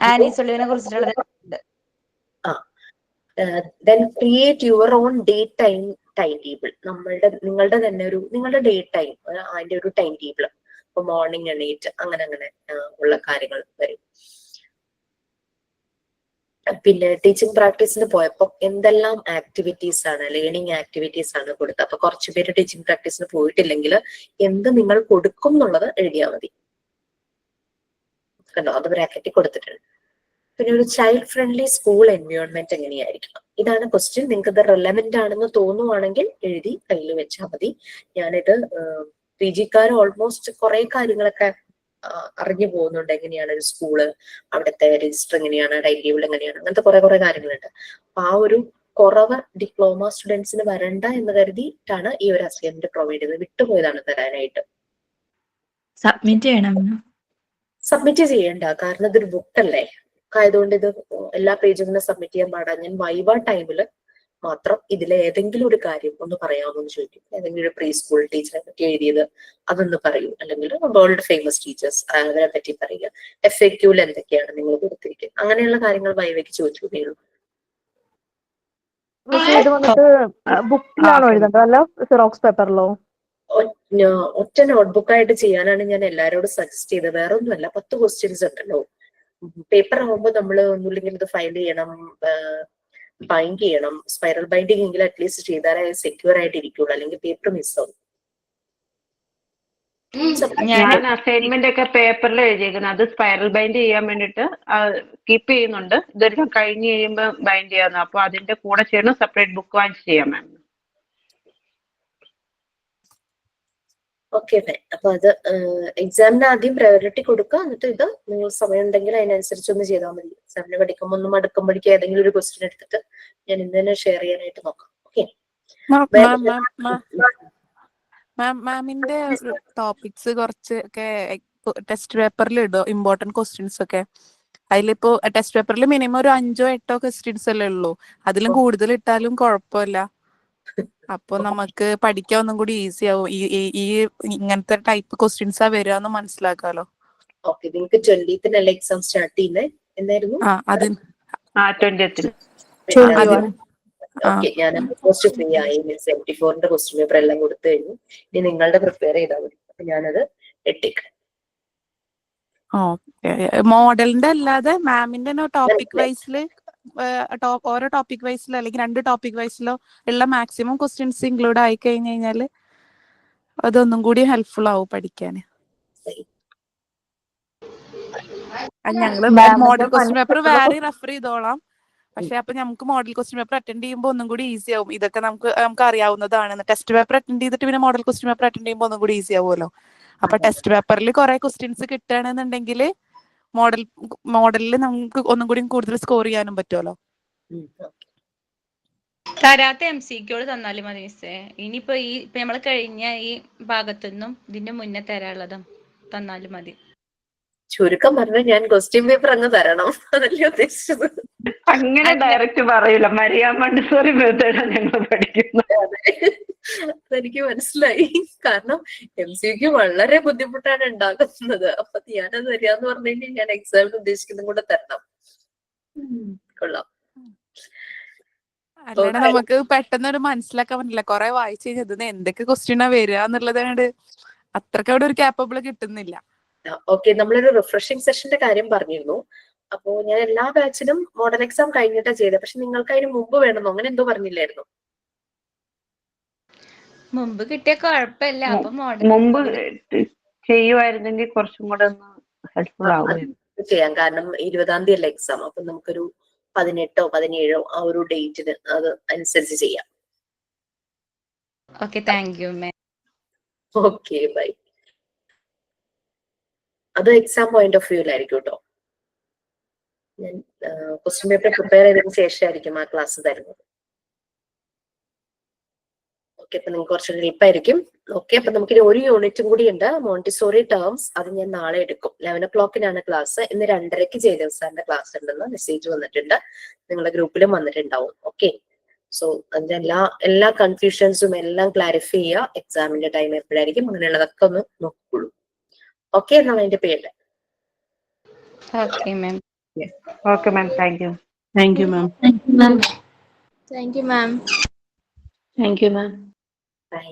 ആനി സൊല്ലുവിനെ കുറിച്ചിട്ടുള്ളത്. Then create your own day time table. നിങ്ങളുടെ തന്നെ നിങ്ങളുടെ ഡേ ടൈം, അതിന്റെ ഒരു ടൈം ടേബിൾ. ഇപ്പൊ മോർണിംഗ് എണീറ്റ് അങ്ങനെ ഉള്ള കാര്യങ്ങൾ വരും. പിന്നെ ടീച്ചിങ് പ്രാക്ടീസിന് പോയപ്പോൾ എന്തെല്ലാം ആക്ടിവിറ്റീസ് ആണ്, ലേണിംഗ് ആക്ടിവിറ്റീസ് ആണ് കൊടുത്തത്. അപ്പൊ കുറച്ചു പേര് ടീച്ചിങ് പ്രാക്ടീസിന് പോയിട്ടില്ലെങ്കിൽ എന്ത് നിങ്ങൾ കൊടുക്കും എന്നുള്ളത് എഴുതിയാൽ മതി. കണ്ടോ, അത് ബ്രാക്കറ്റിൽ കൊടുത്തിട്ടുണ്ട്. പിന്നെ ഒരു ചൈൽഡ് ഫ്രണ്ട്ലി സ്കൂൾ എൻവയോൺമെന്റ് എങ്ങനെയായിരിക്കണം, ഇതാണ് ക്വസ്റ്റ്യൻ. നിങ്ങൾക്ക് ഇത് റെലവെന്റ് ആണെന്ന് തോന്നുവാണെങ്കിൽ എഴുതി കയ്യിൽ വെച്ചാൽ മതി. ഞാനിത് PG-ക്കാർ ഓൾമോസ്റ്റ് കുറെ കാര്യങ്ങളൊക്കെ അറിഞ്ഞു പോകുന്നുണ്ട്. എങ്ങനെയാണ് ഒരു സ്കൂള്, അവിടുത്തെ രജിസ്റ്റർ എങ്ങനെയാണ്, ടൈം ടേബിൾ എങ്ങനെയാണ്, അങ്ങനത്തെ കുറെ കാര്യങ്ങളുണ്ട്. അപ്പൊ ആ ഒരു കുറവ് ഡിപ്ലോമ സ്റ്റുഡൻസിന് വരണ്ട എന്ന് കരുതിയിട്ടാണ് ഈ ഒരു അസൈൻമെന്റ് പ്രൊവൈഡ് ചെയ്തത്. വിട്ടുപോയതാണ് തരാനായിട്ട്. സബ്മിറ്റ് ചെയ്യണം. സബ്മിറ്റ് ചെയ്യണ്ട, കാരണം ഇതൊരു ബുക്കല്ലേ, ആയതുകൊണ്ട് ഇത് എല്ലാ പേജും സബ്മിറ്റ് ചെയ്യാൻ പാടാ. ഞാൻ വൈവ ടൈമില് മാത്രം ഇതിലെ ഏതെങ്കിലും ഒരു കാര്യം ഒന്ന് പറയാമോ എന്ന് ചോദിക്കും. ഏതെങ്കിലും ഒരു പ്രീ സ്കൂൾ ടീച്ചറെ പറ്റി എഴുതിയത് അതൊന്ന് പറയൂ, അല്ലെങ്കിൽ വേൾഡ് ഫേമസ് ടീച്ചേഴ്സ് അവരെ പറ്റി പറയുക. FAQൽ എന്തൊക്കെയാണ് നിങ്ങൾ കൊടുത്തിരിക്കുന്നത്, അങ്ങനെയുള്ള കാര്യങ്ങൾ വൈവയ്ക്ക് ചോദിച്ചു. ഇത് വന്നിട്ട് ബുക്കിലാണോ എഴുതേണ്ടത് അല്ല സിറോക്സ് പേപ്പറിലോ? ഒറ്റ നോട്ട്ബുക്കായിട്ട് ചെയ്യാനാണ് ഞാൻ എല്ലാവരോടും സജസ്റ്റ് ചെയ്തത്. വേറെ ഒന്നുമല്ല, 10 ക്വസ്റ്റ്യൻസ് ഉണ്ടല്ലോ. പേപ്പർ ആകുമ്പോൾ നമ്മൾ ഒന്നുമില്ലെങ്കിൽ ഇത് ഫയൽ ചെയ്യണം, ബൈൻഡ് ചെയ്യണം. സ്പൈറൽ ബൈൻഡിങ് എങ്കിലും അറ്റ്ലീസ്റ്റ് ചെയ്താലേ സെക്യൂർ ആയിട്ട് ഇരിക്കുള്ളൂ, അല്ലെങ്കിൽ പേപ്പർ മിസ്സാവും. ഞാൻ അസൈൻമെന്റ് ഒക്കെ പേപ്പറിൽ എഴുതിയിരിക്കുന്നത്, അത് സ്പൈറൽ ബൈൻഡ് ചെയ്യാൻ വേണ്ടിട്ട് കീപ്പ് ചെയ്യുന്നുണ്ട്. ഇതൊരു കഴിഞ്ഞ് കഴിയുമ്പോൾ ബൈൻഡ് ചെയ്യാന്ന്. അപ്പൊ അതിന്റെ കൂടെ ചേർന്ന് സെപ്പറേറ്റ് ബുക്ക് വാങ്ങിച്ച് ചെയ്യാൻ വേണം. ഓക്കെ, അപ്പൊ അത് എക്സാമിന് ആദ്യം പ്രയോറിറ്റി കൊടുക്കുക. എന്നിട്ട് ഇത് നിങ്ങൾ സമയം ഉണ്ടെങ്കിൽ അതിനനുസരിച്ച് ഒന്ന് ചെയ്താൽ മതി. എക്സാമിന് പഠിക്കുമ്പോൾ ഒന്നും മടുക്കുമ്പോഴേക്കും ഏതെങ്കിലും ഒരു ക്വസ്റ്റ്യൻ എടുത്തിട്ട് ഞാൻ ഇന്ന് തന്നെ ഷെയർ ചെയ്യാനായിട്ട് നോക്കാം. ഓക്കെ മാമിന്റെ ടോപ്പിക്സ് കുറച്ചൊക്കെ ടെസ്റ്റ് പേപ്പറിൽ ഇടും, ഇമ്പോർട്ടന്റ് ക്വസ്റ്റ്യൻസ് ഒക്കെ. അതിലിപ്പോ ടെസ്റ്റ് പേപ്പറിൽ മിനിമം ഒരു 5-8 ക്വസ്റ്റ്യൻസ് അല്ലേ ഉള്ളൂ. അതിലും കൂടുതൽ ഇട്ടാലും കുഴപ്പമില്ല. അപ്പൊ നമുക്ക് പഠിക്കാൻ ഒന്നും കൂടി ഈസി ആവും. ഈ ഇങ്ങനത്തെ ടൈപ്പ് ക്വസ്റ്റ്യൻസാ വരിക മനസ്സിലാക്കാലോ. ഓക്കെ, നിങ്ങൾക്ക് 20th എക്സാം സ്റ്റാർട്ട് ചെയ്യുന്നത് എന്നായിരുന്നു? ഓക്കെ, ഞാൻ ഓൾമോസ്റ്റ് ഫ്രീ ആയി. 74ന്റെ ക്വസ്റ്റ്യൻ പേപ്പർ എല്ലാം കൊടുത്തു കഴിഞ്ഞു. ഇനി നിങ്ങളുടെ പ്രിപ്പയർ ചെയ്താൽ മതി. അപ്പൊ ഞാനത് ഇട്ടേക്കാം. മോഡലിന്റെ അല്ലാതെ മാമിന്റെ ടോപ്പിക് വൈസില് ഓരോ ടോപ്പിക് വൈസിലോ അല്ലെങ്കിൽ 2 ടോപ്പിക് വൈസിലോ ഉള്ള മാക്സിമം ക്വസ്റ്റ്യൻസ് ഇൻക്ലൂഡ് ആയി കഴിഞ്ഞു കഴിഞ്ഞാല് അതൊന്നും കൂടി ഹെൽപ്ഫുൾ ആവും പഠിക്കാന്. ഞങ്ങള് മോഡൽ ക്വസ്റ്റ്യൻ പേപ്പർ വേറെ റെഫർ ചെയ്തോളാം. പക്ഷെ അപ്പൊ നമുക്ക് മോഡൽ ക്വസ്റ്റ്യൻ പേപ്പർ അറ്റൻഡ് ചെയ്യുമ്പോൾ ഒന്നും കൂടി ഈസി ആവും. ഇതൊക്കെ നമുക്ക് അറിയാവുന്നതാണ്. ടെസ്റ്റ് പേപ്പർ അറ്റൻഡ് ചെയ്തിട്ട് പിന്നെ മോഡൽ ക്വസ്റ്റ്യൻ പേപ്പർ അറ്റൻഡ് ചെയ്യുമ്പോൾ ഒന്നും കൂടി ഈസി ആവുമല്ലോ. അപ്പൊ ടെസ്റ്റ് പേപ്പറിൽ കുറെ ക്വസ്റ്റ്യൻസ് കിട്ടുകയാണെന്നുണ്ടെങ്കിൽ മോഡലിൽ നമുക്ക് ഒന്നും കൂടി കൂടുതൽ സ്കോർ ചെയ്യാനും പറ്റുമല്ലോ. തരാത്ത MCQ തന്നാലും മതി മിസ്സേ. ഇനിയിപ്പോ ഇപ്പൊ നമ്മള് കഴിഞ്ഞ ഈ ഭാഗത്തുനിന്നും ഇതിന്റെ മുന്നേ തരാനുള്ളതും തന്നാലും മതി. ചുരുക്കം പറഞ്ഞാൽ ഞാൻ ക്വസ്റ്റ്യൻ പേപ്പർ അങ്ങ് തരണം, അതല്ലേ ഉദ്ദേശിച്ചത്? അങ്ങനെ ഡയറക്റ്റ് പറയൂല. മരിയാമ്മ മോണ്ടിസോറി മെത്തേഡാണ് ഞങ്ങൾ പഠിക്കുന്നത്. അതെനിക്ക് മനസ്സിലായി. കാരണം MCQ വളരെ ബുദ്ധിമുട്ടാണ് ഉണ്ടാകുന്നത്. അപ്പൊ ഞാനത് തരാന്ന് പറഞ്ഞു കഴിഞ്ഞാൽ ഞാൻ എക്സാമിന് ഉദ്ദേശിക്കുന്നതും കൂടെ തരണം. കൊള്ളാം. അല്ലാണ്ട് നമുക്ക് പെട്ടെന്ന് ഒരു മനസ്സിലാക്കാൻ പറ്റില്ല. കുറെ വായിച്ചു കഴിഞ്ഞാൽ ഇതിന് എന്തൊക്കെ ക്വസ്റ്റ്യനാ വരിക എന്നുള്ളത് അത്രയ്ക്ക് അവിടെ ഒരു ക്യാപ്പബിൾ കിട്ടുന്നില്ല. ഓക്കെ, നമ്മളൊരു റിഫ്രഷിംഗ് സെഷന്റെ കാര്യം പറഞ്ഞിരുന്നു. അപ്പോ ഞാൻ എല്ലാ ബാച്ചിനും മോഡൽ എക്സാം കഴിഞ്ഞിട്ടാ ചെയ്തത്. പക്ഷെ നിങ്ങൾക്ക് അതിന് മുമ്പ് വേണമെന്നോ അങ്ങനെ എന്തോ പറഞ്ഞില്ലായിരുന്നു? മുമ്പ് കിട്ടിയ കുഴപ്പമില്ല. അപ്പൊ മുമ്പ് ചെയ്യുമായിരുന്നെങ്കിൽ കുറച്ചും കൂടെ ഒന്ന് ഹെൽപ്ഫുൾ ആവും. ചെയ്യാം, കാരണം 20-ാം തീയതി അല്ല എക്സാം. അപ്പൊ നമുക്കൊരു 18-ഓ 17-ഓ ആ ഒരു ഡേറ്റിന് അത് അനുസരിച്ച് ചെയ്യാം. Okay, thank you ma'am. Okay, bye. അത് എക്സാം പോയിന്റ് ഓഫ് വ്യൂലായിരിക്കും കേട്ടോ. ഞാൻ ക്വസ്റ്റ്യൻ പേപ്പർ പ്രിപ്പയർ ചെയ്തതിനു ശേഷമായിരിക്കും ആ ക്ലാസ് തരുന്നത്. ഓക്കെ, അപ്പൊ നിങ്ങൾക്ക് കുറച്ച് ഹെൽപ്പായിരിക്കും. ഓക്കെ, അപ്പൊ നമുക്കിനി ഒരു യൂണിറ്റും കൂടി ഉണ്ട്, മോണ്ടിസോറി ടേംസ്. അത് ഞാൻ നാളെ എടുക്കും. 11 o'clock ക്ലാസ്. ഇന്ന് 2:30 ജയദേവ് സാറിന്റെ ക്ലാസ് ഉണ്ടെന്ന് മെസ്സേജ് വന്നിട്ടുണ്ട്. നിങ്ങളുടെ ഗ്രൂപ്പിലും വന്നിട്ടുണ്ടാവും. ഓക്കെ, സോ അതിന്റെ എല്ലാ കൺഫ്യൂഷൻസും എല്ലാം ക്ലാരിഫൈ ചെയ്യുക. എക്സാമിന്റെ ടൈം എപ്പോഴായിരിക്കും, അങ്ങനെയുള്ളതൊക്കെ ഒന്ന് നോക്കുള്ളൂ. ഓക്കെ, എന്നാണ് അതിന്റെ പേര്. Okay ma'am. Okay ma'am, thank you. Thank you, ma'am. Thank you, ma'am. Thank you, ma'am. Thank you, ma'am. By.